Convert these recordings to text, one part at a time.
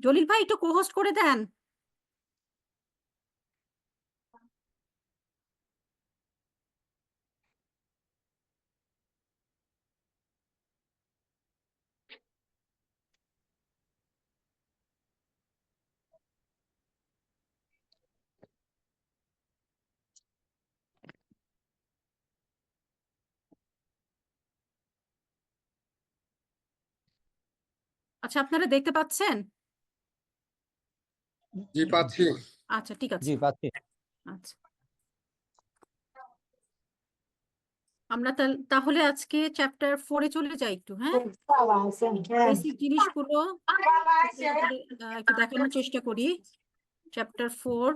জলিল ভাই একটু কোহোস্ট করে দেন। আচ্ছা, আপনারা দেখতে পাচ্ছেন? জি পাচ্ছি। আচ্ছা, ঠিক আছে। জি পাচ্ছি। আচ্ছা, আমরা তাহলে আজকে চ্যাপ্টার 4-এ চলে যাই একটু। হ্যাঁ, বেসিক জিনিসগুলো একটু দেখানোর চেষ্টা করি। চ্যাপ্টার 4।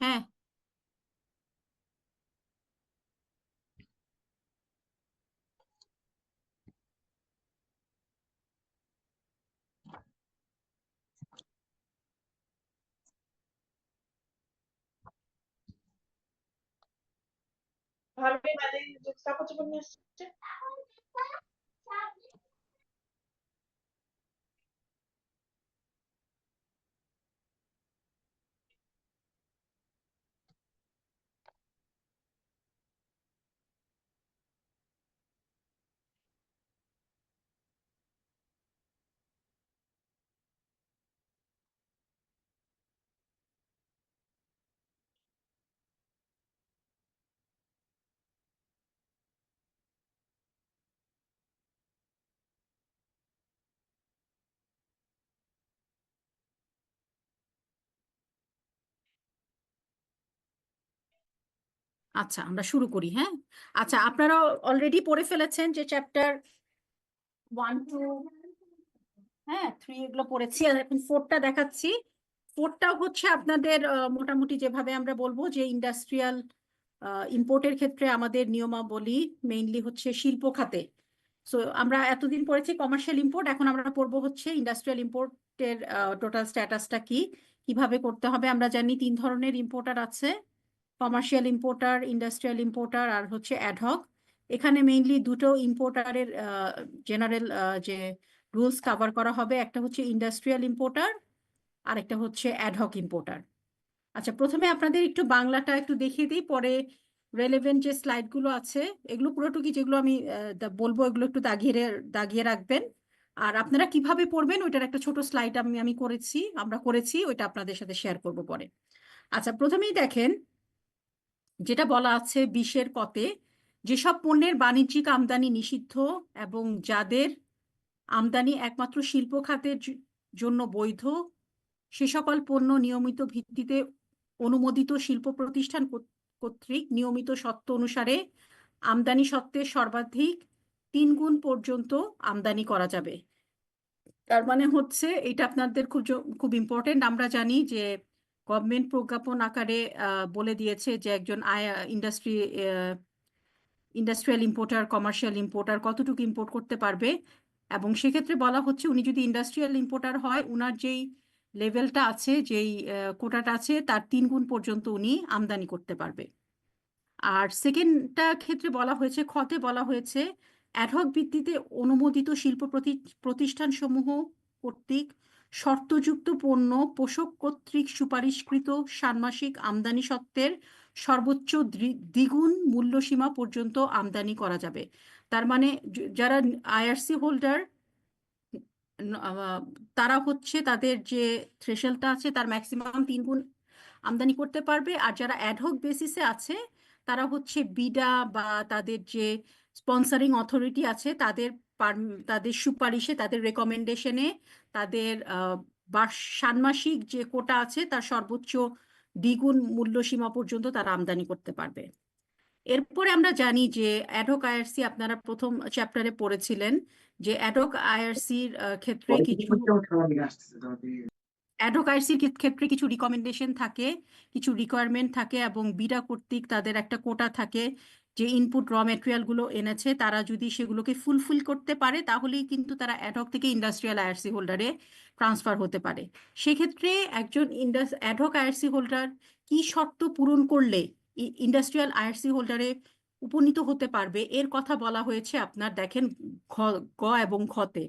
হ্যাঁ, আচ্ছা, আমরা শুরু করি। হ্যাঁ, আচ্ছা, আপনারা অলরেডি পড়ে ফেলেছেন যে চ্যাপ্টার 1 2, হ্যাঁ 3 এগুলো পড়েছি, আর এখন 4টা দেখাচ্ছি। 4টা হচ্ছে আপনাদের মোটামুটি যেভাবে আমরা বলবো যে ইন্ডাস্ট্রিয়াল ইম্পোর্টের ক্ষেত্রে আমাদের নিয়মাবলী মেইনলি হচ্ছে শিল্প খাতে। সো আমরা এতদিন পড়েছি কমার্শিয়াল ইম্পোর্ট, এখন আমরা পড়বো হচ্ছে ইন্ডাস্ট্রিয়াল ইম্পোর্টের টোটাল স্ট্যাটাসটা কি, কিভাবে করতে হবে। আমরা জানি 3 ধরনের ইম্পোর্টার আছে: কমার্শিয়াল ইম্পোর্টার, ইন্ডাস্ট্রিয়াল ইম্পোর্টার, আর হচ্ছে অ্যাডহক। এখানে মেইনলি দুটো ইম্পোর্টারের জেনারেল যে রুলস কভার করা হবে, একটা হচ্ছে ইন্ডাস্ট্রিয়াল ইম্পোর্টার আর একটা হচ্ছে অ্যাডহক ইম্পোর্টার। আচ্ছা, প্রথমে আপনাদের একটু বাংলাটা একটু দেখিয়ে দিই, পরে রেলেভেন্ট যে স্লাইডগুলো আছে এগুলো পুরোটুকি যেগুলো আমি বলবো এগুলো একটু দাগিয়ে দাগিয়ে রাখবেন। আর আপনারা কিভাবে পড়বেন ওইটার একটা ছোট স্লাইড আমরা করেছি, ওইটা আপনাদের সাথে শেয়ার করব পরে। আচ্ছা, প্রথমেই দেখেন যেটা বলা আছে 20-এর কতে, যেসব পণ্যের বাণিজ্যিক আমদানি নিষিদ্ধ এবং যাদের আমদানি একমাত্র শিল্প খাতের জন্য বৈধ, সে সকল পণ্য নিয়মিত ভিত্তিতে অনুমোদিত শিল্প প্রতিষ্ঠান কর্তৃক নিয়মিত সত্ত্ব অনুসারে আমদানি সত্ত্বের সর্বাধিক 3 গুণ পর্যন্ত আমদানি করা যাবে। তার মানে হচ্ছে এটা আপনাদের খুব খুব ইম্পর্টেন্ট। আমরা জানি যে গভর্নমেন্ট প্রজ্ঞাপন আকারে বলে দিয়েছে যে একজন ইন্ডাস্ট্রিয়াল ইম্পোর্টার, কমার্শিয়াল ইম্পোর্টার কতটুকু ইম্পোর্ট করতে পারবে, এবং সেক্ষেত্রে বলা হচ্ছে উনি যদি ইন্ডাস্ট্রিয়াল ইম্পোর্টার হয় উনার যেই লেভেলটা আছে, যেই কোটাটা আছে, তার 3 গুণ পর্যন্ত উনি আমদানি করতে পারবে। আর সেকেন্ডটা ক্ষেত্রে বলা হয়েছে, খতে বলা হয়েছে অ্যাডহক ভিত্তিতে অনুমোদিত শিল্প প্রতিষ্ঠানসমূহ কর্তৃক শর্তযুক্ত পণ্য পোষক কর্তৃক সুপারিশকৃত ষান্মাসিক আমদানি সত্ত্বের সর্বোচ্চ দ্বিগুণ মূল্যসীমা পর্যন্ত আমদানি করা যাবে। তার মানে যারা আইআরসি হোল্ডার তারা হচ্ছে তাদের যে থ্রেশহোল্ডটা আছে তার ম্যাক্সিমাম 3 গুণ আমদানি করতে পারবে। আর যারা অ্যাডহক বেসিসে আছে তারা হচ্ছে বিডা বা তাদের যে স্পন্সরিং অথরিটি আছে তাদের তাদের সুপারিশে, তাদের রেকমেন্ডেশনে, তাদের ষান্মাসিক যে কোটা আছে তার সর্বোচ্চ দ্বিগুণ মূল্যসীমা পর্যন্ত তারা আমদানি করতে পারবে। এরপরে আমরা জানি যে অ্যাডহক আইআরসি আপনারা প্রথম চ্যাপ্টারে পড়েছিলেন যে অ্যাডহক আইআরসির ক্ষেত্রে কিছু অ্যাডভোকাসির ক্ষেত্রে কিছু রিকমেন্ডেশন থাকে, কিছু রিকোয়ারমেন্ট থাকে, এবং বিডা কর্তৃক তাদের একটা কোটা থাকে। যে ইনপুট র মেটেরিয়াল গুলো এনেছে তারা যদি সেগুলোকে ফুলফিল করতে পারে তাহলেই কিন্তু তারা অ্যাডহক থেকে ইন্ডাস্ট্রিয়াল আইআরসি হোল্ডারে ট্রান্সফার হতে পারে। সেক্ষেত্রে একজন অ্যাডহক আইআরসি হোল্ডার কি শর্ত পূরণ করলে ইন্ডাস্ট্রিয়াল আইআরসি হোল্ডারে উপনীত হতে পারবে এর কথা বলা হয়েছে আপনার দেখেন গ এবং খতে।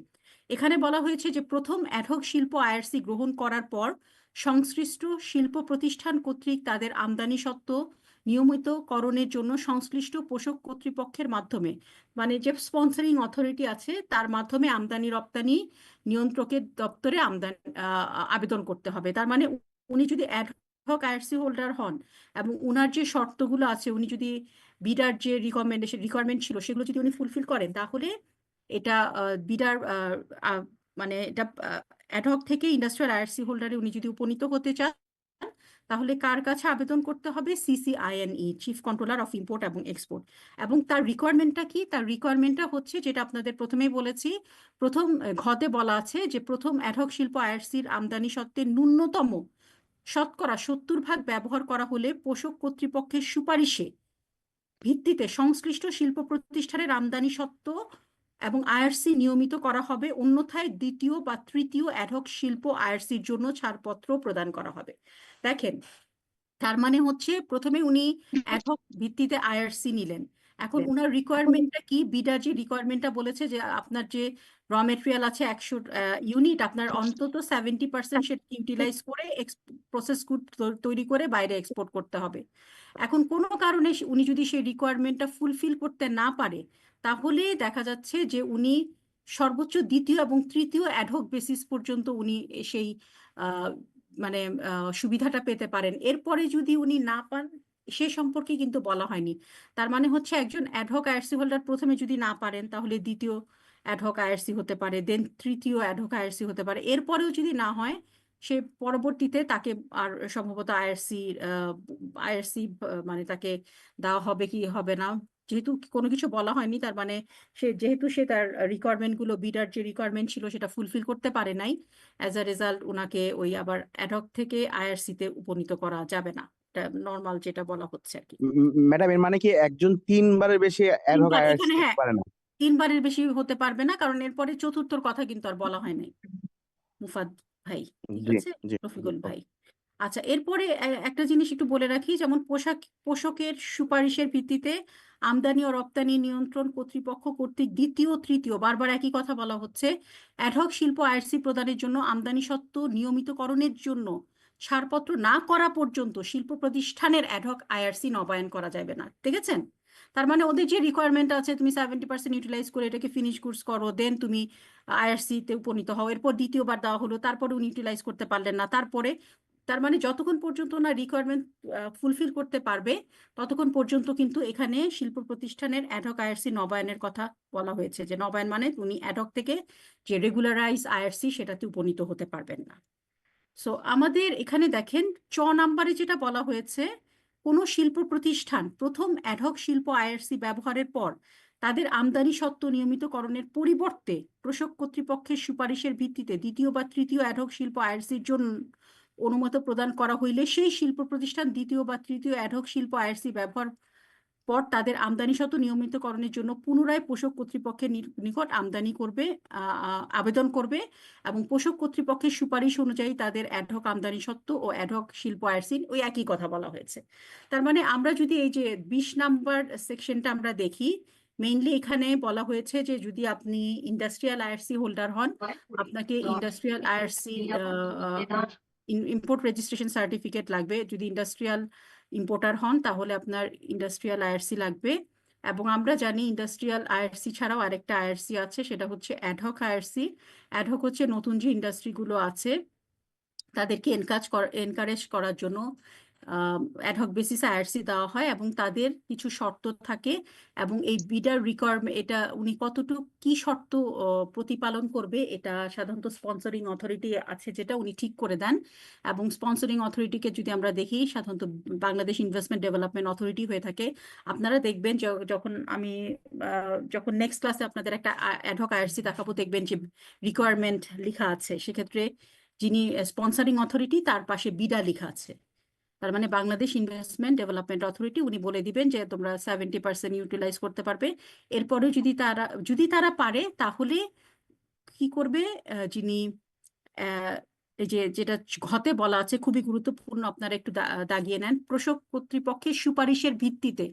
এখানে বলা হয়েছে যে প্রথম অ্যাডহক শিল্প আইআরসি গ্রহণ করার পর সংশ্লিষ্ট শিল্প প্রতিষ্ঠান কর্তৃক তাদের আমদানি সত্ত্ব নিয়মিতকরণের জন্য সংশ্লিষ্ট পোষক কর্তৃপক্ষের মাধ্যমে, মানে যে স্পন্সরিং অথরিটি আছে তার মাধ্যমে আমদানি রপ্তানি নিয়ন্ত্রকের দপ্তরে আবেদন করতে হবে। তার মানে উনি যদি অ্যাডহক আইআরসি হোল্ডার হন এবং উনার যে শর্তগুলো আছে, উনি যদি বিডার যে রিকোয়ারমেন্ট ছিল সেগুলো যদি উনি ফুলফিল করেন, তাহলে এটা বিডার মানে এটা অ্যাডহক থেকে ইন্ডাস্ট্রিয়াল আইআরসি হোল্ডারে উনি যদি উপনীত হতে চান, তাহলে কার কাছে আবেদন করতে হবে? CCINE, chief controller of import এবং এক্সপোর্ট। এবং তার রিকোয়ারমেন্টটা কি? তার রিকোয়ারমেন্টটা হচ্ছে যেটা আপনাদের প্রথমেই বলেছি, প্রথম ঘতে বলা আছে যে প্রথম অ্যাডহক শিল্প আইআরসির আমদানি সত্ত্বে ন্যূনতম 70% ব্যবহার করা হলে পোষক কর্তৃপক্ষের সুপারিশে ভিত্তিতে সংশ্লিষ্ট শিল্প প্রতিষ্ঠানের আমদানি সত্ত্ব এবং আইআরসি নিয়মিত করা হবে, অন্যথায় দ্বিতীয় বা তৃতীয় অ্যাডহক শিল্প আইআরসির জন্য ছাড়পত্র প্রদান করা হবে। দেখেন, তার মানে হচ্ছে প্রথমে উনি অ্যাডহক ভিত্তিতে আইআরসি নিলেন, এখন উনার রিকোয়ারমেন্টটা কি? বিডার যে রিকোয়ারমেন্টটা বলেছে যে আপনার যে র মেটেরিয়াল আছে 100 ইউনিট, আপনার অন্তত 70% সেটা ইউটিলাইজ করে প্রসেস গুড তৈরি করে বাইরে এক্সপোর্ট করতে হবে। এখন কোনো কারণে উনি যদি সেই রিকোয়ারমেন্টটা ফুলফিল করতে না পারে, তাহলে দেখা যাচ্ছে যে উনি সর্বোচ্চ দ্বিতীয় এবং তৃতীয় অ্যাডহক বেসিস পর্যন্ত উনি সেই মানে সুবিধাটা পেতে পারেন। এরপরে যদি উনি না পান, সে সম্পর্কে কিন্তু বলা হয়নি। তার মানে হচ্ছে একজন অ্যাডহক আইআরসি হোল্ডার প্রথমে যদি না পারেন, তাহলে দ্বিতীয় অ্যাডহক আইআরসি হতে পারে, দেন তৃতীয় অ্যাডহক আইআরসি হতে পারে। এরপরেও যদি না হয়, সে পরবর্তীতে তাকে আর সম্ভবত আইআরসি মানে তাকে দেওয়া হবে কি হবে না, যেহেতু কোনো কিছু বলা হয়নি, তার মানে যেহেতু সে তার রিকোয়ারমেন্ট গুলো, বিডার যে রিকোয়ারমেন্ট ছিল সেটা ফুলফিল করতে পারে নাই, অ্যাজ আ রেজাল্ট ওনাকে ওই আবার অ্যাডহক থেকে আইআরসি তে উপনীত করা যাবে না। এটা নর্মাল যেটা বলা হচ্ছে আর কি। ম্যাডাম, এর মানে কি একজন তিনবারের বেশি অ্যাডহক তিনবার আইআরসি এখানে, করতে হ্যাঁ, পারে না? তিনবারের বেশি হতে পারবে না, কারণ এরপরে চতুর্থর কথা কিন্তু আর বলা হয় নাই মুফাদ ভাই। ঠিক জি, আছে, জি। রফিকুল ভাই। আচ্ছা, এরপরে একটা জিনিস একটু বলে রাখি, যেমন পোশাকের সুপারিশের ভিত্তিতে আমদানি ও রপ্তানি নিয়ন্ত্রণ কর্তৃপক্ষ কর্তৃক দ্বিতীয় তৃতীয়, বারবার একই কথা বলা হচ্ছে, অ্যাডহক শিল্প আইআরসি প্রদানের জন্য আমদানি সত্ত্ব নিয়মিতকরণের জন্য ছাড়পত্র না করা পর্যন্ত শিল্প প্রতিষ্ঠানের অ্যাডহক আইআরসি নবায়ন করা যাবে না। দেখেছেন? তার মানে ওদের যে রিকোয়ারমেন্ট আছে, তুমি 70% ইউটিলাইজ করে এটাকে ফিনিশ গুডস করো, দেন তুমি আইআরসি তে উপনীত হও, এরপর দ্বিতীয়বার দেওয়া হলো, তারপরে উনি ইউটিলাইজ করতে পারলেন না, তারপরে, তার মানে যতক্ষণ পর্যন্ত ওনার রিকোয়ারমেন্ট ফুলফিল করতে পারবে, ততক্ষণ পর্যন্ত কিন্তু এখানে শিল্প প্রতিষ্ঠানের অ্যাডহক আইআরসি নবায়নের কথা বলা হয়েছে, যে নবায়ন মানে উনি অ্যাডহক থেকে যে রেগুলারাইজ আইআরসি সেটাতে উপনীত হতে পারবেন না। সো আমাদের এখানে দেখেন নাম্বারে যেটা বলা হয়েছে, কোনো শিল্প প্রতিষ্ঠান প্রথম অ্যাডহক শিল্প আইআরসি ব্যবহারের পর তাদের আমদানি সত্ত্ব নিয়মিতকরণের পরিবর্তে পোষক কর্তৃপক্ষের সুপারিশের ভিত্তিতে দ্বিতীয় বা তৃতীয় অ্যাডহক শিল্প আইআরসির জন্য অনুমতি প্রদান করা হইলে সেই শিল্প প্রতিষ্ঠান দ্বিতীয় বা তৃতীয় অ্যাডহক শিল্প আইআরসি ব্যবহার পর তাদের আমদানি সত্ত্ব নিয়মিতকরণের জন্য পুনরায় পোষক কর্তৃপক্ষের নিকট আবেদন করবে এবং পোষক কর্তৃপক্ষের সুপারিশ অনুযায়ী তাদের অ্যাডহক আমদানি সত্ত্ব ও অ্যাডহক শিল্প আইআরসির ওই একই কথা বলা হয়েছে। তার মানে আমরা যদি এই যে 20 নাম্বার সেকশনটা আমরা দেখি, মেইনলি এখানে বলা হয়েছে যে যদি আপনি ইন্ডাস্ট্রিয়াল আইআরসি হোল্ডার হন, আপনাকে industrial IRC import registration certificate লাগবে। যদি ইন্ডাস্ট্রিয়াল ইম্পোর্টার হন, তাহলে আপনার ইন্ডাস্ট্রিয়াল আইআরসি লাগবে। এবং আমরা জানি ইন্ডাস্ট্রিয়াল আইআরসি ছাড়াও আরেকটা আইআরসি আছে, সেটা হচ্ছে অ্যাডহক আইআরসি। অ্যাডহক হচ্ছে নতুন যে ইন্ডাস্ট্রিগুলো আছে তাদেরকে এনকারেজ করার জন্য অ্যাডহক বেসিস আইআরসি দেওয়া হয়, এবং তাদের কিছু শর্ত থাকে, এবং এই বিডার রিকোয়ারমেন্ট এটা উনি কতটুকু কি শর্ত প্রতিপালন করবে, এটা সাধারণত স্পন্সরিং অথরিটি আছে যেটা উনি ঠিক করে দেন। এবং স্পন্সরিং অথরিটিকে যদি আমরা দেখি, সাধারণত বাংলাদেশ ইনভেস্টমেন্ট ডেভেলপমেন্ট অথরিটি হয়ে থাকে। আপনারা দেখবেন যখন নেক্সট ক্লাসে আপনাদের একটা অ্যাডহক আইআরসি দেখাবো, দেখবেন যে রিকোয়ারমেন্ট লেখা আছে, সেক্ষেত্রে যিনি স্পন্সরিং অথরিটি তার পাশে বিডা লেখা আছে। তার মানে বাংলাদেশ ইনভেস্টমেন্ট ডেভেলপমেন্ট অথরিটি উনি বলে দিবেন যে তোমরা 70% ইউটিলাইজ করতে পারবে। এরপরে যদি তারা পারে তাহলে কি করবে? যিনি আহ, এই যে যেটা ঘতে বলা আছে খুবই গুরুত্বপূর্ণ, আপনারা একটু দাগিয়ে নেন, প্রসব কর্তৃপক্ষের সুপারিশের ভিত্তিতে।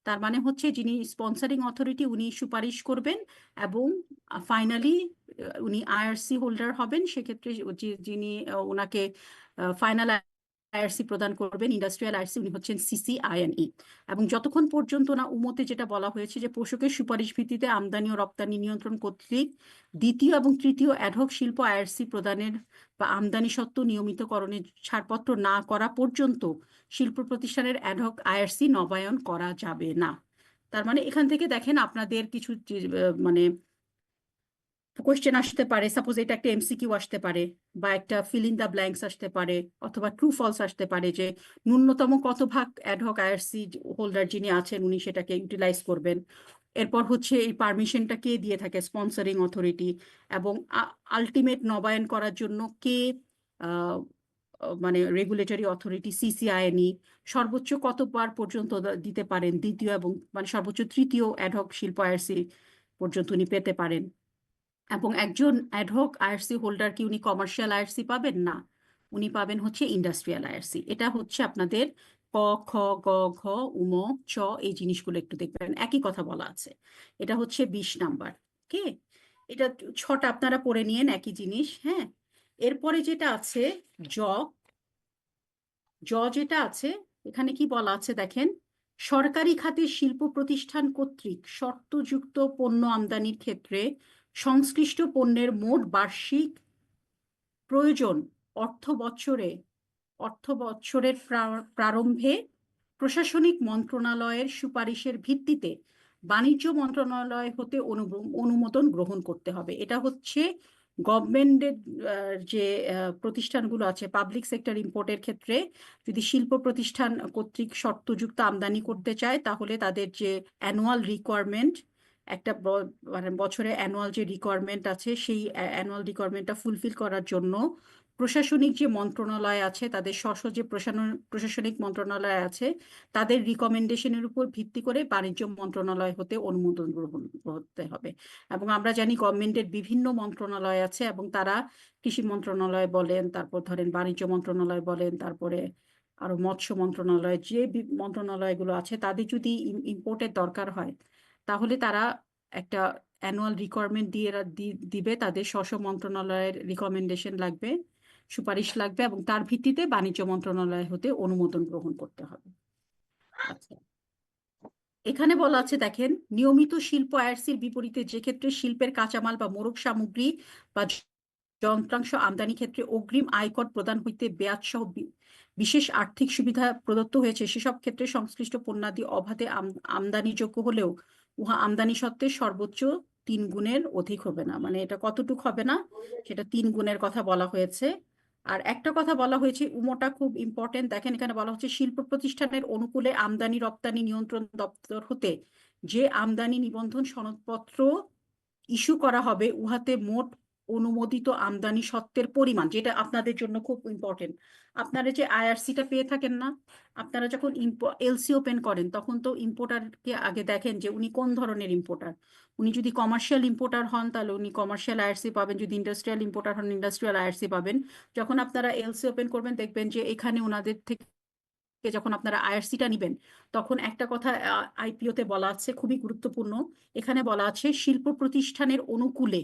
তার মানে হচ্ছে যিনি স্পন্সরিং অথরিটি উনি সুপারিশ করবেন এবং ফাইনালি উনি আইআরসি হোল্ডার হবেন। সেক্ষেত্রে যিনি ওনাকে ফাইনাল আইআরসি প্রদান করবেন, ইন্ডাস্ট্রিয়াল আইআরসি, উনি হচ্ছেন সিসিআইএনই। এবং যতক্ষণ পর্যন্ত না উমতে যেটা বলা হয়েছে যে পোষকের সুপারিশ ভিত্তিতে আমদানি ও রপ্তানি নিয়ন্ত্রণ কর্তৃক দ্বিতীয় এবং তৃতীয় অ্যাডহক শিল্প আইআরসি প্রদানের বা আমদানি সত্ত্বেও নিয়মিতকরণের ছাড়পত্র না করা পর্যন্ত শিল্প প্রতিষ্ঠানের অ্যাডহক আইআরসি নবায়ন করা যাবে না। তার মানে এখান থেকে দেখেন আপনাদের কিছু মানে কোয়েশ্চেন আসতে পারে, সাপোজ এটা একটা এমসিকিউ আসতে পারে বা একটা ফিল ইন দ্য ব্ল্যাঙ্কস আসতে পারে অথবা ট্রু ফলস আসতে পারে যে ন্যূনতম কত ভাগ অ্যাডহক আইআরসি হোল্ডার যিনি আছেন উনি সেটাকে ইউটিলাইজ করবেন। এরপর হচ্ছে এই পারমিশনটা কে দিয়ে থাকে? Sponsoring authority. এবং আলটিমেট নবায়ন করার জন্য কে মানে রেগুলেটরি অথরিটি? সিসিআইএনই। সর্বোচ্চ কতবার পর্যন্ত দিতে পারেন? দ্বিতীয় এবং মানে সর্বোচ্চ তৃতীয় অ্যাডহক শিল্প আইআরসি পর্যন্ত উনি পেতে পারেন। এবং একজন অ্যাডহক আইআরসি হোল্ডার কি উনি কমার্শিয়াল আইআরসি পাবেন না, উনি পাবেন হচ্ছে ইন্ডাস্ট্রিয়াল আইআরসি। এটা হচ্ছে আপনাদের ক, খ, গ, ঘ, উম, চ, এই জিনিসগুলো একটু দেখবেন একই কথা বলা আছে। এটা হচ্ছে 20 নাম্বার। ওকে, এটা 6টা আপনারা পড়ে নিয়েন একই জিনিস। হ্যাঁ, এরপরে যেটা আছে জ, যেটা আছে এখানে কি বলা আছে দেখেন, সরকারি খাতের শিল্প প্রতিষ্ঠান কর্তৃক শর্তযুক্ত পণ্য আমদানির ক্ষেত্রে সংশ্লিষ্ট পণ্যের মোট বার্ষিক প্রয়োজন অর্থ বছরের প্রারম্ভে প্রশাসনিক মন্ত্রণালয়ের সুপারিশের ভিত্তিতে বাণিজ্য মন্ত্রণালয় হতে অনুমোদন গ্রহণ করতে হবে। এটা হচ্ছে গভর্নমেন্টের যে প্রতিষ্ঠানগুলো আছে পাবলিক সেক্টর ইম্পোর্টের ক্ষেত্রে যদি শিল্প প্রতিষ্ঠান কর্তৃক শর্তযুক্ত আমদানি করতে চায় তাহলে তাদের যে অ্যানুয়াল রিকোয়ারমেন্ট, একটা মানে বছরে অ্যানুয়াল যে রিকোয়ারমেন্ট আছে সেই অ্যানুয়াল রিকোয়ারমেন্টটা ফুলফিল করার জন্য প্রশাসনিক যে মন্ত্রণালয় আছে তাদের যে প্রশাসনিক মন্ত্রণালয় আছে তাদের রিকমেন্ডেশনের উপর ভিত্তি করে বাণিজ্য মন্ত্রণালয় হতে অনুমোদন গ্রহণ করতে হবে। এবং আমরা জানি গভর্নমেন্টের বিভিন্ন মন্ত্রণালয় আছে এবং তারা কৃষি মন্ত্রণালয় বলেন, তারপর ধরেন বাণিজ্য মন্ত্রণালয় বলেন, তারপরে আরো মৎস্য মন্ত্রণালয়, যে মন্ত্রণালয়গুলো আছে তাদের যদি ইম্পোর্টের দরকার হয় তাহলে তারা একটা অ্যানুয়াল রিকোয়ারমেন্ট দিবে, তাদের স্ব মন্ত্রণালয়ের রিকমেন্ডেশন লাগবে, সুপারিশ লাগবে এবং তার ভিত্তিতে বাণিজ্য মন্ত্রণালয় হতে অনুমোদন গ্রহণ করতে হবে। আচ্ছা, এখানে বলা আছে দেখেন, নিয়মিত শিল্প আইআরসির বিপরীতে যে ক্ষেত্রে শিল্পের কাঁচামাল বা মোড়ক সামগ্রী বা যন্ত্রাংশ আমদানি ক্ষেত্রে অগ্রিম আয়কর প্রদান হইতে ব্যাজ সহ বিশেষ আর্থিক সুবিধা প্রদত্ত হয়েছে সেসব ক্ষেত্রে সংশ্লিষ্ট পণ্যাদি অবাধে আমদানিযোগ্য হলেও উহা আমদানি সত্ত্বে সর্বোচ্চ 3 গুণের অধিক হবে না। মানে এটা কতটুক হবে না, সেটা 3 গুণের কথা বলা হয়েছে। আর একটা কথা বলা হয়েছে, উমোটা খুব ইম্পর্টেন্ট, দেখেন এখানে বলা হচ্ছে শিল্প প্রতিষ্ঠানের অনুকূলে আমদানি রপ্তানি নিয়ন্ত্রণ দপ্তর হতে যে আমদানি নিবন্ধন সনদপত্র ইস্যু করা হবে উহাতে মোট অনুমোদিত আমদানি সত্ত্বের পরিমাণ, যেটা আপনাদের জন্য খুব ইম্পর্টেন্ট। আপনারা যে আইআরসিটা পেয়ে থাকেন না, আপনারা যখন এলসি ওপেন করেন তখন তো ইম্পোর্টারকে আগে দেখেন যে উনি কোন ধরনের ইম্পোর্টার। উনি যদি কমার্শিয়াল ইম্পোর্টার হন তাহলে উনি কমার্শিয়াল আইআরসি পাবেন, যদি ইন্ডাস্ট্রিয়াল ইম্পোর্টার হন ইন্ডাস্ট্রিয়াল আইআরসি পাবেন। যখন আপনারা এলসি ওপেন করবেন দেখবেন যে এখানে ওনাদের থেকে যখন আপনারা আইআরসিটা নিবেন তখন একটা কথা আইপিওতে বলা আছে খুবই গুরুত্বপূর্ণ। এখানে বলা আছে শিল্প প্রতিষ্ঠানের অনুকূলে,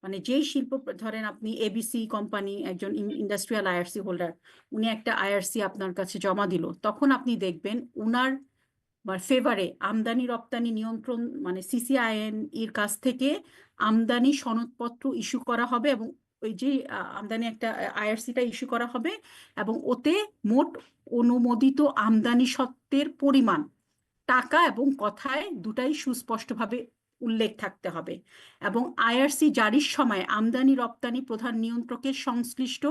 মানে যেই শিল্প ধরেন আপনি এবিসি কোম্পানি একজন ইন্ডাস্ট্রিয়াল আইআরসি হোল্ডার, উনি একটা আইআরসি আপনার কাছে জমা দিল, তখন আপনি দেখবেন উনার ফেভারে আমদানি রপ্তানি নিয়ন্ত্রণ মানে সিসিআইএন এর কাছ থেকে আমদানি সনদপত্র ইস্যু করা হবে এবং ওই যে আমদানি একটা আইআরসিটা ইস্যু করা হবে এবং ওতে মোট অনুমোদিত আমদানি সত্ত্বের পরিমাণ টাকা এবং কথায় দুটাই সুস্পষ্টভাবে উল্লেখ থাকতে হবে। এবং আইআরসি জারির সময় আমদানি রপ্তানি প্রধান নিয়ন্ত্রকের সংশ্লিষ্ট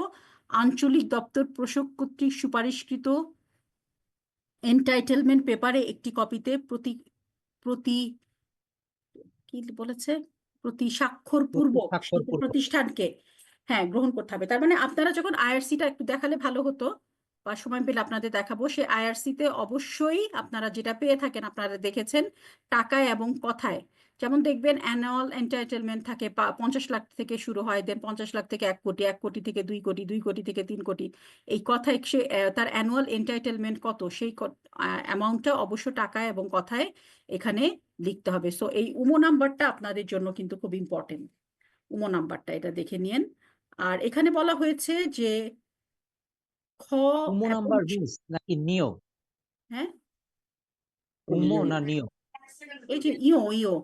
আঞ্চলিক দপ্তর প্রশাসক কর্তৃক সুপারিশকৃত এনটাইটেলমেন্ট পেপারে একটি কপিতে প্রতি প্রতি কি বলেছে প্রতি স্বাক্ষর পূর্বক শিল্প প্রতিষ্ঠানকে হ্যাঁ গ্রহণ করতে হবে। তার মানে আপনারা যখন আইআরসিটা একটু দেখালে ভালো হতো, বা সময় পেলে আপনাদের দেখাবো, সেই আইআরসিতে অবশ্যই আপনারা যেটা পেয়ে থাকেন, আপনারা দেখেছেন টাকায় এবং কথায়। যেমন দেখবেন অ্যানুয়াল এন্টাইটেলমেন্ট থাকে 50 লাখ থেকে শুরু হয়, দেন 50 লাখ থেকে 1 কোটি, 1 কোটি থেকে 2 কোটি, 2 কোটি থেকে 3 কোটি। এই কথায় সে তার অ্যানুয়াল এন্টাইটেলমেন্ট কত, সেই অ্যামাউন্টটা অবশ্য টাকায় এবং কথায় এখানে লিখতে হবে। সো এই উমো নাম্বারটা আপনাদের জন্য কিন্তু খুব ইম্পর্টেন্ট। উমো নাম্বারটা এটা দেখে নিন। আর এখানে বলা হয়েছে যে খ উমো এবং নাম্বার মিন্স নাকি নিয়োগ? হ্যাঁ, উমো না নিয়োগ? এই যে ইও ইও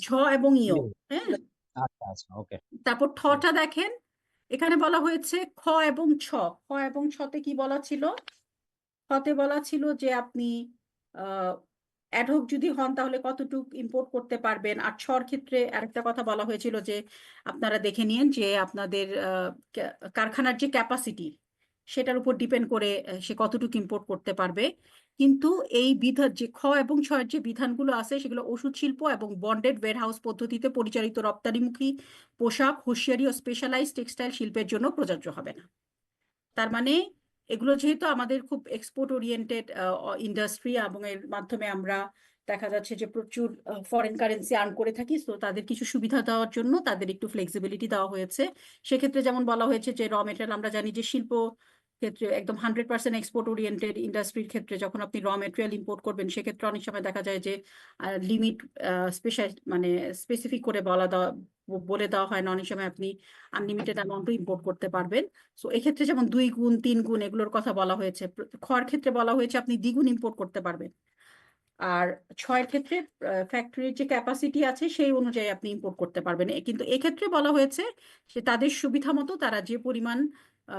ঝ এবং ইও। ইয়ো। হ্যাঁ, আচ্ছা আচ্ছা, ওকে। তারপর ঠটা দেখেন, এখানে বলা হয়েছে খ এবং ছ। খ এবং ছতে কি বলা ছিল? খতে বলা ছিল যে আপনি অ্যাডহক যদি হন তাহলে কতটুকু ইম্পোর্ট করতে পারবেন। আর ছর ক্ষেত্রে আরেকটা কথা বলা হয়েছিল যে আপনারা দেখে নিন যে আপনাদের কারখানার যে ক্যাপাসিটি সেটার উপর ডিপেন্ড করে সে কতটুকু ইম্পোর্ট করতে পারবে। কিন্তু এই বিধান যে খ এবং ছয়ের যে বিধানগুলো আছে সেগুলো ওষুধ শিল্প এবং বন্ডেড ওয়্যারহাউস পদ্ধতিতে পরিচালিত রপ্তানিমুখী পোশাক, হুঁশিয়ারি ও স্পেশালাইজড টেক্সটাইল শিল্পের জন্য প্রযোজ্য হবে না। তার মানে এগুলো যেহেতু আমাদের খুব এক্সপোর্ট ওরিয়েন্টেড ইন্ডাস্ট্রি এবং এর মাধ্যমে আমরা দেখা যাচ্ছে যে প্রচুর ফরেন কারেন্সি আর্ন করে থাকি, তো তাদের কিছু সুবিধা দেওয়ার জন্য তাদের একটু ফ্লেক্সিবিলিটি দেওয়া হয়েছে। সেক্ষেত্রে যেমন বলা হয়েছে যে র মেটেরিয়াল, আমরা জানি যে শিল্প ক্ষেত্রে একদম 100% এক্সপোর্ট ওরিয়েন্টেড ইন্ডাস্ট্রির ক্ষেত্রে যখন আপনি র মেটেরিয়াল ইম্পোর্ট করবেন সেক্ষেত্রে অনেক সময় দেখা যায় যে লিমিট স্পেশাল মানে স্পেসিফিক করে বলে দেওয়া হয় না, অনেক সময় আপনি আনলিমিটেড অ্যামাউন্টও ইম্পোর্ট করতে পারবেন। সো এক্ষেত্রে যেমন 2 গুণ 3 গুণ এগুলোর কথা বলা হয়েছে। খর ক্ষেত্রে বলা হয়েছে আপনি দ্বিগুণ ইম্পোর্ট করতে পারবেন। আর ছয়ের ক্ষেত্রে ফ্যাক্টরির যে ক্যাপাসিটি আছে সেই অনুযায়ী আপনি ইম্পোর্ট করতে পারবেন। কিন্তু এক্ষেত্রে বলা হয়েছে যে তাদের সুবিধা মতো তারা যে পরিমাণ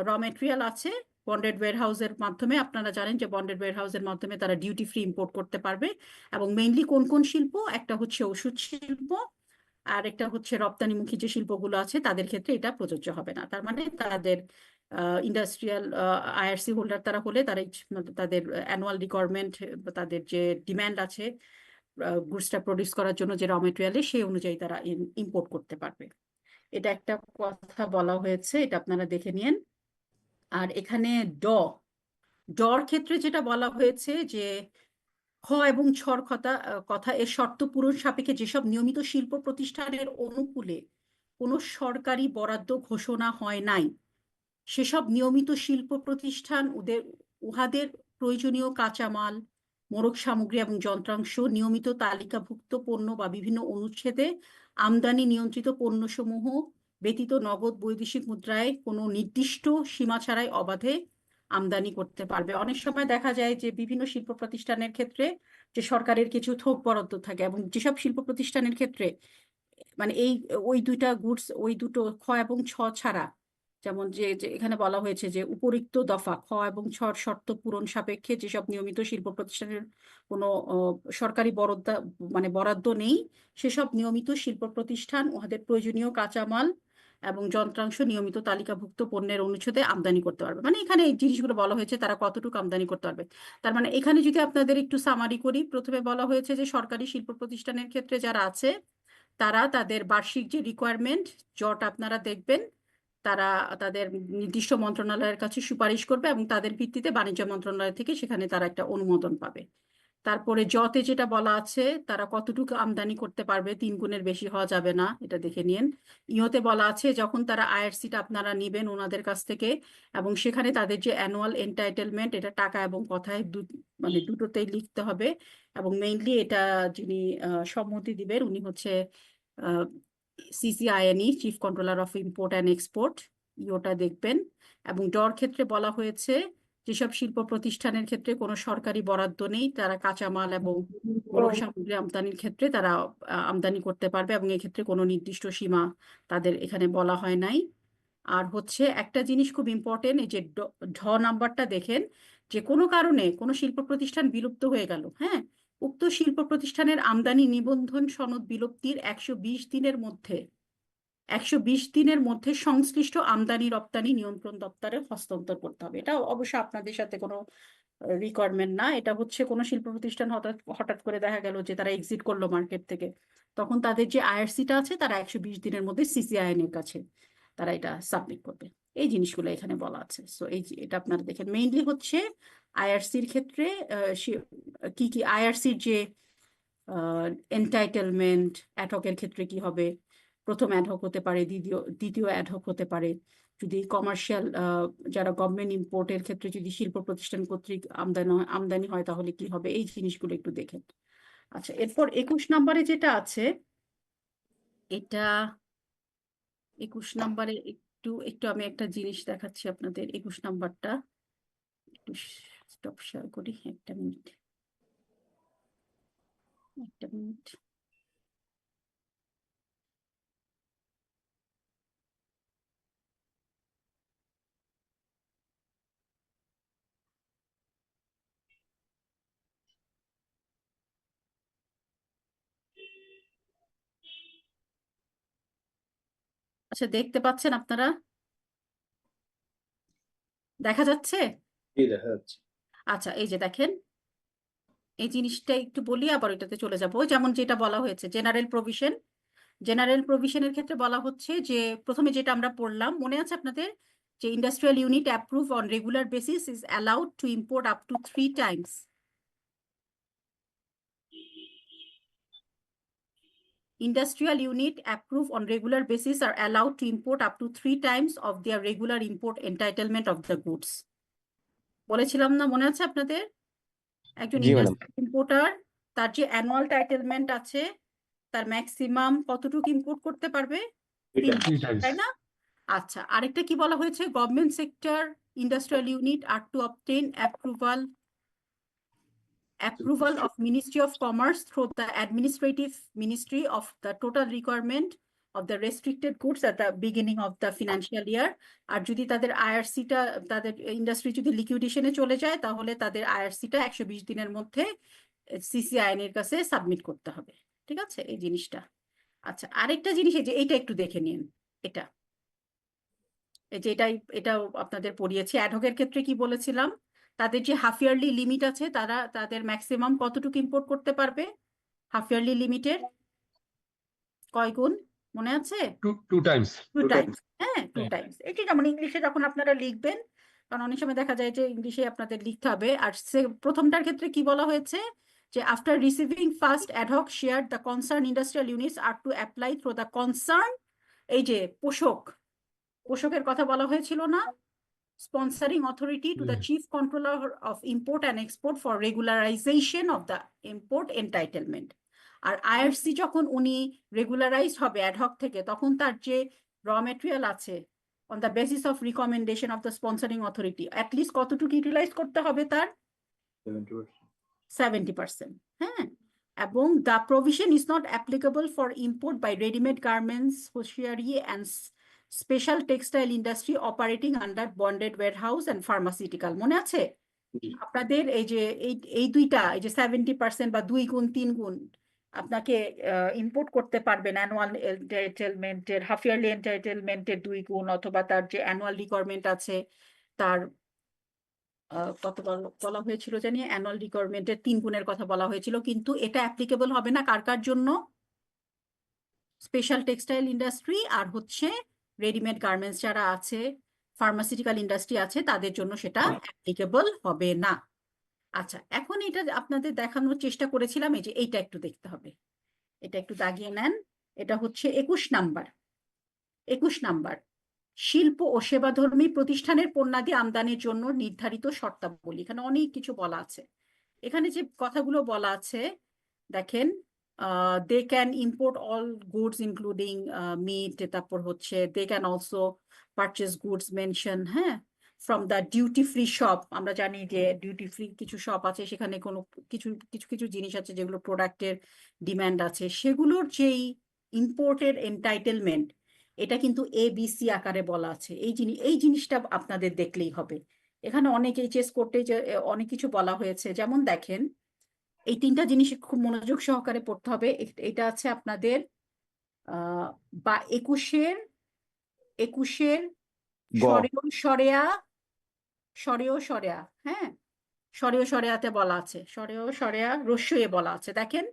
র মেটেরিয়াল আছে বন্ডেড ওয়্যারহাউসের মাধ্যমে, আপনারা জানেন যে বন্ডেড ওয়্যারহাউসের মাধ্যমে তারা ডিউটি ফ্রি ইম্পোর্ট করতে পারবে। এবং মেইনলি কোন কোন শিল্প? একটা হচ্ছে ওষুধ শিল্প, আর একটা হচ্ছে রপ্তানিমুখী যে শিল্পগুলো আছে তাদের ক্ষেত্রে এটা প্রযোজ্য হবে না। তার মানে তাদের ইন্ডাস্ট্রিয়াল আইআরসি হোল্ডার তারা হলে তারা তাদের অ্যানুয়াল রিকোয়ারমেন্ট, তাদের যে ডিমান্ড আছে গুডসটা প্রডিউস করার জন্য যে র মেটেরিয়ালে, সেই অনুযায়ী তারা ইম্পোর্ট করতে পারবে। এটা একটা কথা বলা হয়েছে, এটা আপনারা দেখে নিন। আর এখানে ড ডর ক্ষেত্রে যেটা বলা হয়েছে যে খ এবং ছর কথা এর শর্ত পূরণ সাপেক্ষে যেসব নিয়মিত শিল্প প্রতিষ্ঠানের অনুকূলে কোনো সরকারি বরাদ্দ ঘোষণা হয় নাই, সেসব নিয়মিত শিল্প প্রতিষ্ঠান উহাদের প্রয়োজনীয় কাঁচামাল, মোড়ক সামগ্রী এবং যন্ত্রাংশ নিয়মিত তালিকাভুক্ত পণ্য বা বিভিন্ন অনুচ্ছেদে আমদানি নিয়ন্ত্রিত পণ্যসমূহ ব্যতীত নগদ বৈদেশিক মুদ্রায় কোনো নির্দিষ্ট সীমা ছাড়াই অবাধে আমদানি করতে পারবে। অনেক সময় দেখা যায় যে বিভিন্ন শিল্প প্রতিষ্ঠানের ক্ষেত্রে যে সরকারের কিছু থোক বরাদ্দ থাকে, এবং যেসব শিল্প প্রতিষ্ঠানের ক্ষেত্রে মানে ওই দুইটা গুডস, ওই দুটো খ এবং ছ ছাড়া, যেমন যে এখানে বলা হয়েছে যে উপরিক্ত দফা খ এবং ছর শর্ত পূরণ সাপেক্ষে যেসব নিয়মিত শিল্প প্রতিষ্ঠানের কোনো সরকারি বরাদ্দ নেই, সেসব নিয়মিত শিল্প প্রতিষ্ঠান উহাদের প্রয়োজনীয় কাঁচামাল এবং যন্ত্রাংশ নিয়মিত তালিকাভুক্ত পণ্যের অনুচ্ছেদে আমদানি করতে পারবে। মানে এখানে এই জিনিসগুলো বলা হয়েছে তারা কতটুকু আমদানি করতে পারবে। তার মানে এখানে যদি আপনাদের একটু সামারি করি, প্রথমে বলা হয়েছে যে সরকারি শিল্প প্রতিষ্ঠানের ক্ষেত্রে যারা আছে তারা তাদের বার্ষিক যে রিকোয়ারমেন্ট জট আপনারা দেখবেন, তারা তাদের নির্দিষ্ট মন্ত্রণালয়ের কাছে সুপারিশ করবে এবং তাদের ভিত্তিতে বাণিজ্য মন্ত্রণালয় থেকে সেখানে তারা একটা অনুমোদন পাবে। তারপরে জতে যেটা বলা আছে তারা কতটুকু আমদানি করতে পারবে, 3 গুণের বেশি হওয়া যাবে না, এটা দেখে নিন। ইওতে বলা আছে যখন তারা আইআরসিটা আপনারা নিবেন ওনাদের কাছ থেকে, এবং সেখানে তাদের যে অ্যানুয়াল এন্টাইটেলমেন্ট এটা টাকা এবং কথায় মানে দুটোতেই লিখতে হবে। এবং মেইনলি এটা যিনি সম্মতি দিবেন উনি হচ্ছে CCINE, chief controller of import and export. ইওটা দেখবেন। এবং ডর ক্ষেত্রে বলা হয়েছে যেসব শিল্প প্রতিষ্ঠানের ক্ষেত্রে কোনো সরকারি বরাদ্দ নেই তারা কাঁচামাল এবং মোড়ক সামগ্রী আমদানির ক্ষেত্রে তারা আমদানি করতে পারবে, এবং এক্ষেত্রে কোনো নির্দিষ্ট সীমা তাদের এখানে বলা হয় নাই। আর হচ্ছে একটা জিনিস খুব ইম্পর্টেন্ট, এই যে ঢ নাম্বারটা দেখেন, যে কোনো কারণে কোনো শিল্প প্রতিষ্ঠান বিলুপ্ত হয়ে গেল, হ্যাঁ, উক্ত শিল্প প্রতিষ্ঠানের আমদানি নিবন্ধন সনদ বিলুপ্তির 120 দিনের মধ্যে সংশ্লিষ্ট আমদানি রপ্তানি নিয়ন্ত্রণ দপ্তরে হস্তান্তর করতে হবে। এটা অবশ্য আপনাদের সাথে কোনো রিকোয়ারমেন্ট না, এটা হচ্ছে কোনো শিল্প প্রতিষ্ঠান হঠাৎ হঠাৎ করে দেখা গেল যে তারা এক্সিট করলো মার্কেট থেকে, তখন তাদের যে আইআরসিটা আছে তারা 120 দিনের মধ্যে সিসিআইএন এর কাছে তারা এটা সাবমিট করবে। এই জিনিসগুলো এখানে বলা আছে। সো এটা আপনারা দেখেন, মেইনলি হচ্ছে আইআরসির ক্ষেত্রে কি কি আইআরসির যে এন্টাইটেলমেন্ট, অ্যাডহকের ক্ষেত্রে কি হবে, প্রথম অ্যাডহক হতে পারে, দ্বিতীয় অ্যাডহক হতে পারে, যদি কমার্শিয়াল যারা গভর্নমেন্ট ইম্পোর্টের ক্ষেত্রে যদি শিল্প প্রতিষ্ঠান কর্তৃক আমদানি হয় তাহলে কি হবে, এই জিনিসগুলো একটু দেখেন। আচ্ছা, এরপর 21 নম্বরে যেটা আছে, এটা 21 নম্বরে একটু একটু আমি একটা জিনিস দেখাচ্ছি আপনাদের। 21 নম্বরটা একটু স্টপ শেয়ার করি, একটা মিনিট। আচ্ছা, দেখতে পাচ্ছেন আপনারা? দেখা যাচ্ছে? দেখা যাচ্ছে। আচ্ছা, এই যে দেখেন, এই জিনিসটা একটু বলি, আবার এটাতে চলে যাবো। যেমন যেটা বলা হয়েছে জেনারেল প্রভিশনের ক্ষেত্রে বলা হচ্ছে যে প্রথমে যেটা আমরা পড়লাম মনে আছে আপনাদের, যে industrial unit approve on regular basis is allowed to import up to 3 times. Industrial unit approved on regular basis are allowed to import up to 3 times of their regular import entitlement of the goods. বলেছিলাম না, মনে আছে আপনাদের? একজন জি madam. Importer, তার যে annual টাইটেলমেন্ট আছে, তার ম্যাক্সিমাম কতটুকু ইম্পোর্ট করতে পারবে? 3 times, তাই না? আচ্ছা, আরেকটা কি বলা হয়েছে, government sector industrial unit are to obtain approval of Ministry of Commerce through the administrative ministry of the total requirement of the restricted goods at the beginning of the financial year. আর যদি তাদের আইআরসিটা, তাদের industry যদি লিকুইডেশনে চলে যায় তাহলে তাদের আইআরসিটা 120 দিনের মধ্যে সিসিআইএন এর কাছে সাবমিট করতে হবে। ঠিক আছে, এই জিনিসটা। আচ্ছা, আরেকটা জিনিস, এই যে এইটা একটু দেখে নিন। এটা এই যে এটাও আপনাদের পড়িয়েছি। অ্যাডহকের ক্ষেত্রে কি বলেছিলাম, তাদের যে হাফ ইয়ারলি লিমিট আছে, তাদের ম্যাক্সিমাম কতটুকু ইম্পোর্ট করতে পারবে? হাফ ইয়ারলি লিমিটের কয় গুণ মনে আছে? 2 times. 2 টাইমস। হ্যাঁ, 2 টাইমস। এটি যেমন ইংলিশে যখন আপনারা লিখবেন, কারণ অনেক সময় দেখা যায় যে ইংলিশে আপনাদের লিখতে হবে। আর প্রথমটার ক্ষেত্রে কি বলা হয়েছে, যে after receiving first ad hoc share the concern industrial units are to apply through the concern, এই যে পোশাকের কথা বলা হয়েছিল না, sponsoring authority to the chief controller of import and export for regularization of the import entitlement. আর IRC যখন উনি রেগুলারাইজ হবে অ্যাডহক থেকে, তখন তার যে র মেটেরিয়াল আছে, on the basis of recommendation of the sponsoring authority, at least কতটুকু ইউটিলাইজ করতে হবে? তার 70%। হ্যাঁ, এবং the provision is not applicable for import by readymade garments, hosiery and special textile industry operating under bonded warehouse and pharmaceutical. মনে আছে আপনাদের? এই যে এই দুইটা, এই যে 70% বা 2 গুণ 3 গুণ আপনাকে ইম্পোর্ট করতে পারবেন অ্যানুয়াল এন্টাইটেলমেন্টের, হাফ ইয়ারলি এন্টাইটেলমেন্টের 2 গুণ, অথবা তার যে অ্যানুয়াল রিকোয়ারমেন্ট আছে তার কত বলা হয়েছিল জানি, অ্যানুয়াল রিকোয়ারমেন্টের 3 গুণের কথা বলা হয়েছিল। কিন্তু এটা অ্যাপ্লিকেবল হবে না কার জন্য? স্পেশাল টেক্সটাইল ইন্ডাস্ট্রি আর হচ্ছে রেডিমেড গার্মেন্টস যারা আছে, ফার্মাসিউটিক্যাল ইন্ডাস্ট্রি আছে, তাদের জন্য সেটা অ্যাপ্লিকেবল হবে না। আচ্ছা, এখন এটা আপনাদের দেখানোর চেষ্টা করেছিলাম, এই যে এইটা একটু দেখতে হবে, এটা একটু দাগিয়ে নেন। এটা হচ্ছে 21 নাম্বার। 21 নাম্বার, শিল্প ও সেবাধর্মী প্রতিষ্ঠানের পণ্যাদি আমদানির জন্য নির্ধারিত শর্তাবলী। এখানে অনেক কিছু বলা আছে। এখানে যে কথাগুলো বলা আছে দেখেন, they can import all goods including meat, তারপর হচ্ছে they can also purchase goods mentioned, হ্যাঁ, from the duty free shop. আমরা জানি যে ডিউটি ফ্রি কিছু শপ আছে, সেখানে কোনো কিছু জিনিস আছে যেগুলো প্রোডাক্টের ডিমান্ড আছে, সেগুলোর যেই ইম্পোর্টের এন্টাইটেলমেন্ট, এটা কিন্তু ABC আকারে বলা আছে। এই জিনিসটা আপনাদের দেখলেই হবে। এখানে অনেক এইচএস করতে যে অনেক কিছু বলা হয়েছে, যেমন দেখেন এই 3টা জিনিস খুব মনোযোগ সহকারে পড়তে হবে। এটা আছে আপনাদের বা 21-এর সরেয়া, হ্যাঁ, সরেয়াতে বলা আছে, সরেয়া রস্যইয়ে বলা আছে। দেখেন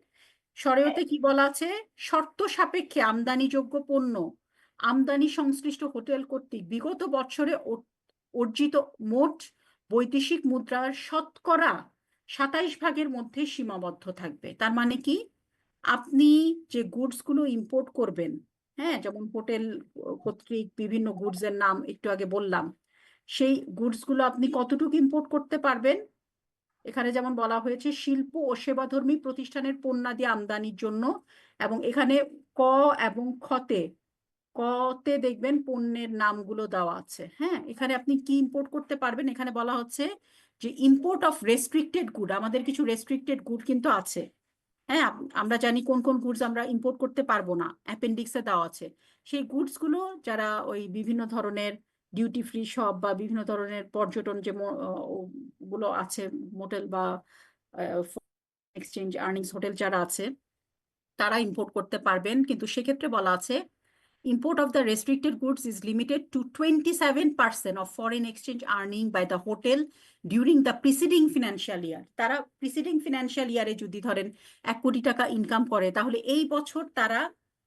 সরেয়তে কি বলা আছে, শর্ত সাপেক্ষে আমদানিযোগ্য পণ্য আমদানি সংশ্লিষ্ট হোটেল কর্তৃক বিগত বছরে অর্জিত মোট বৈদেশিক মুদ্রার শতকরা 27% মধ্যে সীমাবদ্ধ থাকবে। তার মানে কি, আপনি যে গুডস গুলো ইম্পোর্ট করবেন, হ্যাঁ, যেমন হোটেল কর্তৃক বিভিন্ন গুডস এর নাম একটু আগে বললাম, সেই গুডস গুলো আপনি কতটুকু ইম্পোর্ট করতে পারবেন। এখানে যেমন বলা হয়েছে শিল্প ও সেবাধর্মী প্রতিষ্ঠানের পণ্যাদি আমদানির জন্য, এবং এখানে ক এবং কতে দেখবেন পণ্যের নামগুলো দেওয়া আছে। হ্যাঁ, এখানে আপনি কি ইম্পোর্ট করতে পারবেন, এখানে বলা হচ্ছে যে ইম্পোর্ট অফ রেস্ট্রিক্টেড গুড, আমাদের কিছু রেস্ট্রিক্টেড গুড কিন্তু আছে। হ্যাঁ, আমরা জানি কোন কোন গুডস আমরা ইম্পোর্ট করতে পারবো না, অ্যাপেন্ডিক্সে দেওয়া আছে। সেই গুডস গুলো যারা ওই বিভিন্ন ধরনের ডিউটি ফ্রি শপ বা বিভিন্ন ধরনের পর্যটন যে গুলো আছে, মোটেল বা এক্সচেঞ্জ আর্নিংস হোটেল যারা আছে, তারা ইম্পোর্ট করতে পারবেন। কিন্তু সেক্ষেত্রে বলা আছে import of the restricted goods is limited to 27% of foreign exchange earning by the hotel during the preceding financial year. তারা preceding financial year-এ যদি ধরেন 1 কোটি টাকা ইনকাম করে, তাহলে এই বছর তারা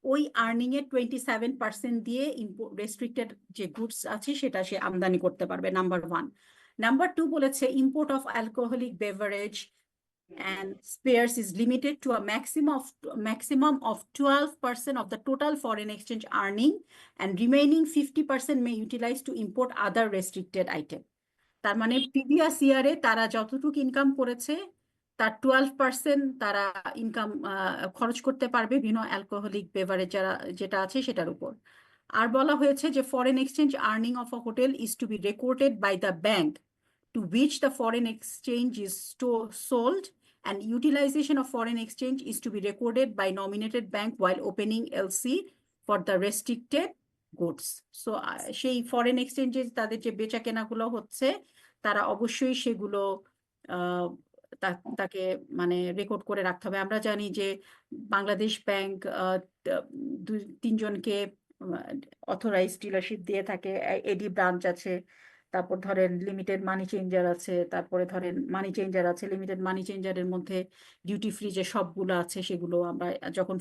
ওই আর্নিং এর 27% দিয়ে রেস্ট্রিক্টেড যে গুডস আছে সেটা সে আমদানি করতে পারবে, নাম্বার 1। নাম্বার 2 বলেছে import of alcoholic beverage and spares is limited to a maximum of 12% of the total foreign exchange earning, and remaining 50% may utilize to import other restricted item. তার মানে previous ইয়ারে তারা যতটুকু ইনকাম করেছে তার 12% তারা income খরচ করতে পারবে বিভিন্ন অ্যালকোহলিক বেভারেজ যেটা আছে সেটার উপর। আর বলা হয়েছে যে foreign exchange earning of a hotel is to be recorded by the bank to which the foreign exchange is sold, and utilization of foreign exchange is to be recorded by nominated bank while opening LC for the restricted goods. So সেই foreign এক্সচেঞ্জে তাদের যে বেচা কেনাগুলো হচ্ছে তারা অবশ্যই সেগুলো তাকে মানে রেকর্ড করে রাখতে হবে। আমরা জানি যে বাংলাদেশ ব্যাংক 2-3 জনকে অথরাইজ ডিলারশিপ দিয়ে থাকে, এডি ব্রাঞ্চ আছে, তারপর ধরেন লিমিটেড মানি চেঞ্জার আছে, তারপরে ধরেন মানি চেঞ্জার আছে, লিমিটেড মানি চেঞ্জারের মধ্যে ডিউটি ফ্রি যে সবগুলো আছে সেগুলো আমরা যখন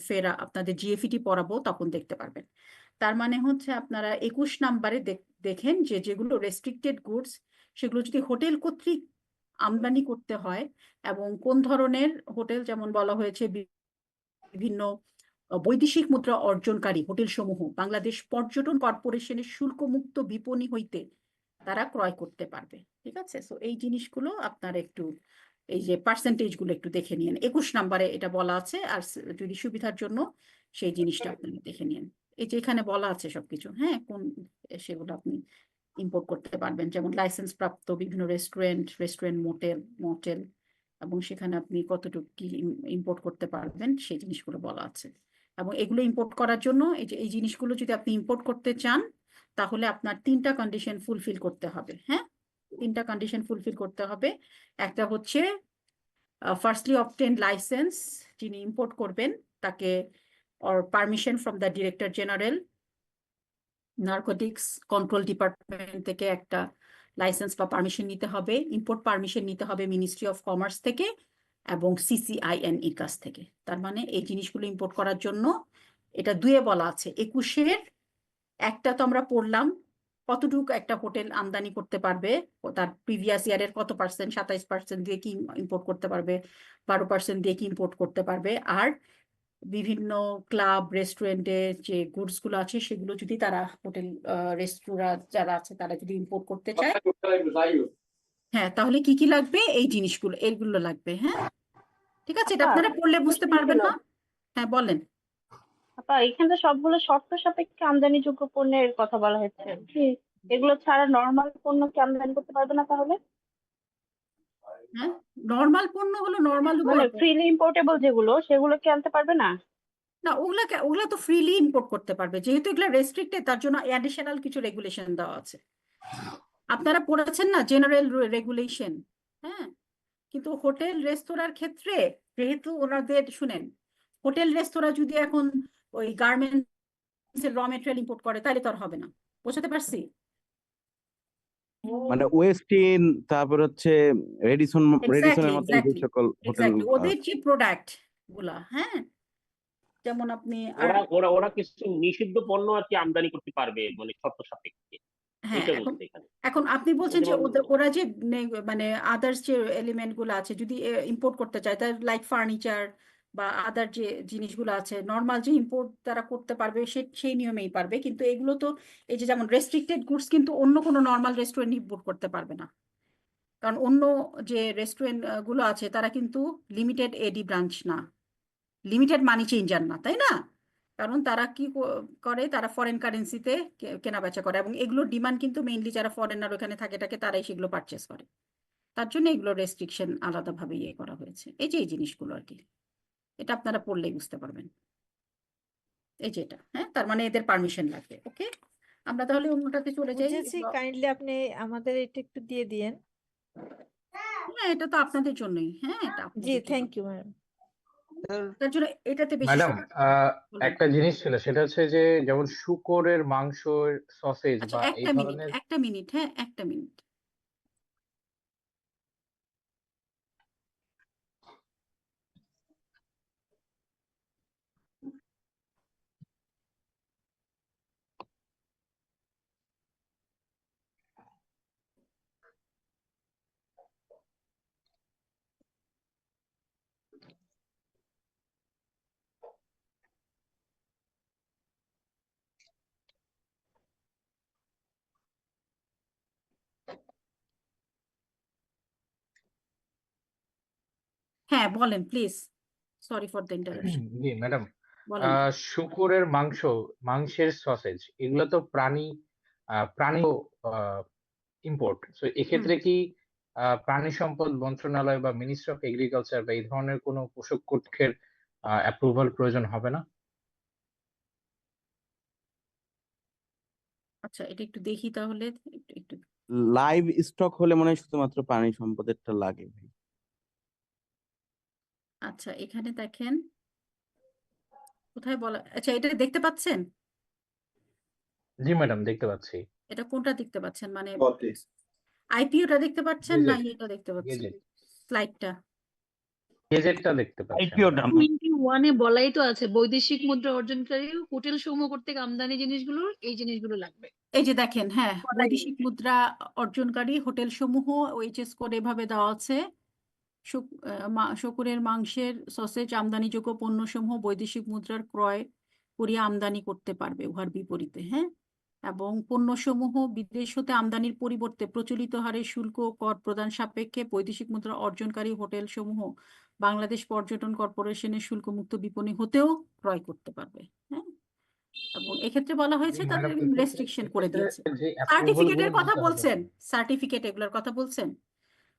আপনাদের জিএফইটি পড়াবো তখন দেখতে পারবেন। তার মানে হচ্ছে আপনারা 21 নাম্বারে দেখেন যে যেগুলো রেস্ট্রিক্টেড গুডস সেগুলো যদি হোটেল কর্তৃক আমদানি করতে হয় এবং কোন ধরনের হোটেল, যেমন বলা হয়েছে বিভিন্ন বৈদেশিক মুদ্রা অর্জনকারী হোটেল সমূহ বাংলাদেশ পর্যটন কর্পোরেশনের শুল্কমুক্ত বিপণী হইতে তারা ক্রয় করতে পারবে। ঠিক আছে, সো এই জিনিসগুলো আপনার একটু এই যে পার্সেন্টেজ গুলো একটু দেখে নিন, 21 নাম্বারে এটা বলা আছে। আর যদি সুবিধার জন্য সেই জিনিসটা আপনারা দেখে নিন, এই যে এখানে বলা আছে সবকিছু, হ্যাঁ, কোন সেগুলো আপনি ইম্পোর্ট করতে পারবেন, যেমন লাইসেন্স প্রাপ্ত বিভিন্ন রেস্টুরেন্ট মোটেল এবং সেখানে আপনি কতটুকু কি ইম্পোর্ট করতে পারবেন সেই জিনিসগুলো বলা আছে। এবং এগুলো ইম্পোর্ট করার জন্য এই জিনিসগুলো যদি আপনি ইম্পোর্ট করতে চান তাহলে আপনার 3টা কন্ডিশন ফুলফিল করতে হবে। হ্যাঁ, 3টা কন্ডিশন ফুলফিল করতে হবে। একটা হচ্ছে ফার্স্টলি অবটেন লাইসেন্স, যিনি ইম্পোর্ট করবেন তাকে or permission from the Director General narcotics control department থেকে একটা লাইসেন্স বা পারমিশন নিতে হবে। ইম্পোর্ট পারমিশন নিতে হবে মিনিস্ট্রি অফ কমার্স থেকে এবং CCINEর কাছ থেকে। তার মানে এই জিনিসগুলো ইম্পোর্ট করার জন্য এটা 2-এ বলা আছে। 21-এর একটা তো আমরা পড়লাম কতটুকু একটা হোটেল আমদানি করতে পারবে, তার প্রিভিয়াস ইয়ারের কত পার্সেন্ট, 27% দিয়ে কি ইম্পোর্ট করতে পারবে, 12% দিয়ে কি ইম্পোর্ট করতে পারবে। আর বিভিন্ন ক্লাব রেস্টুরেন্টে যে গুডস গুলো আছে সেগুলো যদি তারা হোটেল রেস্টুরেন্ট যারা আছে তারা যদি ইম্পোর্ট করতে চায়, হ্যাঁ, তাহলে কি কি লাগবে, এই জিনিসগুলো এইগুলো লাগবে। হ্যাঁ, ঠিক আছে, এটা আপনারা পড়লে বুঝতে পারবেন না। হ্যাঁ, বলেন। আপা, এখানে তো সবগুলো শর্ত সাপেক্ষে আমদানিযোগ্য পণ্যের কথা বলা হয়েছে, এগুলো ছাড়া নর্মাল পণ্য কি আমদানি করতে পারবে না তাহলে? হ্যাঁ, নর্মাল পণ্য হলো নর্মাল মানে ফ্রিলি ইম্পোর্টেবল যেগুলো সেগুলো কি আনতে পারবে না? না, ওগুলা তো ফ্রিলি ইম্পোর্ট করতে পারবে, যেহেতু এগুলো রেস্ট্রিক্টেড তার জন্য অ্যাডিশনাল কিছু রেগুলেশন দেওয়া আছে। আপনারা পড়েছেন না জেনারেল রেগুলেশন, হ্যাঁ, কিন্তু হোটেল রেস্তোরাঁর ক্ষেত্রে যেহেতু ওনাদের শুনেন, হোটেল রেস্তোরাঁ যদি এখন ওই গার্মেন্টস এর র মেটেরিয়াল ইম্পোর্ট করে তাহলে তো আর হবে না, বোঝাতে পারছি? মানে ওয়েস্টিন, তারপর হচ্ছে রেডিসনের মতো যে সকল হোটেল ওদের যে প্রোডাক্ট গুলা, হ্যাঁ, যেমন আপনি আর ওরা ওরা ওরা কিছু নিষিদ্ধ পণ্য আর কি আমদানি করতে পারবে মানে শর্ত সাপেক্ষে, হ্যাঁ এটা এখন বলতে এখানে। এখন আপনি বলছেন যে যেমন ওরা যে মানে আদার্স যে এলিমেন্ট গুলো আছে যদি ইম্পোর্ট করতে চায় তার লাইক ফার্নিচার বা আদার যে জিনিসগুলো আছে নর্মাল যে ইম্পোর্ট তারা করতে পারবে সেই নিয়মেই পারবে, কিন্তু এগুলো তো এই যে যেমন রেস্ট্রিক্টেড গুডস কিন্তু অন্য কোনো নর্মাল রেস্টুরেন্ট ইম্পোর্ট করতে পারবে না, কারণ অন্য যে রেস্টুরেন্ট গুলো আছে তারা কিন্তু লিমিটেড এডি ব্রাঞ্চ না, লিমিটেড মানি চেঞ্জার না, তাই না? কারণ তারা কি করে, তারা ফরেন কারেন্সিতে কেনা বেচা করে এবং এগুলোর ডিমান্ড কিন্তু মেইনলি যারা ফরেনার ওখানে থাকে তারাই সেগুলো পারচেস করে। তার জন্য এগুলো রেস্ট্রিকশন আলাদাভাবে ইয়ে করা হয়েছে। এই যে এই জিনিসগুলো আর কি, এটা আপনারা পড়লেই বুঝতে পারবেন। এই যে এটা, হ্যাঁ, তার মানে এদের পারমিশন লাগবে। ওকে, আমরা তাহলে অন্যটাতে চলে যাই। বুঝেছি, কাইন্ডলি আপনি আমাদের এটা একটু দিয়ে দিয়েন। হ্যাঁ, এটা তো আপনাদের জন্যই, হ্যাঁ, এটা জি, আপনাদের জন্য। Thank you ma'am. তার জন্য এটাতে বেশি ম্যাডাম বলবেন। একটা জিনিস ছিল, সেটা হচ্ছে যে যেমন শুকরের মাংস, সসেজ আচ্ছা, বা এই ধরনের। একটা মিনিট, হ্যাঁ, একটা মিনিট। হ্যাঁ, বলেন please, sorry for the interruption, G madam, বলেন। শুকরের মাংসের সসেজ এগুলো তো প্রাণী ইম্পোর্ট, তো এক্ষেত্রে কি প্রাণী সম্পদ মন্ত্রণালয় বা মিনিস্ট্রি অফ এগ্রিকালচার বা এই ধরনের কোনো পোষক কর্তৃপক্ষের অ্যাপ্রুভাল প্রয়োজন হবে না? আচ্ছা, এটা একটু দেখি তাহলে, একটু একটু লাইভ স্টক হলে মনে হয় শুধুমাত্র প্রাণী সম্পদেরটা লাগে ভাই। আচ্ছা, এখানে দেখেন কোথায় বলা, আচ্ছা এটা দেখতে পাচ্ছেন? জি ম্যাডাম, দেখতে পাচ্ছি। এটা কোনটা দেখতে পাচ্ছেন, মানে আইপিওটা দেখতে পাচ্ছেন না এটা দেখতে পাচ্ছেন? গেজেট স্লাইডটা গেজেটটা দেখতে পাচ্ছি আইপিওটা 21-এ বলাই তো আছে বৈদেশিক মুদ্রা অর্জনকারী হোটেল সমূহ কর্তৃক আমদানি জিনিসগুলোর এই জিনিসগুলো লাগবে। এই যে দেখেন, হ্যাঁ, বলাই বৈদেশিক মুদ্রা অর্জনকারী হোটেল সমূহ ওএইচএস কোড এভাবে দেওয়া আছে। শূকরের মাংসের সসেজ আমদানিযোগ্য পণ্যসমূহ বৈদেশিক মুদ্রার ক্রয় করিয়া আমদানি করতে পারবে উহার বিপরীতে, হ্যাঁ, এবং পণ্যসমূহ বিদেশ হতে আমদানির পরিবর্তে প্রচলিত হারে শুল্ক ও কর প্রদান সাপেক্ষে বৈদেশিক মুদ্রা অর্জনকারী হোটেল সমূহ বাংলাদেশ পর্যটন কর্পোরেশনের শুল্কমুক্ত বিপণী হতেও ক্রয় করতে পারবে, হ্যাঁ, এবং এক্ষেত্রে বলা হয়েছে তাদের রেস্ট্রিকশন করে দিয়েছে। যে সার্টিফিকেটের অ্যাপ্রুভাল কথা বলছেন, সার্টিফিকেট এগুলোর কথা বলছেন।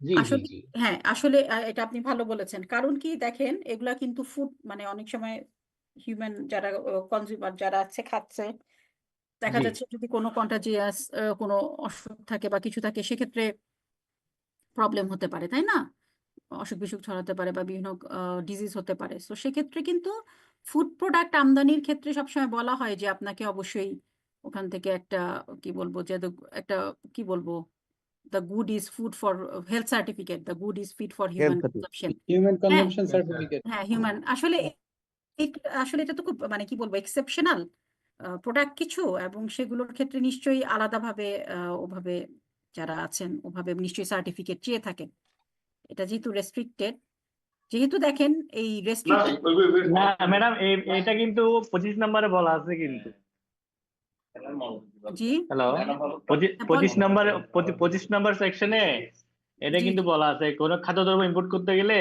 জি জি আসলে জি হ্যাঁ, আসলে এটা আপনি ভালো বলেছেন, কারণ কি দেখেন এগুলা কিন্তু ফুড মানে অনেক সময় হিউম্যান যারা কনজিউমার যারা আছে খাচ্ছে, দেখা জি যাচ্ছে যদি কোনো কন্টাজিয়াস কোনো অসুখ থাকে বা কিছু থাকে সেক্ষেত্রে প্রবলেম হতে পারে, তাই না? অসুখ বিসুখ ছড়াতে পারে বা বিভিন্ন ডিজিজ হতে পারে। তো সেক্ষেত্রে কিন্তু ফুড প্রোডাক্ট আমদানির ক্ষেত্রে সবসময় বলা হয় যে আপনাকে অবশ্যই ওখান থেকে একটা কি বলবো যে একটা কি বলবো the good is food for health certificate, the good is fit for human Health consumption, human হ্যাঁ, কনজাম্পশন সার্টিফিকেট। হ্যাঁ, হিউম্যান আসলে আসলে এটা তো খুব মানে কি বলবো এক্সেপশনাল প্রোডাক্ট কিছু, এবং সেগুলোর ক্ষেত্রে নিশ্চয়ই আলাদাভাবে ওভাবে যারা আছেন ওভাবে নিশ্চয়ই সার্টিফিকেট চেয়ে থাকেন। এটা যেহেতু রেস্ট্রিক্টেড, যেহেতু দেখেন এই রেস্ট্রিক্টেড, না ম্যাডাম, এটা কিন্তু 25 নম্বরে বলা আছে কিন্তু। জি হ্যালো, বল- 25 নম্বর সেকশনে এটা জি কিন্তু জি বলা আছে কোন খাদ্যদ্রব্য ইম্পোর্ট করতে গেলে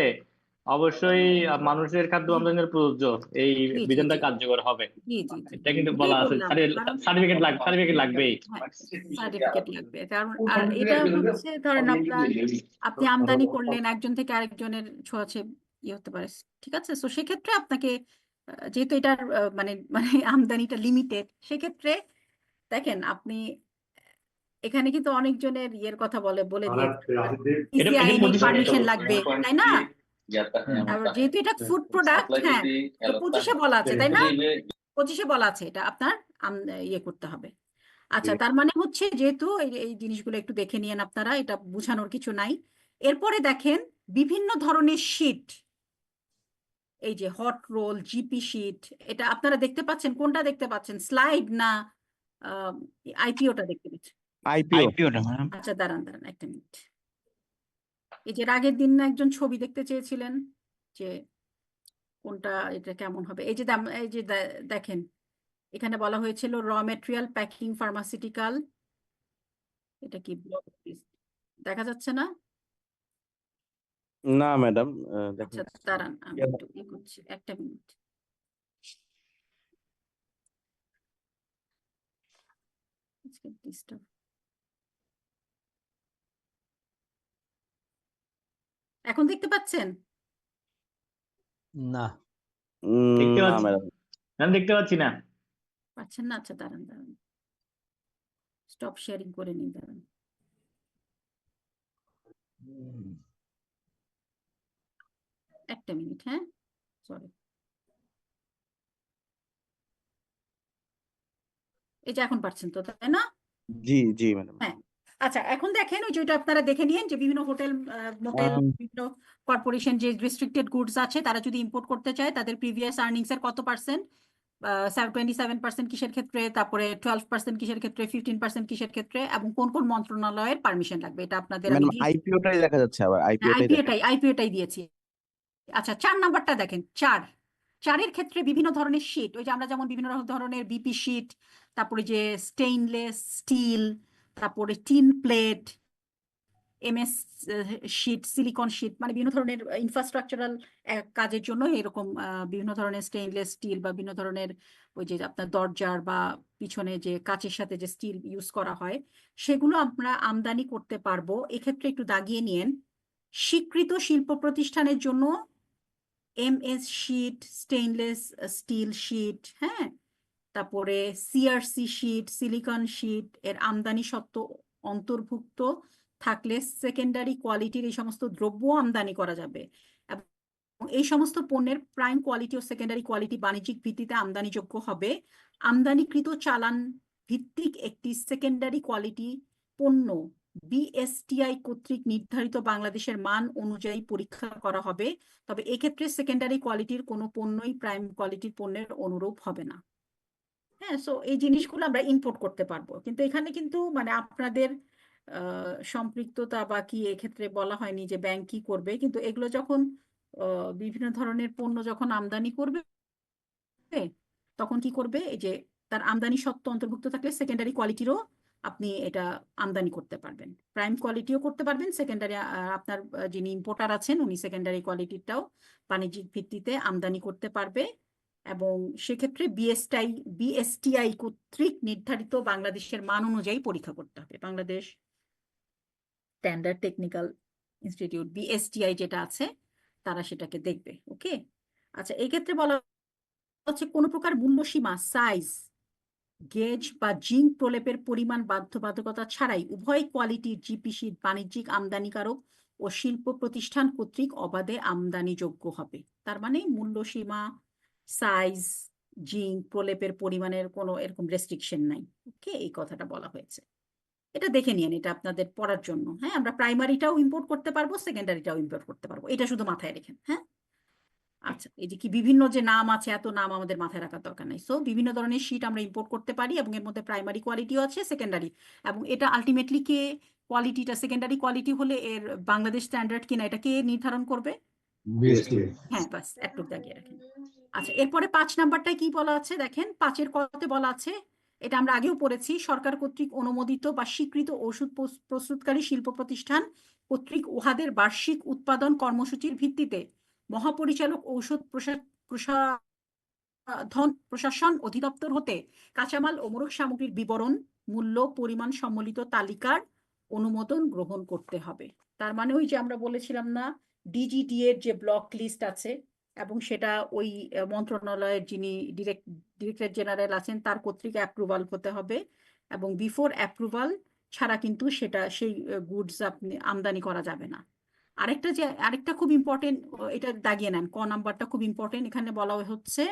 অবশ্যই মানুষের খাদ্য আমদানির প্রযোজ্য এই জি জি বিধানটা জি কার্যকর হবে। জি জি জি এটা কিন্তু ওটাই বলা আছে, বললাম, কারণ সার্টিফিকেট লাগবেই। হ্যাঁ, সার্টিফিকেট লাগবে, কারণ আর এটা হচ্ছে ধরেন আপনি আমদানি করলেন একজন থেকে আরেকজনের ছোঁয়াচে ইয়ে হতে পারে, ঠিক আছে? তো সেক্ষেত্রে আপনাকে যেহেতু এটার মানে মানে আমদানিটা লিমিটেড, সেক্ষেত্রে দেখেন আপনি এখানে কিন্তু অনেকজনের ইয়ের কথা বলে দিয়েছে এটা PCI 25 পারমিশন লাগবে, তাই না? আর যেহেতু এটা ফুড প্রোডাক্ট, হ্যাঁ, 25-এ বলা আছে, তাই না? 25-এ বলা আছে এটা আপনার ইয়ে করতে হবে। আচ্ছা, তার মানে হচ্ছে যেহেতু এই জিনিসগুলো একটু দেখে নিয়েন আপনারা, এটা বোঝানোর কিছু নাই। এরপরে দেখেন বিভিন্ন ধরনের শীট, এই যে হট রোল, জিপি শিট, এটা আপনারা দেখতে পাচ্ছেন? কোনটা দেখতে পাচ্ছেন, স্লাইড না আইপিওটা দেখতে পাচ্ছেন? আইপিও। আচ্ছা দাঁড়ান দাঁড়ান একটা মিনিট। এই যে এর আগের দিন না একজন ছবি দেখতে চেয়েছিলেন যে কোনটা, এটা কেমন হবে, এই যে এই যে দেখেন এখানে বলা হয়েছিল র মেটেরিয়াল, প্যাকিং, ফার্মাসিউটিক্যাল, এটা কি দেখা যাচ্ছে না? না ম্যাডাম, আচ্ছা দাঁড়ান আমি একটু করছি, একটা মিনিট। এখন দেখতে পাচ্ছেন? না, দেখতে না পাচ্ছি ম্যাডাম। আমি দেখতে পাচ্ছি না। পাচ্ছেন না? আচ্ছা দাঁড়ান দাঁড়ান, স্টপ শেয়ারিং করে নিই, দাঁড়ান একটা মিনিট। হ্যাঁ সরি, এই যে এখন পাচ্ছেন তো, তাই না? জি জি ম্যাডাম। হ্যাঁ আচ্ছা, এখন দেখেন ওই যে ওইটা আপনারা দেখে নিন যে বিভিন্ন হোটেল, মোটেল, বিভিন্ন কর্পোরেশন যে রেস্ট্রিক্টেড গুডস আছে তারা যদি ইম্পোর্ট করতে চায় তাদের প্রিভিয়াস আর্নিংস এর কত পার্সেন্ট, 27% কিসের ক্ষেত্রে, তারপরে 12% কিসের ক্ষেত্রে, 15% কিসের ক্ষেত্রে, এবং কোন কোন মন্ত্রণালয়ের পারমিশন লাগবে, এটা আপনাদের আমি ম্যাডাম আইপিওটাই দেখা যাচ্ছে, আবার আইপিওটাই দিয়েছি। আচ্ছা 4 নাম্বারটা দেখেন, 4-এর ক্ষেত্রে বিভিন্ন ধরনের শীট, ওই যে আমরা যেমন বিভিন্ন ধরনের বিপি শীট, তারপরে যে স্টেইনলেস স্টিল, তারপরে tin plate, MS sheet, silicon sheet, মানে বিভিন্ন ধরনের ইনফ্রাস্ট্রাকচারাল কাজের জন্য এরকম বিভিন্ন ধরনের স্টেইনলেস স্টিল বা বিভিন্ন ধরনের ওই যে আপনার দরজার বা পিছনে যে কাচের সাথে যে স্টিল ইউজ করা হয়, সেগুলো আমরা আমদানি করতে পারবো। এক্ষেত্রে একটু দাগিয়ে নিন, স্বীকৃত শিল্প প্রতিষ্ঠানের জন্য MS sheet, stainless steel sheet, হ্যাঁ, তারপরে সিআরসি শীট, সিলিকন শীট এর আমদানি সত্ত্ব অন্তর্ভুক্ত থাকলে সেকেন্ডারি কোয়ালিটির এই সমস্ত দ্রব্য আমদানি করা যাবে, এবং এই সমস্ত পণ্যের প্রাইম কোয়ালিটি ও সেকেন্ডারি কোয়ালিটি বাণিজ্যিক ভিত্তিতে আমদানিযোগ্য হবে। আমদানিকৃত চালান ভিত্তিক একটি সেকেন্ডারি কোয়ালিটি পণ্য বিএসটিআই কর্তৃক নির্ধারিত বাংলাদেশের মান অনুযায়ী পরীক্ষা করা হবে, তবে এক্ষেত্রে সেকেন্ডারি কোয়ালিটির কোনো পণ্যই প্রাইম কোয়ালিটির পণ্যের অনুরূপ হবে না। হ্যাঁ, সো এই জিনিসগুলো আমরা ইম্পোর্ট করতে পারবো, কিন্তু এখানে কিন্তু মানে আপনাদের সম্পৃক্ততা বা কি এক্ষেত্রে বলা হয়নি যে ব্যাংক কি করবে, কিন্তু এগুলো যখন বিভিন্ন ধরনের পণ্য যখন আমদানি করবে তখন কি করবে, এই যে তার আমদানি সত্ত্ব অন্তর্ভুক্ত থাকলে সেকেন্ডারি কোয়ালিটিরও আপনি এটা আমদানি করতে পারবেন, প্রাইম কোয়ালিটিও করতে পারবেন, সেকেন্ডারি আপনার যিনি ইম্পোর্টার আছেন উনি সেকেন্ডারি কোয়ালিটিটাও বাণিজ্যিক ভিত্তিতে আমদানি করতে পারবে। এবং সেক্ষেত্রে বিএসটিআই কর্তৃক নির্ধারিত বাংলাদেশের মান অনুযায়ী পরীক্ষা করতে হবে, Bangladesh standard technical institute BSTI যেটা আছে তারা সেটাকে দেখবে। ওকে, আচ্ছা এই ক্ষেত্রে বলা হচ্ছে কোনো প্রকার মূল্যসীমা, সাইজ, গেজ বা জিঙ্ক প্রলেপের পরিমাণ বাধ্যবাধকতা ছাড়াই উভয় কোয়ালিটির জিপি শীট বাণিজ্যিক আমদানিকারক ও শিল্প প্রতিষ্ঠান কর্তৃক অবাধে আমদানিযোগ্য হবে। তার মানে মূল্যসীমা, সাইজ, জিঙ্ক প্রলেপের পরিমাণের কোনো এরকম রেস্ট্রিকশন নাই। ওকে, এই কথাটা বলা হয়েছে, এটা দেখে নিন, এটা আপনাদের পড়ার জন্য। হ্যাঁ, আমরা প্রাইমারিটাও ইম্পোর্ট করতে পারবো, সেকেন্ডারিটাও ইম্পোর্ট করতে পারবো, এটা শুধু মাথায় রেখেন। হ্যাঁ আচ্ছা, এই যে কি বিভিন্ন যে নাম আছে, এত নাম আমাদের মাথায় রাখার দরকার নাই। সো বিভিন্ন ধরনের শীট আমরা ইম্পোর্ট করতে পারি এবং এর মধ্যে প্রাইমারি কোয়ালিটিও আছে, সেকেন্ডারি, এবং এটা আলটিমেটলি কে কোয়ালিটিটা সেকেন্ডারি কোয়ালিটি হলে এর বাংলাদেশ স্ট্যান্ডার্ড কিনা এটা কে নির্ধারণ করবে? হ্যাঁ বাস একটু দাগিয়ে রাখেন। আচ্ছা এরপরে 5 নাম্বারটায় কি বলা আছে দেখেন, 5-এর কতে বলা আছে, এটা আমরা আগেও পড়েছি, সরকার কর্তৃক অনুমোদিত বা স্বীকৃত ওষুধ প্রস্তুতকারী শিল্প প্রতিষ্ঠান কর্তৃক উহাদের বার্ষিক উৎপাদন কর্মসূচির ভিত্তিতে মহাপরিচালক ঔষধ প্রশাসন অধিদপ্তর হতে কাঁচামাল ও মোড়ক সামগ্রীর বিবরণ, মূল্য, পরিমাণ সম্বলিত তালিকার অনুমোদন গ্রহণ করতে হবে। তার মানে ওই যে আমরা বলেছিলাম না, ডিজিটি এর যে ব্লক লিস্ট আছে এবং সেটা ওই মন্ত্রণালয়ের যিনি ডিরেক্টর জেনারেল আছেন তার কর্তৃক অ্যাপ্রুভাল হতে হবে, এবং বিফোর অ্যাপ্রুভাল ছাড়া কিন্তু সেটা সেই গুডস আপনি আমদানি করা যাবে না। আরেকটা খুব ইম্পর্টেন্ট, এটা দাগিয়ে নেন, ক নাম্বারটা খুব ইম্পর্টেন্ট। এখানে বলা হচ্ছে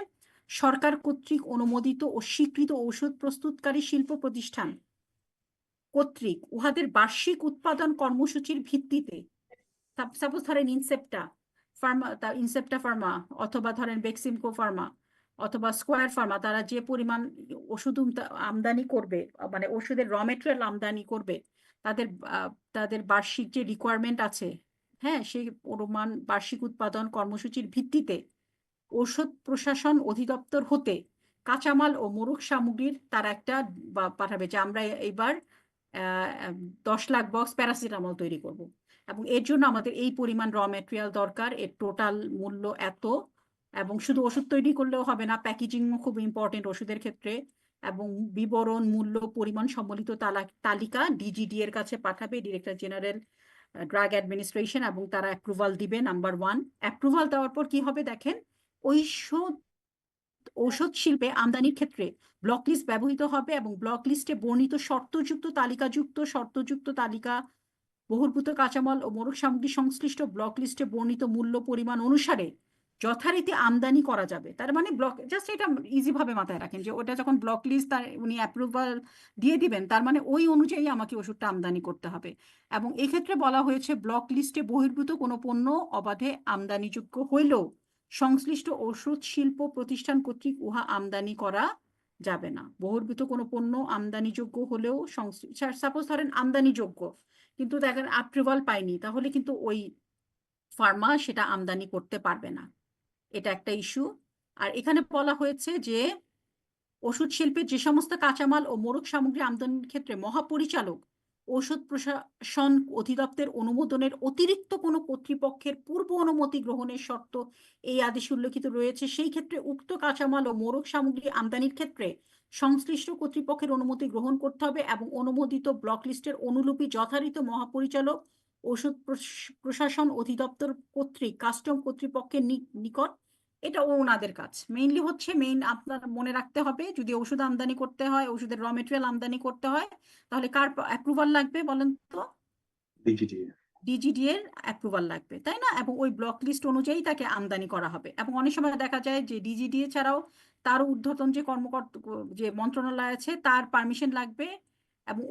সরকার কর্তৃক অনুমোদিত ও স্বীকৃত ঔষধ প্রস্তুতকারী শিল্প প্রতিষ্ঠান কর্তৃক উহাদের বার্ষিক উৎপাদন কর্মসূচির ভিত্তিতে, সাপোজ ধরেন ইনসেপ্টা ফার্মা, ইনসেপ্টা ফার্মা অথবা ধরেন বেক্সিমকো ফার্মা অথবা স্কোয়ার ফার্মা, তারা যে পরিমাণ ওষুধ আমদানি করবে, মানে ওষুধের র মেটেরিয়াল আমদানি করবে, তাদের তাদের বার্ষিক যে রিকোয়ারমেন্ট আছে, হ্যাঁ, সেই পরিমাণ বার্ষিক উৎপাদন কর্মসূচির ভিত্তিতে ঔষধ প্রশাসন অধিদপ্তর হতে কাঁচামাল ও মোড়ক সামগ্রীর তারা একটা পাঠাবে যে আমরা এইবার 10 লাখ বক্স প্যারাসিটামল তৈরি করব, এবং এর জন্য আমাদের এই পরিমাণ র মেটেরিয়াল দরকার, এর টোটাল মূল্য এত। এবং শুধু ওষুধ তৈরি করলেও হবে না, প্যাকেজিং খুব ইম্পর্টেন্ট ওষুধের ক্ষেত্রে, এবং বিবরণ মূল্য পরিমাণ সম্বলিত তালিকা ডিজিডি এর কাছে পাঠাবে, ডিরেক্টর জেনারেল ড্রাগ অ্যাডমিনিস্ট্রেশন, এবং তারা অ্যাপ্রুভাল দিবে। নাম্বার 1, অ্যাপ্রুভাল দেওয়ার পর কি হবে দেখেন, ঔষধ শিল্পে আমদানির ক্ষেত্রে ব্লক লিস্ট ব্যবহৃত হবে, এবং ব্লক লিস্টে বর্ণিত শর্তযুক্ত তালিকা বহির্ভূত কাঁচামাল ও মোড়ক সামগ্রী সংশ্লিষ্ট ব্লক লিস্টে বর্ণিত মূল্য পরিমাণ অনুসারে যথারীতি আমদানি করা যাবে। তার মানে ব্লক, জাস্ট এটা ইজি ভাবে মাথায় রাখেন যে ওটা যখন ব্লক লিস্ট তার উনি অ্যাপ্রুভাল দিয়ে দিবেন, তার মানে ওই অনুযায়ী আমাকে ওষুধটা আমদানি করতে হবে। এবং এক্ষেত্রে বলা হয়েছে ব্লক লিস্টে বহির্ভূত কোনো পণ্য অবাধে আমদানিযোগ্য হইলেও সংশ্লিষ্ট ওষুধ শিল্প প্রতিষ্ঠান কর্তৃক উহা আমদানি করা যাবে না। বহির্ভূত কোনো পণ্য আমদানিযোগ্য হলেও সাপোজ ধরেন আমদানিযোগ্য কিন্তু দেখেন অ্যাপ্রুভাল পায়নি, তাহলে কিন্তু ওই ফার্মা সেটা আমদানি করতে পারবে না। এটা একটা ইস্যু। আর এখানে বলা হয়েছে যে ওষুধ শিল্পের যে সমস্ত কাঁচামাল ও মোড়ক সামগ্রী আমদানির ক্ষেত্রে মহাপরিচালক ঔষধ প্রশাসন অধিদপ্তরের অনুমোদনের অতিরিক্ত কোনো কর্তৃপক্ষের পূর্ব অনুমতি গ্রহণের শর্ত এই আদেশে উল্লেখিত রয়েছে, সেই ক্ষেত্রে উক্ত কাঁচামাল ও মোড়ক সামগ্রী আমদানির ক্ষেত্রে সংশ্লিষ্ট কর্তৃপক্ষের অনুমতি গ্রহণ করতে হবে, এবং অনুমোদিত ব্লক লিস্টের অনুলিপি যথারীতি মহাপরিচালক ঔষধ প্রশাসন অধিদপ্তর কর্তৃক কাস্টম কর্তৃপক্ষের নিকট, এটা ওনাদের কাজ। মেইনলি হচ্ছে আপনার মনে রাখতে হবে, যদি ওষুধ আমদানি করতে হয়, ওষুধের র মেটেরিয়াল আমদানি করতে হয়, তাহলে কার অ্যাপ্রুভাল লাগবে বলেন তো? ডিজিডি এর অ্যাপ্রুভাল লাগবে, তাই না? এবং ওই ব্লক লিস্ট অনুযায়ী তাকে আমদানি করা হবে। এবং অনেক সময় দেখা যায় যে ডিজিডি ছাড়াও তার ঊর্ধ্বতন যে কর্মকর্তা, যে মন্ত্রণালয় আছে, তার পারমিশন লাগবে, এবং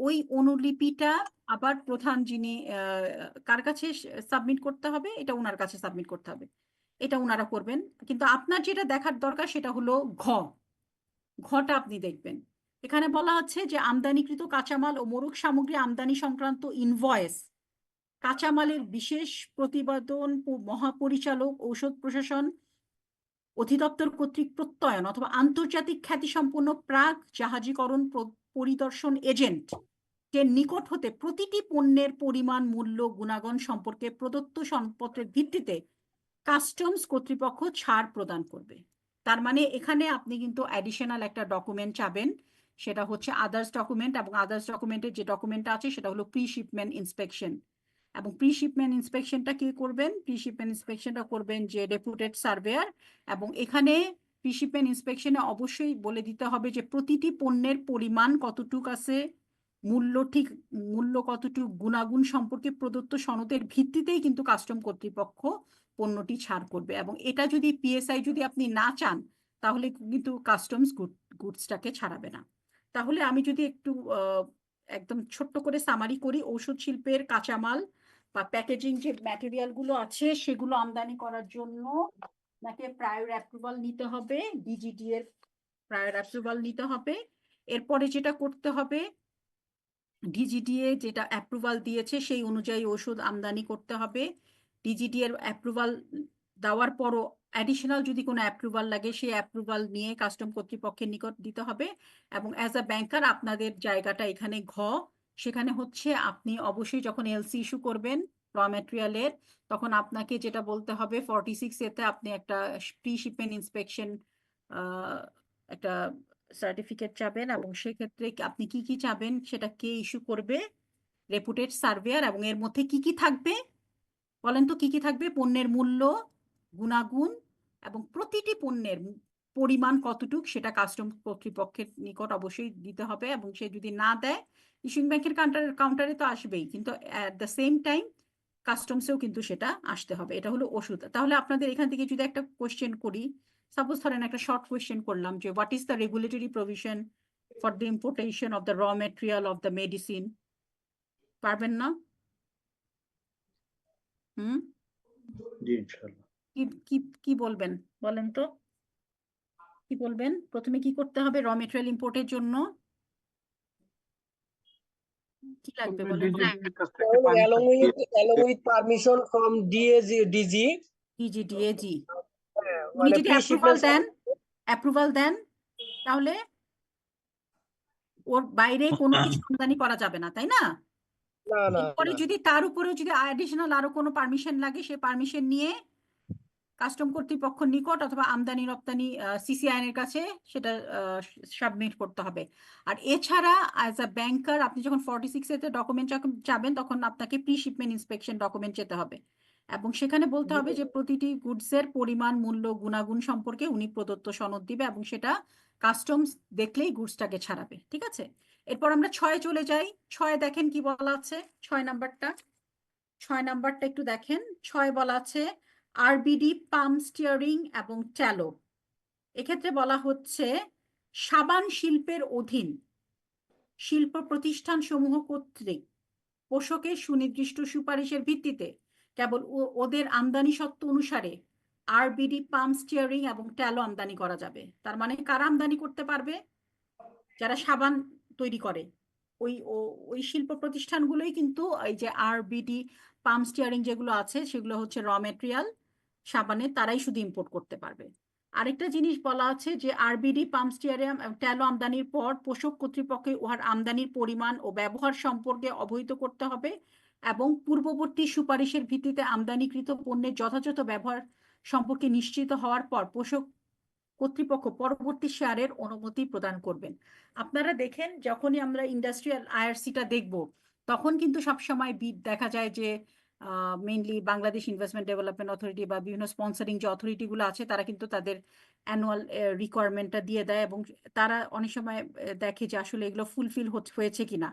ওই অনুলিপিটা আবার প্রধান যিনি কার কাছে সাবমিট করতে হবে, এটা ওনার কাছে সাবমিট করতে হবে, এটা ওনারা করবেন। কিন্তু আপনার যেটা দেখার দরকার সেটা হলো ঘটা আপনি দেখবেন। এখানে বলা আছে যে আমদানিকৃত কাঁচামাল ও মোড়ক সামগ্রী আমদানি সংক্রান্ত ইনভয়েস কাঁচামালের বিশেষ প্রতিবেদন মহাপরিচালক ঔষধ প্রশাসন অধিদপ্তর কর্তৃক প্রত্যয়ন অথবা আন্তর্জাতিক খ্যাতিসম্পন্ন প্রাক জাহাজীকরণ পরিদর্শন এজেন্ট এর নিকট হতে প্রতিটি পণ্যের পরিমাণ, মূল্য, গুণাগুণ সম্পর্কে প্রদত্ত সনদপত্রের ভিত্তিতে কাস্টমস কর্তৃপক্ষ ছাড় প্রদান করবে। তার মানে এখানে আপনি কিন্তু অ্যাডিশনাল একটা ডকুমেন্ট চাবেন, সেটা হচ্ছে আদার্স ডকুমেন্ট, এবং আদার্স ডকুমেন্টের যে ডকুমেন্টটা আছে সেটা হলো প্রি শিপমেন্ট ইন্সপেকশন। এবং প্রি শিপমেন্ট ইন্সপেকশনটা কি করবেন? প্রি শিপমেন্ট ইন্সপেকশনটা করবেন যে ডেপুটেড সার্ভেয়ার, এবং এখানে প্রি শিপমেন্ট ইন্সপেকশনে অবশ্যই বলে দিতে হবে যে প্রতিটি পণ্যের পরিমাণ কতটুক আছে, মূল্য কতটুকু, গুণাগুণ সম্পর্কে প্রদত্ত সনদের ভিত্তিতেই কিন্তু কাস্টম কর্তৃপক্ষ পণ্যটি ছাড় করবে। এবং এটা যদি পিএসআই যদি আপনি না চান, তাহলে কিন্তু কাস্টমস গুডসটাকে ছাড়াবে না। তাহলে আমি যদি একটু একদম ছোট্ট করে সামারি করি, ঔষধ শিল্পের কাঁচামাল বা প্যাকেজিং যে ম্যাটেরিয়াল গুলো আছে সেগুলো আমদানি করার জন্য আপনাকে প্রায়র অ্যাপ্রুভাল নিতে হবে, ডিজিডি এর প্রায়র অ্যাপ্রুভাল নিতে হবে। এরপরে যেটা করতে হবে, ডিজিডিএ যেটা অ্যাপ্রুভাল দিয়েছে সেই অনুযায়ী ওষুধ আমদানি করতে হবে। ডিজিডি এর অ্যাপ্রুভাল দেওয়ার পরও অ্যাডিশনাল যদি কোনো অ্যাপ্রুভাল লাগে, সেই অ্যাপ্রুভাল নিয়ে কাস্টম কর্তৃপক্ষের নিকট দিতে হবে। এবং অ্যাজ আ ব্যাংকার আপনাদের জায়গাটা এখানে সেখানে হচ্ছে আপনি অবশ্যই যখন এলসি ইস্যু করবেন র ম্যাটেরিয়ালের, তখন আপনাকে যেটা বলতে হবে 46 এতে আপনি একটা প্রি শিপমেন্ট ইন্সপেকশন একটা সার্টিফিকেট চাবেন, এবং সেক্ষেত্রে আপনি কি কি চাবেন সেটা কে ইস্যু করবে? রেপুটেড সার্ভেয়ার। এবং এর মধ্যে কি কি থাকবে বলেন তো? কি কি থাকবে? পণ্যের মূল্য, গুণাগুণ, এবং প্রতিটি পণ্যের পরিমাণ কতটুক সেটা কাস্টম কর্তৃপক্ষের নিকট অবশ্যই দিতে হবে। এবং সে যদি না দেয়, ইস্যুইং ব্যাংকের কাউন্টারে তো আসবেই, কিন্তু অ্যাট দ্য সেম টাইম কাস্টমসেও কিন্তু সেটা আসতে হবে। এটা হলো ওষুধ। তাহলে আপনাদের এখান থেকে যদি একটা কোয়েশ্চেন করি, সাপোজ ধরেন একটা শর্ট কোয়েশ্চেন করলাম যে what is the regulatory provision for the importation of the র মেটেরিয়াল অফ দ্য মেডিসিন, পারবেন না? জি ইনশাআল্লাহ। কি কি কি বলবেন বলেন তো, কি বলবেন? প্রথমে কি করতে হবে র মেটেরিয়াল ইম্পোর্টের জন্য? কি লাগবে বলেন তো? along with permission from DG DG উনি মানে যদি pre-shipment অ্যাপ্রুভাল দেন তাহলে ওর বাইরে কোনো কিছু আমদানি করা যাবে না, তাই না? না এরপরে যদি তার উপরেও যদি অ্যাডিশনাল আরো কোনো পারমিশন লাগে সে পারমিশন নিয়ে কাস্টম কর্তৃপক্ষের নিকট অথবা আমদানি রপ্তানি সিসিআইএন এর কাছে সেটা সাবমিট করতে হবে। আর এছাড়া অ্যাজ আ ব্যাংকার আপনি যখন 46 এতে ডকুমেন্ট যাবেন তখন আপনাকে প্রি শিপমেন্ট ইন্সপেকশন ডকুমেন্ট যেতে হবে এবং সেখানে বলতে হবে যে প্রতিটি গুডসের পরিমাণ, মূল্য, গুণাগুণ সম্পর্কে উনি প্রদত্ত সনদ দিবে এবং সেটা কাস্টমস দেখলেই গুডসটাকে ছাড়াবে। ঠিক আছে, এরপর আমরা 6 চলে যাই। 6 দেখেন কি বলা আছে, 6 নাম্বারটা একটু দেখেন। 6 বলা আছে আরবিডি, পাম্প স্টিয়ারিং এবং ট্যালো। এক্ষেত্রে বলা হচ্ছে সাবান শিল্পের অধীন শিল্প প্রতিষ্ঠান সমূহ কর্তৃক পোষকের সুনির্দিষ্ট সুপারিশের ভিত্তিতে কেবল ওদের আমদানি সত্ত্ব অনুসারে আরবিডি, পাম্প স্টিয়ারিং এবং ট্যালো আমদানি করা যাবে। তার মানে কারা আমদানি করতে পারবে? যারা সাবান তৈরি করে ওই শিল্প প্রতিষ্ঠানগুলোই কিন্তু এই যে আরবিডি, পাম্প স্টিয়ারিং যেগুলো আছে সেগুলো হচ্ছে র মেটেরিয়াল সাবানের, তারাই শুধু ইম্পোর্ট করতে পারবে। আরেকটা জিনিস বলা আছে যে আরবিডি, পাম্প স্টিয়ারিং ট্যালো আমদানির পর পোষক কর্তৃপক্ষকে উহার আমদানির পরিমাণ ও ব্যবহার সম্পর্কে অবহিত করতে হবে এবং পূর্ববর্তী সুপারিশের ভিত্তিতে আমদানিকৃত পণ্যের যথাযথ ব্যবহার সম্পর্কে নিশ্চিত হওয়ার পর পোষক কর্তৃপক্ষ পরবর্তী শেয়ারের অনুমতি প্রদান করবেন। আপনারা দেখেন যখনই আমরা ইন্ডাস্ট্রিয়াল আইআরসিটা দেখব তখন কিন্তু সবসময় দেখা যায় যে mainly Bangladesh investment development authority বা বিভিন্ন স্পন্সরিং যে অথরিটিগুলো আছে তারা কিন্তু তাদের অ্যানুয়াল রিকোয়ারমেন্টটা দিয়ে দেয় এবং তারা অনেক সময় দেখে যে আসলে এগুলো ফুলফিল হয়েছে কিনা।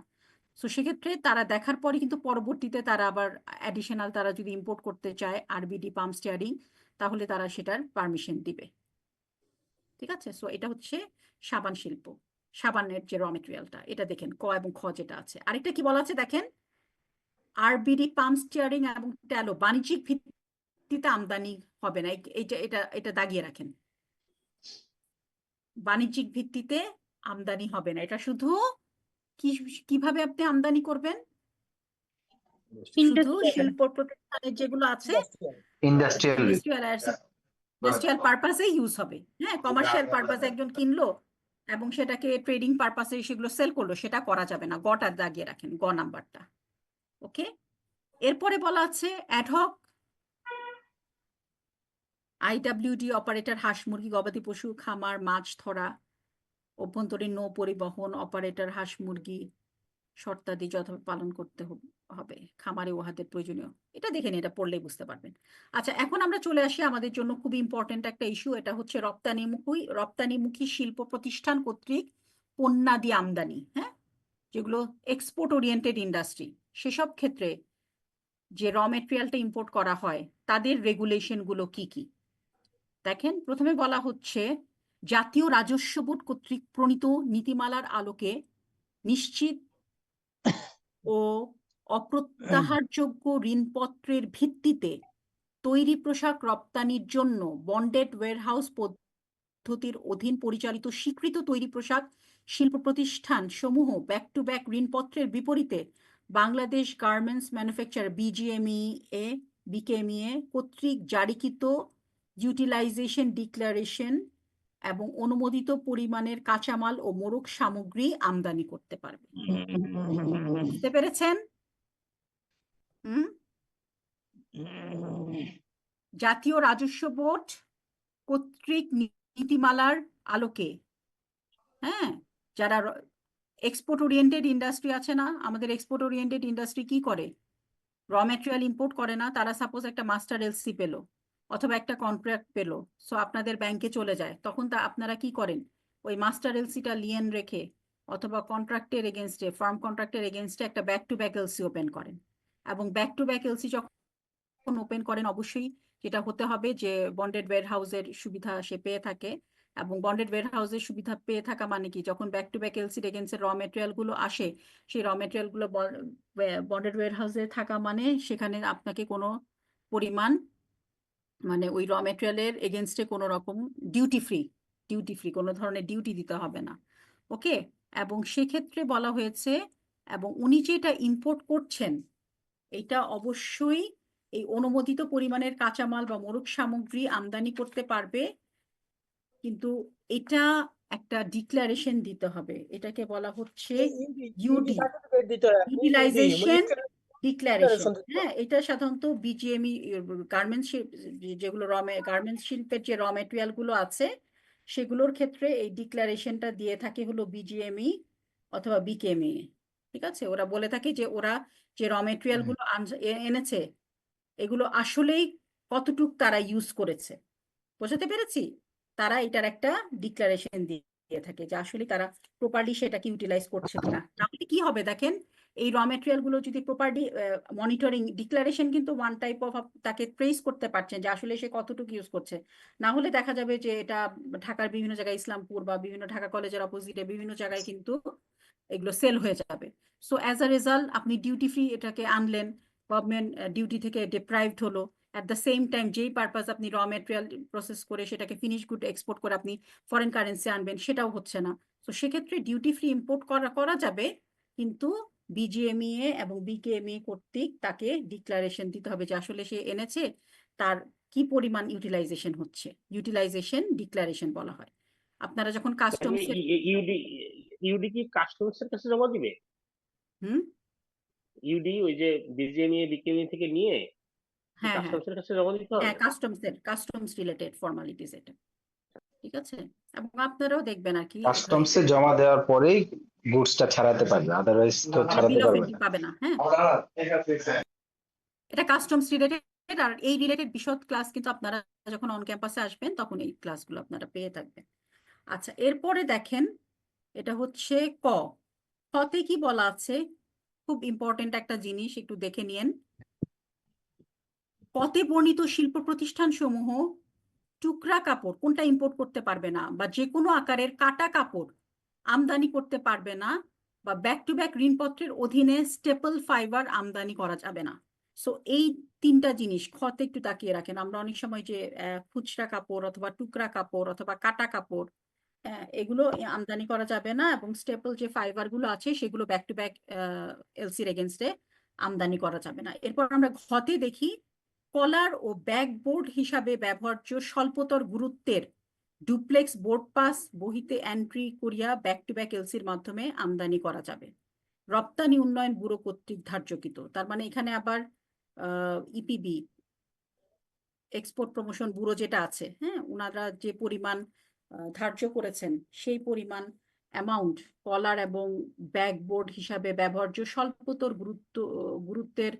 সো সেক্ষেত্রে তারা দেখার পরে কিন্তু পরবর্তীতে তারা আবার অ্যাডিশনাল তারা যদি ইম্পোর্ট করতে চায় আরবিডি, পাম্প স্টিয়ারিং, তাহলে তারা সেটার পারমিশন দিবে। ঠিক আছে, সো এটা হচ্ছে সাবান শিল্প, সাবানের যে র মেটেরিয়ালটা, এটা দেখেন ক এবং খ যেটা আছে। আরেকটা কি বলা আছে দেখেন, আরবিডি, পাম্প স্টিয়ারিং এবং ট্যালো বাণিজ্যিক ভিত্তিতে আমদানি হবে না। এটা দাগিয়ে রাখেন, বাণিজ্যিক ভিত্তিতে আমদানি হবে না। এটা শুধু কিভাবে আপনি আমদানি করবেন? শুধু শিল্প প্রতিষ্ঠানের যেগুলো আছে ইন্ডাস্ট্রিয়াল পারপাসে ইউজ হবে। হ্যাঁ, কমার্শিয়াল পারপাসে একজন কিনলো এবং সেটাকে ট্রেডিং পারপাসে সেগুলো সেল করলো, সেটা করা যাবে না। গটা দাগিয়ে রাখেন, গ নাম্বারটা। ওকে, এরপরে বলা আছে অ্যাডহক আইডব্লিউডি অপারেটর হাঁস মুরগি, গবাদি পশু, খামার, মাছ ধরা, অভ্যন্তরীণ নৌ পরিবহন অপারেটর হাঁস মুরগি শর্তাদি যথাযথ পালন করতে হবে খামারে উহাদের প্রয়োজনীয়। এটা দেখেন, এটা পড়লেই বুঝতে পারবেন। আচ্ছা, এখন আমরা চলে আসি আমাদের জন্য খুব ইম্পর্টেন্ট একটা ইস্যু, এটা হচ্ছে রপ্তানিমুখী শিল্প প্রতিষ্ঠান কর্তৃক পণ্যাদি আমদানি। হ্যাঁ, যেগুলো এক্সপোর্ট ওরিয়েন্টেড ইন্ডাস্ট্রি, সেসব ক্ষেত্রে যে র মেটেরিয়ালটা ইম্পোর্ট করা হয় তাদের রেগুলেশন গুলো কি কি দেখেন। প্রথমে বলা হচ্ছে জাতীয় রাজস্ব বোর্ড কর্তৃক প্রণীত নীতিমালার আলোকে নিশ্চিত ও অপ্রত্যাহারযোগ্য ঋণপত্রের ভিত্তিতে তৈরি পোশাক রপ্তানির জন্য বন্ডেড ওয়্যারহাউস পদ্ধতির অধীন পরিচালিত স্বীকৃত তৈরি পোশাক শিল্প প্রতিষ্ঠান সমূহ ব্যাক টু ব্যাক ঋণপত্রের বিপরীতে বাংলাদেশ গার্মেন্টস ম্যানুফ্যাকচারার বিকেএমইএ কর্তৃক জারিকৃত ইউটিলাইজেশন ডিক্লারেশন এবং অনুমোদিত পরিমাণের কাঁচামাল ও মোড়ক সামগ্রী আমদানি করতে পারবে। বুঝতে পেরেছেন? জাতীয় রাজস্ব বোর্ড কর্তৃক নীতিমালার আলোকে, হ্যাঁ, যারা এক্সপোর্ট ওরিয়েন্টেড ইন্ডাস্ট্রি আছে না, আমাদের এক্সপোর্ট ওরিয়েন্টেড ইন্ডাস্ট্রি কি করে? র মেটেরিয়াল ইম্পোর্ট করে না, তারা সাপোজ একটা মাস্টার এলসি পেলো অথবা একটা কন্ট্রাক্ট পেলো, সো আপনাদের ব্যাংকে চলে যায়, তখন আপনারা কি করেন? ওই মাস্টার এলসিটা লিয়েন রেখে অথবা কন্ট্রাক্টের এগেনস্টে, ফার্ম কন্ট্রাক্টের এগেনস্টে একটা back to back LC open করেন এবং ব্যাক টু ব্যাক এলসি যখন ওপেন করেন অবশ্যই যেটা হতে হবে যে বন্ডেড ওয়্যারহাউসের সুবিধা সে পেয়ে থাকে। এবং বন্ডেড ওয়্যারহাউসের সুবিধা পেয়ে থাকা মানে কি, যখন ব্যাক টু ব্যাক এলসির এগেনস্টে র মেটেরিয়াল গুলো আসে, সেই র মেটেরিয়াল গুলো বন্ডেড ওয়্যারহাউসে থাকা মানে সেখানে আপনাকে কোনো পরিমাণ মানে ওই র মেটেরিয়ালের এগেনস্টে কোনো রকম ডিউটি ফ্রি কোনো ধরনের ডিউটি দিতে হবে না। ওকে, এবং সেক্ষেত্রে বলা হয়েছে এবং উনি যেটা ইম্পোর্ট করছেন এটা অবশ্যই এই অনুমোদিত পরিমাণের কাঁচামাল বা মোড়ক সামগ্রী আমদানি করতে পারবে, কিন্তু এটা একটা ডিক্লারেশন দিতে হবে। এটাকে বলা হচ্ছে ইউডি, সার্টিফিকেট দিতে হয় ইউটিলাইজেশন ডিক্লারেশন। declaration দিতে হয়। হ্যাঁ, এটা সাধারণত বিজিএমই গার্মেন্টস যেগুলো গার্মেন্টস শিল্পের যে র মেটেরিয়াল গুলো আছে সেগুলোর ক্ষেত্রে এই ডিক্লারেশনটা দিয়ে থাকে হলো বিজিএমই অথবা বিকেএমই। ঠিক আছে, ওরা বলে থাকে যে ওরা যে র মেটেরিয়াল গুলো এনেছে এগুলো আসলেই কতটুক তারা ইউজ করেছে। বোঝাতে পেরেছি? তারা এটার একটা ডিক্লারেশন দিয়ে থাকে যে আসলে তারা প্রপারলি সেটাকে ইউটিলাইজ করছে কিনা। তাহলে কি হবে দেখেন, এই র মেটেরিয়াল গুলো যদি প্রপারলি মনিটরিং ডিক্লারেশন কিন্তু ওয়ান টাইপ অফ তাকে ট্রেস করতে পারছেন যে আসলে সে কতটুকু ইউজ করছে। না হলে দেখা যাবে যে এটা ঢাকার বিভিন্ন জায়গায় ইসলামপুর বা বিভিন্ন ঢাকা কলেজের অপোজিটে বিভিন্ন জায়গায় কিন্তু এগুলো সেল হয়ে যাবে। সো অ্যাজ আ রেজাল্ট আপনি ডিউটি ফ্রি এটাকে আনলেন, গভর্নমেন্ট ডিউটি থেকে ডিপ্রাইভড হলো। অ্যাট দ্য সেম টাইম যেই পারপাস আপনি র মেটেরিয়াল প্রসেস করে সেটাকে ফিনিশ গুড এক্সপোর্ট করে আপনি ফরেন কারেন্সি আনবেন সেটাও হচ্ছে না। তো সেক্ষেত্রে ডিউটি ফ্রি ইম্পোর্ট করা যাবে, কিন্তু বিজিএমইএ এবং বিকেএমইএ কর্তৃক তাকে ডিক্লারেশন দিতে হবে যে আসলে সে এনেছে তার কি পরিমাণ ইউটিলাইজেশন হচ্ছে। ইউটিলাইজেশন ডিক্লারেশন বলা হয়। আপনারা যখন কাস্টমস ইউডি কি কাস্টমস এর কাছে জমা দিবে? হুম, ইউডি ওই যে বিজিএমইএ বিকেএমইএ থেকে নিয়ে হ্যাঁ হ্যাঁ কাস্টমস এর কাছে জমা দিতে হবে? হ্যাঁ, কাস্টমস রিলেটেড ফর্মালিটিস এটা। ঠিক আছে, এবং আপনারাও দেখবেন আর কি কাস্টমসে জমা দেওয়ার পরেই গুডসটা ছাড়াতে পারবে, আদারওয়াইজ তো ছাড়াতে বিল অফ পারবে এন্ট্রি না। পাবে না। হ্যাঁ, এটা কাস্টমস রিলেটেড। আর এই রিলেটেড বিশদ ক্লাস কিন্তু আপনারা যখন অন ক্যাম্পাসে আসবেন তখন এই ক্লাসগুলো আপনারা পেয়ে থাকবেন। আচ্ছা, এরপরে দেখেন এটা হচ্ছে কতে কি বলা আছে, খুব ইম্পর্টেন্ট একটা জিনিস, একটু দেখে নিয়েন। কতে বর্ণিত শিল্প প্রতিষ্ঠান সমূহ টুকরা কাপড় কোনটা ইম্পোর্ট করতে পারবে না, বা যে কোনো আকারের কাটা কাপড় আমদানি করতে পারবে না, বা ব্যাক টু ব্যাক ঋণপত্রের অধীনে স্টেপল ফাইবার আমদানি করা যাবে না। সো এই তিনটা জিনিস খতে একটু তাকিয়ে রাখেন। আমরা অনেক সময় যে খুচরা কাপড় অথবা টুকরা কাপড় অথবা কাটা কাপড় এগুলো আমদানি করা যাবে না, এবং স্টেপল যে ফাইবার গুলো আছে সেগুলো ব্যাক টু ব্যাক এলসির এগেনস্টে আমদানি করা যাবে না। এরপর আমরা ঘতে দেখি কলার ও ব্যাকবোর্ড হিসাবে ব্যবহার্য স্বল্পতর গুরুত্বের ডুপ্লেক্স বোর্ড পাস বহিতে এন্ট্রি করিয়া ব্যাক টু ব্যাক এলসির মাধ্যমে আমদানি করা যাবে, রপ্তানি উন্নয়ন ব্যুরো কর্তৃক ধার্যকৃত। তার মানে এখানে আবার ইপিবি এক্সপোর্ট প্রমোশন ব্যুরো যেটা আছে, হ্যাঁ, ওনারা যে পরিমাণ ধার্য করেছেন সেই পরিমাণ অ্যামাউন্ট কলার এবং ব্যাকবোর্ড হিসাবে ব্যবহার্য স্বল্পতর গুরুত্বের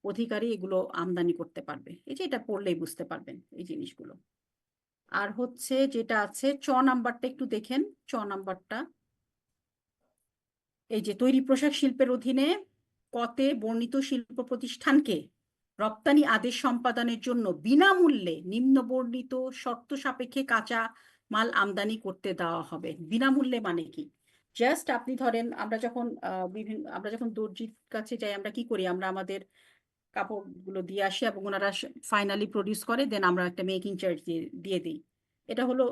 অধিকারী এগুলো আমদানি করতে পারবে। এই যে এটা পড়লেই বুঝতে পারবেন এই জিনিসগুলো। আর হচ্ছে যেটা আছে নাম্বারটা একটু দেখেন। নাম্বারটা এই যে তৈরি পোশাক শিল্পের অধীনে কতে বর্ণিত শিল্প প্রতিষ্ঠানকে রপ্তানি আদেশ সম্পাদনের জন্য বিনামূল্যে নিম্ন বর্ণিত শর্ত সাপেক্ষে কাঁচা মাল আমদানি করতে দেওয়া হবে। বিনামূল্যে মানে কি? জাস্ট আপনি ধরেন আমরা যখন দর্জির কাছে যাই আমরা কি করি, আমরা আমাদের কাপড়গুলো দিয়ে আসি এবং ওনারা ফাইনালি প্রডিউস করে, দেন আমরা একটা মেকিং চার্জ দিয়ে দিই। এটা হলো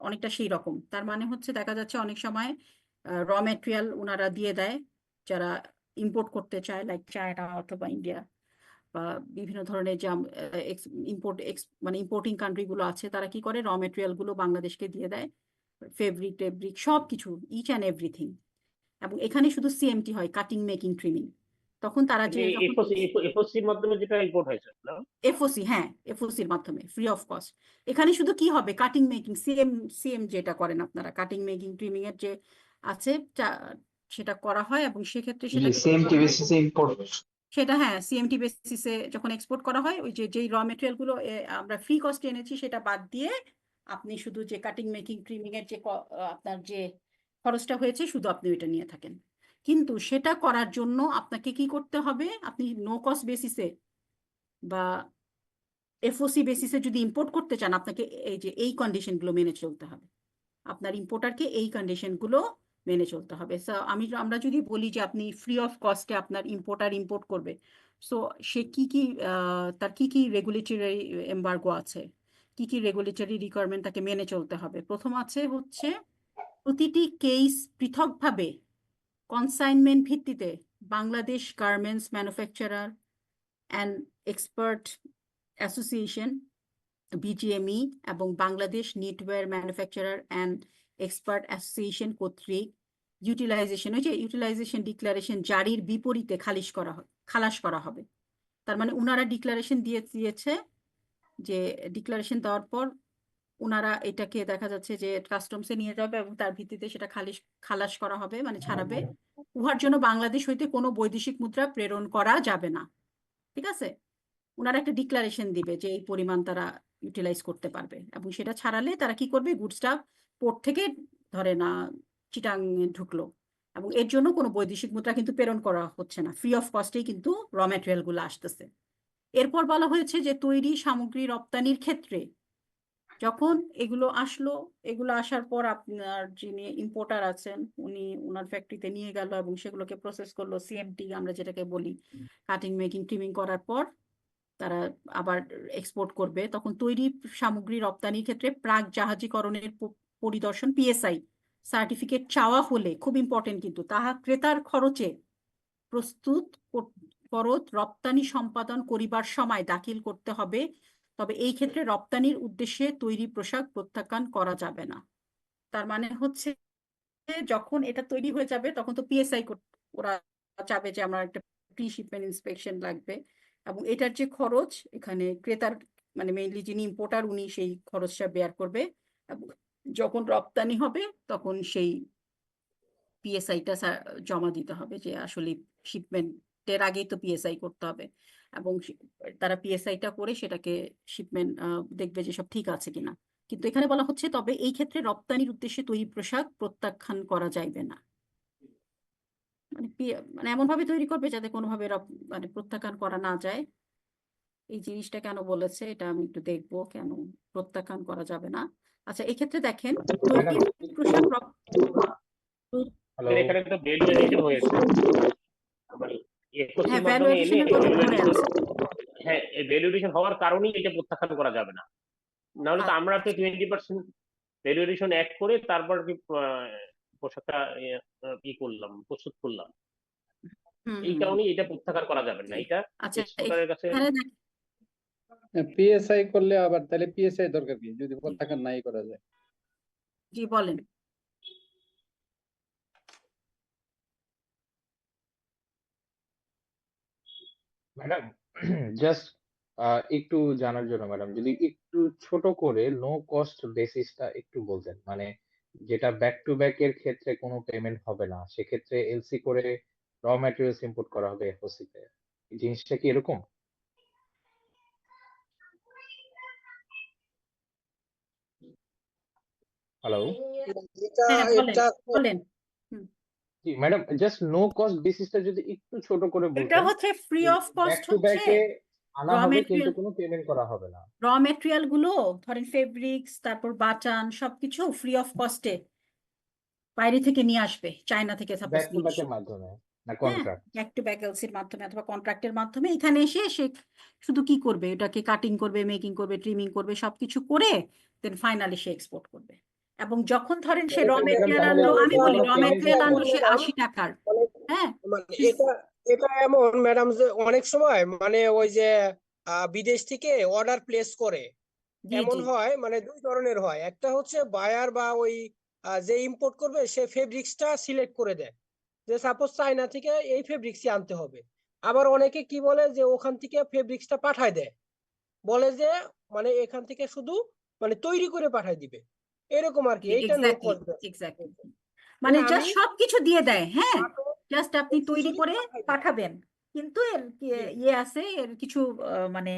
অনেকটা সেই রকম। তার মানে হচ্ছে দেখা যাচ্ছে অনেক সময় র মেটেরিয়াল ওনারা দিয়ে দেয় যারা ইম্পোর্ট করতে চায়, লাইক চায়না অথবা ইন্ডিয়া বা বিভিন্ন ধরনের যে ইম্পোর্টিং কান্ট্রি গুলো আছে, তারা কি করে র মেটেরিয়াল গুলো বাংলাদেশকে দিয়ে দেয়, ফেব্রিক টেব্রিক সবকিছু, ইচ অ্যান্ড এভরিথিং। এবং এখানে শুধু সিএমটি হয়, কাটিং মেকিং ট্রিমিং। তখন তারা যে এফওসির মাধ্যমে যেটা ইম্পোর্ট হয়েছে না, এফওসি, হ্যাঁ এফওসির মাধ্যমে ফ্রি অফ কস্ট। এখানে শুধু কি হবে, কাটিং মেকিং সিএম যেটা করেন আপনারা, কাটিং মেকিং ট্রিমিং এর যে আছে সেটা করা হয়, এবং সেক্ষেত্রে সিএমটি বেসিসে ইম্পোর্ট, সেটা হ্যাঁ সিএমটি বেসিসে যখন এক্সপোর্ট করা হয়, ওই যেই র মেটেরিয়াল গুলো আমরা ফ্রি কস্টে এনেছি সেটা বাদ দিয়ে আপনি শুধু যে কাটিং মেকিং ট্রিমিং এর যে আপনার যে খরচটা হয়েছে শুধু আপনি ওইটা নিয়ে থাকেন। কিন্তু সেটা করার জন্য আপনাকে কি করতে হবে, আপনি নো কস্ট বেসিসে বা এফওসি বেসিসে যদি ইম্পোর্ট করতে চান, আপনাকে এই কন্ডিশনগুলো মেনে চলতে হবে। আপনার ইম্পোর্টারকে এই কন্ডিশনগুলো মেনে চলতে হবে। আমরা যদি বলি যে আপনি ফ্রি অফ কস্টে আপনার ইম্পোর্টার ইম্পোর্ট করবে, সো সে কি কি তার কি কি রেগুলেটরি এমবার্গো আছে, কি কি রেগুলেটরি রিকোয়ারমেন্ট তাকে মেনে চলতে হবে। প্রথম আছে হচ্ছে প্রতিটি কেস পৃথকভাবে কনসাইনমেন্ট ভিত্তিতে Bangladesh garments manufacturer and exporter association BGME এবং Bangladesh knitwear manufacturer and exporter association কর্তৃক ইউটিলাইজেশন, ওই যে ইউটিলাইজেশন ডিক্লারেশন জারির বিপরীতে খালাস করা হবে। তার মানে উনারা ডিক্লারেশন দিয়েছে, যে ডিক্লারেশন দেওয়ার পর ওনারা এটাকে দেখা যাচ্ছে যে কাস্টমসে নিয়ে যাবে এবং তার ভিত্তিতে সেটা খালাস করা হবে, মানে ছাড়াবে। উহার জন্য বাংলাদেশ হইতে কোনো বৈদেশিক মুদ্রা প্রেরণ করা যাবে না। ঠিক আছে, ওনারা একটা ডিক্লারেশন দিবে যে এই পরিমাণ তারা ইউটিলাইজ করতে পারবে, এবং সেটা ছাড়ালে তারা কি করবে, গুডসটা পোর্ট থেকে ধরে না চিটাং ঢুকলো, এবং এর জন্য কোনো বৈদেশিক মুদ্রা কিন্তু প্রেরণ করা হচ্ছে না, ফ্রি অফ কস্টেই কিন্তু র ম্যাটেরিয়াল গুলো আসতেছে। এরপর বলা হয়েছে যে তৈরি সামগ্রী রপ্তানির ক্ষেত্রে যখন এগুলো আসলো, এগুলো আসার পর আপনার যিনি ইম্পোর্টার আছেন উনি ওনার ফ্যাক্টরিতে নিয়ে গেল এবং সেগুলোকে প্রসেস করলো, সিএমটি আমরা যেটাকে বলি, কাটিং মেকিং ট্রিমিং করার পর তারা আবার এক্সপোর্ট করবে। তখন তৈরি সামগ্রী রপ্তানির ক্ষেত্রে প্রাক জাহাজীকরণের পরিদর্শন পিএসআই সার্টিফিকেট চাওয়া হলে, খুব ইম্পর্টেন্ট কিন্তু, তাহা ক্রেতার খরচে প্রস্তুত করত রপ্তানি সম্পাদন করিবার সময় দাখিল করতে হবে। তবে এই ক্ষেত্রে রপ্তানির উদ্দেশ্যে তৈরি পোশাক প্রত্যাখ্যান করা যাবে না। তার মানে হচ্ছে যখন এটা তৈরি হয়ে যাবে তখন তো পিএসআই ওরা চাবে যে আমার একটা প্রি শিপমেন্ট ইন্সপেকশন লাগবে, এবং এটার যে খরচ এখানে ক্রেতার মানে মেইনলি যিনি ইম্পোর্টার উনি সেই খরচটা বেয়ার করবে, এবং যখন রপ্তানি হবে তখন সেই পিএসআইটা জমা দিতে হবে, যে আসলে শিপমেন্টের আগেই তো পিএসআই করতে হবে, এবং তারা পিএসআইটা করে সেটাকে শিপমেন্ট দেখবে যে সব ঠিক আছে কিনা। কিন্তু এখানে বলা হচ্ছে তবে এই ক্ষেত্রে রপ্তানির উদ্দেশ্যে তৈরি পোশাক প্রত্যাখ্যান করা যাইবে না। মানে এমন ভাবে তৈরি করবে যাতে কোনোভাবে মানে প্রত্যাখ্যান করা না যায়। এই জিনিসটা কেন বলেছে এটা আমি একটু দেখবো, কেন প্রত্যাখ্যান করা যাবে না। আচ্ছা, এই ক্ষেত্রে দেখেন তৈরি পোশাক এখানে একটা ভ্যালু এডিশন হয়েছে, মানে এফওসির হ্যাঁ, মাধ্যমে এনে ভ্যালুয়েশনের কথা পড়ে আছে। হ্যাঁ, এই ভ্যালু এডিশন হওয়ার কারণেই এটা প্রত্যাখ্যান করা যাবে না। নাহলে তো আমরা তো 20% ভ্যালু এডিশন অ্যাড করে তারপর কি পোশাকটা করলাম, প্রস্তুত করলাম, এই কারণেই এটা প্রত্যাখ্যান করা যাবে না। এটা আচ্ছা, এক্সপোর্টারের কাছে পিএসআই করলে আবার তাহলে পিএসআই দরকার কি যদি প্রত্যাখ্যান নাই করা যায়? জি বলেন। ম্যাডাম জাস্ট একটু জানার জন্য ম্যাডাম, যদি একটু ছোট করে নো কস্ট বেসিসটা একটু বলতেন, মানে যেটা ব্যাক টু ব্যাক এর ক্ষেত্রে কোনো পেমেন্ট হবে না, সেক্ষেত্রে এলসি করে র ম্যাটেরিয়ালস ইম্পোর্ট করা হবে এফওসি তে, এই জিনিসটা কি এরকম? হ্যালো, বলেন। জি ম্যাডাম, জাস্ট নো কস্ট বেসিসটা যদি একটু ছোট করে এটা বলতেন। হচ্ছে free of back cost to back হচ্ছে এ আনা হবে কিন্তু কোনো পেমেন্ট করা হবে না। র ম্যাটেরিয়াল গুলো ধরেন ফেব্রিক্স তারপর বাটান সবকিছু ফ্রি অফ কস্টে বাইরে থেকে নিয়ে আসবে, চায়না থেকে সাপোজ ব্যাক টু ব্যাক এর মাধ্যমে না কন্ট্রাক্ট? ব্যাক টু ব্যাক এলসির মাধ্যমে অথবা কন্ট্রাক্টের মাধ্যমে এখানে এসে সে শুধু কি করবে, এটাকে কাটিং করবে, মেকিং করবে, ট্রিমিং করবে, সবকিছু করে দেন ফাইনালি সে এক্সপোর্ট করবে। এবং যখন ধরেন সে র ম্যাটেরিয়াল আনলো, আমি বলি র ম্যাটেরিয়াল আনলো সে 80 টাকার, হ্যাঁ মানে এটা এমন ম্যাডাম যে অনেক সময় মানে ওই যে বিদেশ থেকে অর্ডার প্লেস করে, এমন হয় মানে দুই ধরনের হয়। একটা হচ্ছে বায়ার বা ওই যে ইম্পোর্ট করবে সে ফেব্রিক্সটা সিলেক্ট করে দেয় যে সাপোজ চায়না থেকে এই ফেব্রিক্সই আনতে হবে। আবার অনেকে কি বলে যে ওখান থেকে ফেব্রিক্সটা পাঠায় দেয়, বলে যে মানে এখান থেকে শুধু মানে তৈরি করে পাঠায় দিবে, এরকম আর কি। এইটা নো কস্ট, মানে জাস্ট সবকিছু দিয়ে দেয়, হ্যাঁ জাস্ট আপনি তৈরি করে পাঠাবেন, কিন্তু এর ইয়ে আছে, এর কিছু মানে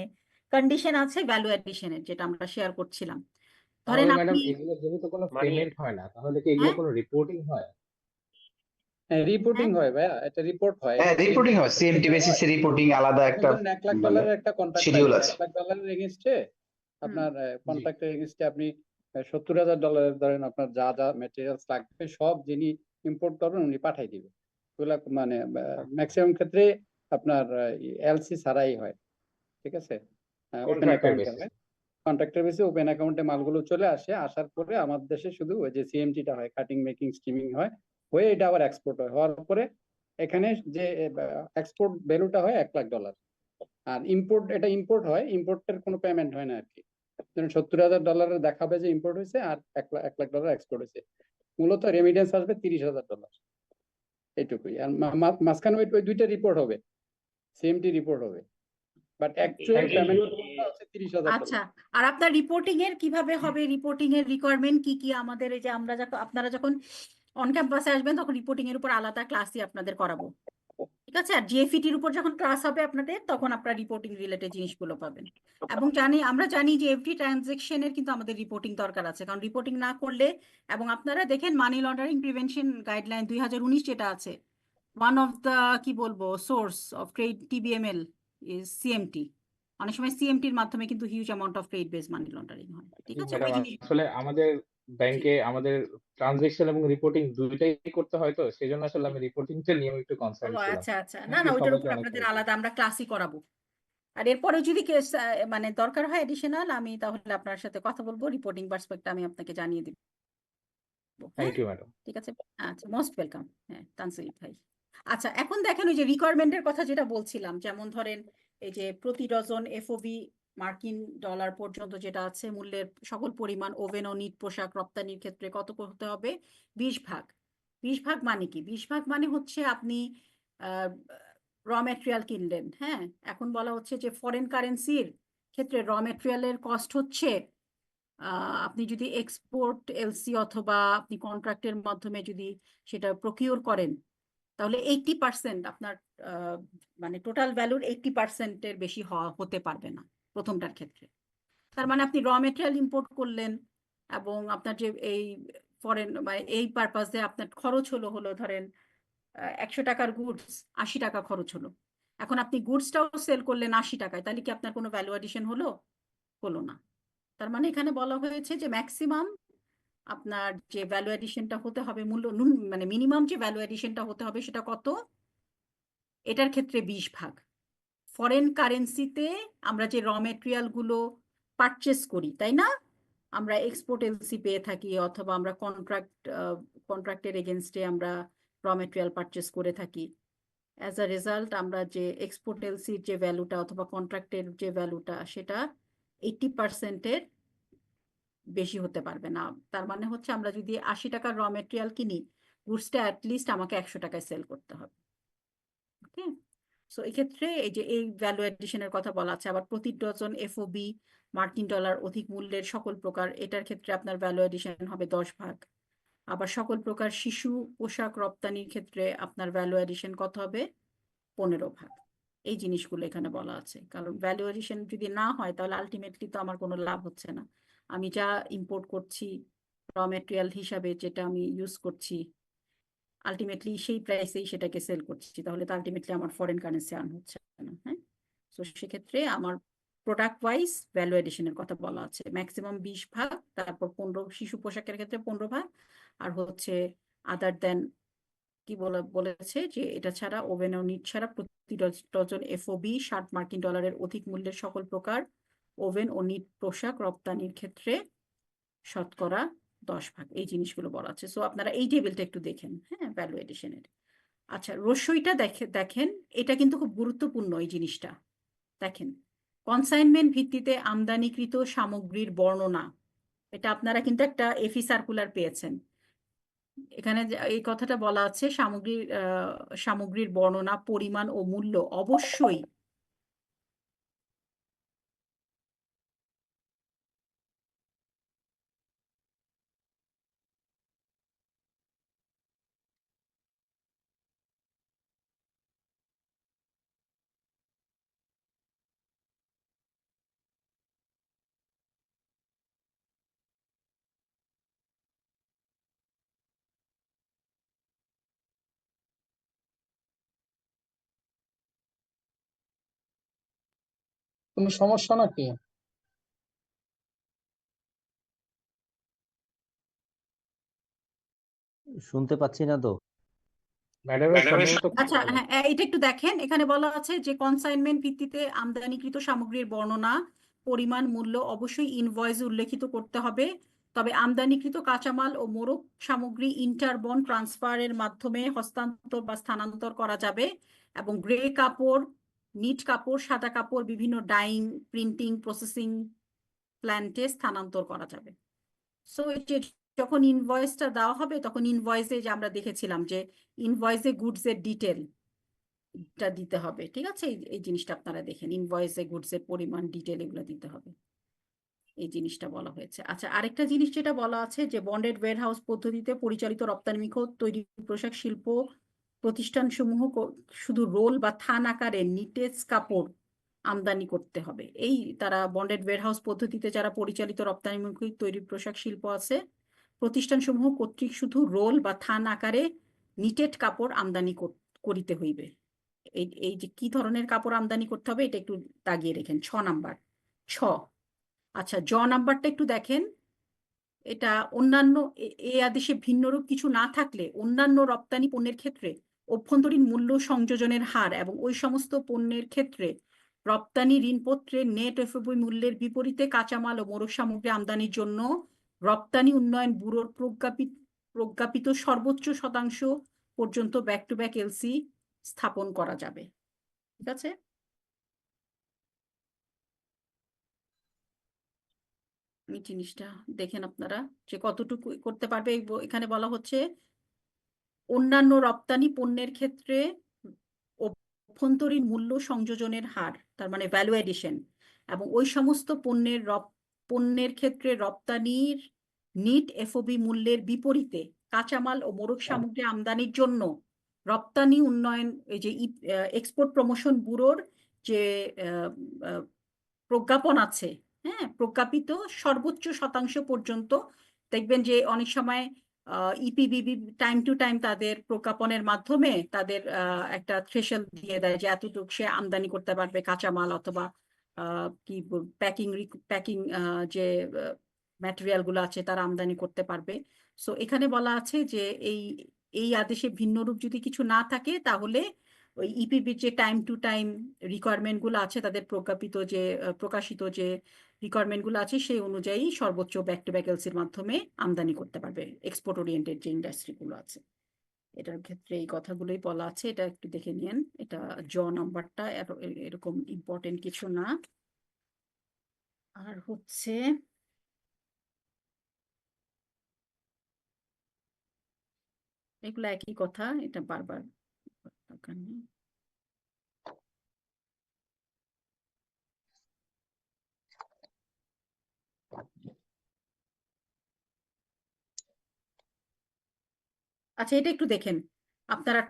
কন্ডিশন আছে ভ্যালু এডিশনের, যেটা আমরা শেয়ার করছিলাম। ধরেন ম্যাডাম আপনি এগুলো যেহেতু কোনো পেমেন্ট হয় না, তাহলে কি এগুলো কোনো রিপোর্টিং হয়? হ্যাঁ রিপোর্টিং হয় ভাইয়া, এটা রিপোর্ট হয়। হ্যাঁ রিপোর্টিং হয়, সিএমটি বেসিসে রিপোর্টিং আলাদা একটা $1,00,000 একটা কন্ট্রাক্ট শিডিউল আছে। $1,00,000 এগেইনস্টে আপনার কন্ট্রাক্টের এগেইনস্টে আপনি $70,000 ধরেন আপনার যা যা ম্যাটেরিয়ালস লাগবে সব যিনি ইম্পোর্ট করবেন উনি পাঠাই দিবে। ওগুলা মানে ম্যাক্সিমাম ক্ষেত্রে আপনার এলসি ছাড়াই হয়, ঠিক আছে, ওপেন কন্ট্রাক্টের অ্যাকাউন্টে বেসিস। হয়, কন্ট্রাক্টের বেসিসে ওপেন অ্যাকাউন্টে মালগুলো চলে আসে, আসার পরে আমাদের দেশে শুধু ওই যে সিএমটিটা হয়, কাটিং মেকিং স্টিমিং হয়, হয়ে এটা আবার এক্সপোর্ট হয়, হওয়ার পরে এখানে যে এক্সপোর্ট ভ্যালুটা হয় $1,00,000। আর ইম্পোর্ট, এটা ইম্পোর্ট হয়, ইম্পোর্টের কোনো পেমেন্ট হয় না আর কি। ধরুন $70,000 দেখাবে যে ইম্পোর্ট হয়েছে, আর $1,00,000 এক্সপোর্ট হয়েছে। মূলত রেমিটেন্স আসবে $30,000, এইটুকুই। আর মাঝখানে ওই দুইটা রিপোর্ট হবে, সিএমটি রিপোর্ট হবে, বাট অ্যাকচুয়াল পেমেন্ট হচ্ছে $30,000। আচ্ছা, আর আপনার রিপোর্টিং এর কিভাবে হবে? রিপোর্টিং এর রিকোয়ারমেন্ট কি কি আমাদের? এই যে আমরা যখন আপনারা যখন অন ক্যাম্পাসে আসবেন তখন রিপোর্টিং এর উপর আলাদা ক্লাসই আপনাদের করাবো, ঠিক আছে? আর জিএফইটির উপর যখন ক্লাস হবে আপনাদের, তখন আপনারা রিপোর্টিং রিলেটেড জিনিসগুলো পাবেন। এবং আমরা জানি যে এভরি ট্রানজেকশনের কিন্তু আমাদের রিপোর্টিং দরকার আছে, কারণ রিপোর্টিং না করলে, এবং আপনারা দেখেন মানি লন্ডারিং প্রিভেনশন গাইডলাইন 2019 যেটা আছে, ওয়ান অফ দ্য কি বলবো source of trade TBML is CMT. অনেক সময় সিএমটির মাধ্যমে কিন্তু huge amount of trade base money laundering হয়, ঠিক আছে? ওই ম্যাডাম, জিনিস আসলে আমাদের ব্যাংকে আমাদের ট্রানজেকশন এবং রিপোর্টিং দুইটাই করতে হয়, তো সেই জন্য আসলে আমি রিপোর্টিংটা নিয়ে একটু ও কনসার্ন ছিলাম। আচ্ছা আচ্ছা, না থ্যাংক না, ইউ ওইটার সবাইকে উপর অনেক আপনাদের হেল্প। আলাদা আমরা ক্লাসই করাবো। আর এরপরেও যদি মানে দরকার হয় এডিশনাল, আমি তাহলে আপনার সাথে কথা বলবো, রিপোর্টিং পার্সপেক্টটা আমি আপনাকে জানিয়ে দিব। হ্যাঁ, থ্যাংক ইউ ম্যাডাম। ঠিক আছে। আচ্ছা, মোস্ট ওয়েলকাম। হ্যাঁ, তানসির ভাই। আচ্ছা, এখন দেখেন ওই যে রিকোয়ারমেন্টের কথা যেটা বলছিলাম, যেমন ধরেন এই যে প্রতি ডজন এফওবি মার্কিন ডলার পর্যন্ত যেটা আছে মূল্যের সকল পরিমাণ ওভেন ও নিট পোশাক রপ্তানির ক্ষেত্রে কত হতে হবে? 20 ভাগ। 20 ভাগ মানে কি? 20 ভাগ মানে হচ্ছে আপনি র ম্যাটেরিয়াল কিনলেন, হ্যাঁ, এখন বলা হচ্ছে যে ফরেন কারেন্সির ক্ষেত্রে র ম্যাটেরিয়ালের কস্ট হচ্ছে, আপনি যদি এক্সপোর্ট এলসি অথবা আপনি কন্ট্রাক্টের মাধ্যমে যদি সেটা প্রকিউর করেন, তাহলে 80% আপনার মানে টোটাল ভ্যালুর 80%-এর বেশি হতে পারবে না প্রথমটার ক্ষেত্রে। তার মানে আপনি র মেটেরিয়াল ইম্পোর্ট করলেন, এবং আপনার যে এই ফরেন মানে এই পারপাসে আপনার খরচ হলো ধরেন 100 টাকার গুডস, 80 টাকা খরচ হলো। এখন আপনি গুডসটাও সেল করলেন 80 টাকায়, তাহলে কি আপনার কোনো ভ্যালু অ্যাডিশন হলো? হলো না। তার মানে এখানে বলা হয়েছে যে ম্যাক্সিমাম আপনার যে ভ্যালু অ্যাডিশনটা হতে হবে, মানে মিনিমাম যে ভ্যালু অ্যাডিশনটা হতে হবে সেটা কত? এটার ক্ষেত্রে 20 ভাগ। ফরেন কারেন্সিতে আমরা যে র মেটেরিয়াল গুলো পারচেস করি, তাই না? আমরা এক্সপোর্ট এলসি পেয়ে থাকি, অথবা আমরা কন্ট্রাক্টের এগেনস্টে আমরা র মেটেরিয়াল পারচেস করে থাকি। অ্যাজ আ রেজাল্ট আমরা যে এক্সপোর্ট এলসির যে ভ্যালুটা অথবা কন্ট্রাক্টের যে ভ্যালুটা, সেটা 80%-এর বেশি হতে পারবে না। তার মানে হচ্ছে আমরা যদি 80 টাকার র মেটেরিয়াল কিনি, গুডসটা অ্যাটলিস্ট আমাকে 100 টাকায় সেল করতে হবে। ওকে, সো এক্ষেত্রে এই যে এই ভ্যালু এডিশনের কথা বলা আছে। আবার প্রতি ডজন এফওবি মার্কিন ডলার অধিক মূল্যের সকল প্রকার, এটার ক্ষেত্রে আপনার ভ্যালু এডিশন হবে 10 ভাগ। আবার সকল প্রকার শিশু পোশাক রপ্তানির ক্ষেত্রে আপনার ভ্যালু এডিশন কত হবে? 15 ভাগ। এই জিনিসগুলো এখানে বলা আছে, কারণ ভ্যালু এডিশন যদি না হয় তাহলে আলটিমেটলি তো আমার কোনো লাভ হচ্ছে না। আমি যা ইম্পোর্ট করছি র মেটেরিয়াল হিসাবে, যেটা আমি ইউজ করছি, আলটিমেটলি সেই প্রাইসেই সেটাকে সেল করছি, তাহলে তো আলটিমেটলি আমার ফরেন কারেন্সি আর্ন হচ্ছে না। হ্যাঁ, তো সেক্ষেত্রে আমার প্রোডাক্ট ওয়াইজ ভ্যালু এডিশনের কথা বলা আছে, ম্যাক্সিমাম 20 ভাগ, তারপর 15, শিশু পোশাকের ক্ষেত্রে 15 ভাগ, আর হচ্ছে আদার দেন কি বলেছে যে এটা ছাড়া ওভেন ও নিট ছাড়া প্রতি ডজন এফওবি 60 মার্কিন ডলারের অধিক মূল্যের সকল প্রকার ওভেন ও নিট পোশাক রপ্তানির ক্ষেত্রে শতকরা 10 ভাগ। এই জিনিসগুলো বলা আছে। সো আপনারা এই টেবিলটা একটু দেখেন, হ্যাঁ, ভ্যালু এডিশনের। আচ্ছা, রসইটা দেখেন, এটা কিন্তু খুব গুরুত্বপূর্ণ এই জিনিসটা। দেখেন, কনসাইনমেন্ট ভিত্তিতে আমদানিকৃত সামগ্রীর বর্ণনা, এটা আপনারা কিন্তু একটা এফি সার্কুলার পেয়েছেন। এখানে এই কথাটা বলা আছে, সামগ্রীর বর্ণনা, পরিমাণ ও মূল্য অবশ্যই কোনো সমস্যা নাকি? শুনতে পাচ্ছি না তো। ম্যাডামের সম্ভবত আচ্ছা হ্যাঁ এটা একটু দেখেন, এখানে বলা আছে যে কনসাইনমেন্ট ভিত্তিতে আমদানিকৃত সামগ্রীর বর্ণনা, পরিমাণ, মূল্য অবশ্যই ইনভয়েসে উল্লেখিত করতে হবে। তবে আমদানিকৃত কাঁচামাল ও মোড়ক সামগ্রী ইন্টারবন্ড ট্রান্সফারের মাধ্যমে হস্তান্তর বা স্থানান্তর করা যাবে, এবং গ্রে কাপড়, নিট কাপড়, সাদা কাপড় বিভিন্ন ডাইং, প্রিন্টিং, প্রসেসিং প্ল্যান্টে স্থানান্তর করা যাবে। সো যখন ইনভয়েসটা দেওয়া হবে তখন ইনভয়েসে যে আমরা দেখেছিলাম যে ইনভয়েসে গুডস এর ডিটেলটা দিতে হবে, ঠিক আছে? এই জিনিসটা আপনারা দেখেন, ইনভয়েসে গুডস এর পরিমাণ, ডিটেল এগুলো দিতে হবে, এই জিনিসটা বলা হয়েছে। আচ্ছা আরেকটা জিনিস যেটা বলা আছে যে বন্ডেড ওয়্যারহাউস পদ্ধতিতে পরিচালিত রপ্তানিমুখী তৈরি পোশাক শিল্প প্রতিষ্ঠানসমূহ শুধু রোল বা থান আকারে নিটেজ কাপড় আমদানি করতে হবে। এই তারা বন্ডেড ওয়্যারহাউস পদ্ধতিতে যারা পরিচালিত রপ্তানিমুখী তৈরি পোশাক শিল্প আছে, প্রতিষ্ঠানসমূহ কর্তৃক শুধু রোল বা থান আকারে নিটেড কাপড় আমদানি করিতে হইবে। এই যে কি ধরনের কাপড় আমদানি করতে হবে এটা একটু দাগিয়ে রেখেন, 6 নাম্বার 6। আচ্ছা নাম্বারটা একটু দেখেন, এটা অন্যান্য এই আদেশে ভিন্নরূপ কিছু না থাকলে অন্যান্য রপ্তানি পণ্যের ক্ষেত্রে অভ্যন্তরীণ মূল্য সংযোজনের হার এবং ওই সমস্ত পণ্যের ক্ষেত্রে রপ্তানি ঋণপত্রের নেট এফওবি মূল্যের বিপরীতে কাঁচামাল ও মোড়ক সামগ্রী আমদানির জন্য রপ্তানি উন্নয়ন ব্যুরোর প্রজ্ঞাপিত সর্বোচ্চ শতাংশ পর্যন্ত ব্যাক টু ব্যাক এলসি স্থাপন করা যাবে। ঠিক আছে? এই জিনিসটা দেখেন আপনারা যে কতটুকু করতে পারবে। এখানে বলা হচ্ছে অন্যান্য রপ্তানি পণ্যের ক্ষেত্রে অভ্যন্তরীণ মূল্য সংযোজনের হার, তার মানে ভ্যালু এডিশন, এবং ওই সমস্ত পণ্যের ক্ষেত্রে রপ্তানির নিট এফওবি মূল্যের বিপরীতে কাঁচামাল ও মোড়ক সামগ্রী আমদানির জন্য রপ্তানি উন্নয়ন, এই যে এক্সপোর্ট প্রমোশন ব্যুরোর যে প্রজ্ঞাপন আছে, হ্যাঁ, প্রজ্ঞাপিত সর্বোচ্চ শতাংশ পর্যন্ত, দেখবেন যে অনেক সময় ইপিবিবি টাইম টু টাইম তাদের প্রজ্ঞাপনের মাধ্যমে তাদের একটা থ্রেশহোল্ড দিয়ে দেয় যে এতটুকু সে আমদানি করতে পারবে কাঁচামাল অথবা কি প্যাকিং যে ম্যাটেরিয়াল গুলো আছে তারা আমদানি করতে পারবে। সো এখানে বলা আছে যে এই আদেশে ভিন্নরূপ যদি কিছু না থাকে তাহলে ওই ইপিবির যে টাইম টু টাইম রিকোয়ারমেন্ট গুলো আছে, তাদের প্রকাশিত যে রিকোয়ারমেন্ট গুলো আছে সেই অনুযায়ী সর্বোচ্চ ব্যাক টু ব্যাক এলসির মাধ্যমে আমদানি করতে পারবে এক্সপোর্ট ওরিয়েন্টেড যে ইন্ডাস্ট্রি গুলো আছে। এটার ক্ষেত্রে এই কথাগুলোই বলা আছে, এটা একটু দেখে নিন। এটা নাম্বারটা এরকম ইম্পর্টেন্ট কিছু না। আর হচ্ছে এগুলো একই কথা, এটা বারবার দরকার নেই। আচ্ছা এটা একটু দেখেন আপনারা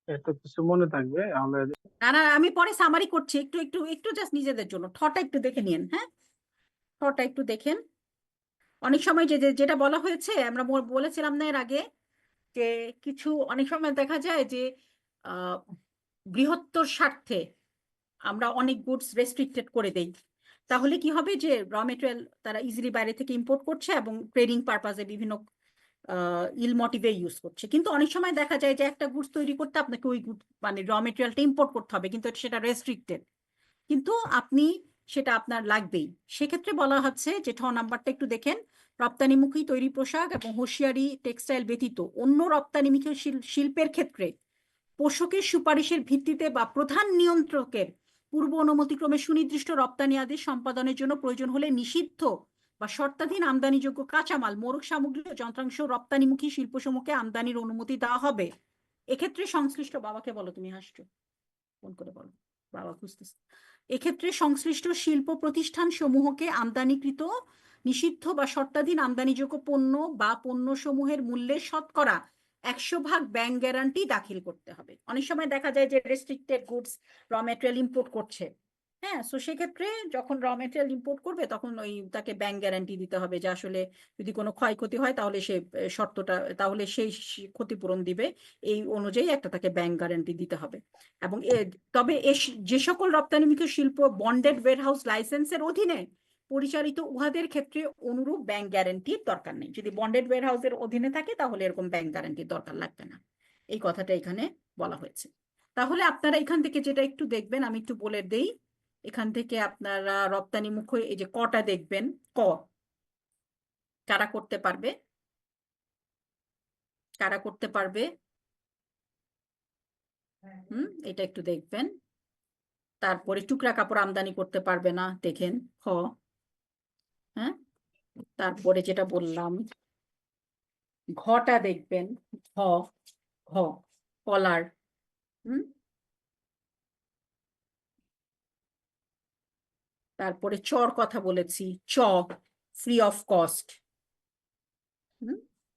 এটা কিছু মনে থাকবে আমরা না আমি পরে সামারি করছি, একটু একটু একটু জাস্ট নিজেদের জন্য ঠটা একটু দেখে নিন। হ্যাঁ, ঠটা একটু দেখেন। অনেক সময় যেটা বলা হয়েছে আমরা বলেছিলাম না এর আগে যে কিছু অনেক সময় দেখা যায় যে বৃহত্তর স্বার্থে আমরা অনেক গুডস রেস্ট্রিক্টেড করে দেই, তাহলে কি হবে যে র মেটেরিয়াল তারা ইজিলি বাইরে থেকে ইম্পোর্ট করছে এবং ট্রেডিং পারপাজে বিভিন্ন ইল মোটিভে ইউজ করছে। কিন্তু অনেক সময় দেখা যায় যে একটা গুডস তৈরি করতে আপনাকে ওই মানে র মেটেরিয়ালটা ইম্পোর্ট করতে হবে, কিন্তু সেটা রেস্ট্রিক্টেড, কিন্তু আপনি সেটা আপনার লাগবেই। সেক্ষেত্রে বলা হচ্ছে যে নাম্বারটা একটু দেখেন, রপ্তানিমুখী তৈরি পোশাক এবং হোশিয়ারি টেক্সটাইল ব্যতীত অন্য রপ্তানিমুখী শিল্পের ক্ষেত্রে পোষকের সুপারিশের ভিত্তিতে বা প্রধান নিয়ন্ত্রকের পূর্ব অনুমতিক্রমে সুনির্দিষ্ট রপ্তানি আদেশ সম্পাদনের জন্য প্রয়োজন হলে নিষিদ্ধ বা শর্তাধীন আমদানিযোগ্য কাঁচামাল, মোড়ক সামগ্রী ও যন্ত্রাংশ রপ্তানিমুখী শিল্পসমূহকে আমদানির অনুমতি দেওয়া হবে। এক্ষেত্রে সংশ্লিষ্ট বাবাকে বলো, তুমি হাসছো, ফোন করে বলো, বাবা খুঁজতেছে। এক্ষেত্রে সংশ্লিষ্ট শিল্প প্রতিষ্ঠান সমূহকে আমদানিকৃত নিষিদ্ধ বা শর্তাধীন আমদানিযোগ্য পণ্য বা পণ্য সমূহের মূল্যের 100% ব্যাংক গ্যারান্টি দাখিল করতে হবে। অনেক সময় দেখা যায় যে রেস্ট্রিক্টেড গুডস র মেটেরিয়াল ইম্পোর্ট করছে, হ্যাঁ, সো সেক্ষেত্রে যখন র মেটেরিয়াল ইম্পোর্ট করবে তখন তাকে ব্যাংক গ্যারান্টি দিতে হবে যে আসলে যদি কোনো ক্ষয়ক্ষতি হয় তাহলে সে তাহলে সেই ক্ষতিপূরণ দিবে, এই অনুযায়ী একটা তাকে ব্যাংক গ্যারান্টি দিতে হবে। এবং তবে যে সকল রপ্তানিমুখী শিল্প বন্ডেড ওয়্যারহাউস লাইসেন্সের অধীনে পরিচালিত উহাদের ক্ষেত্রে অনুরূপ ব্যাংক গ্যারান্টির দরকার নেই। যদি বন্ডেড ওয়্যারহাউসের অধীনে থাকে তাহলে এরকম ব্যাংক গ্যারান্টির দরকার লাগবে না। এই কথাটা এখানে বলা হয়েছে। তাহলে আপনারা এখান থেকে যেটা একটু দেখবেন, আমি একটু বলে দেই। এখান থেকে আপনারা রপ্তানিমুখ এই যে কটা দেখবেন, ক কারা করতে পারবে, কারা করতে পারবে, এটা একটু দেখবেন। তারপরে টুকরা কাপড় আমদানি করতে পারবে না, দেখেন খ। হ্যাঁ, তারপরে যেটা বললাম ঘটা দেখবেন, ঘ ঘ কলার। তারপরে চর কথা বলেছি, চ ফ্রি অফ কস্ট,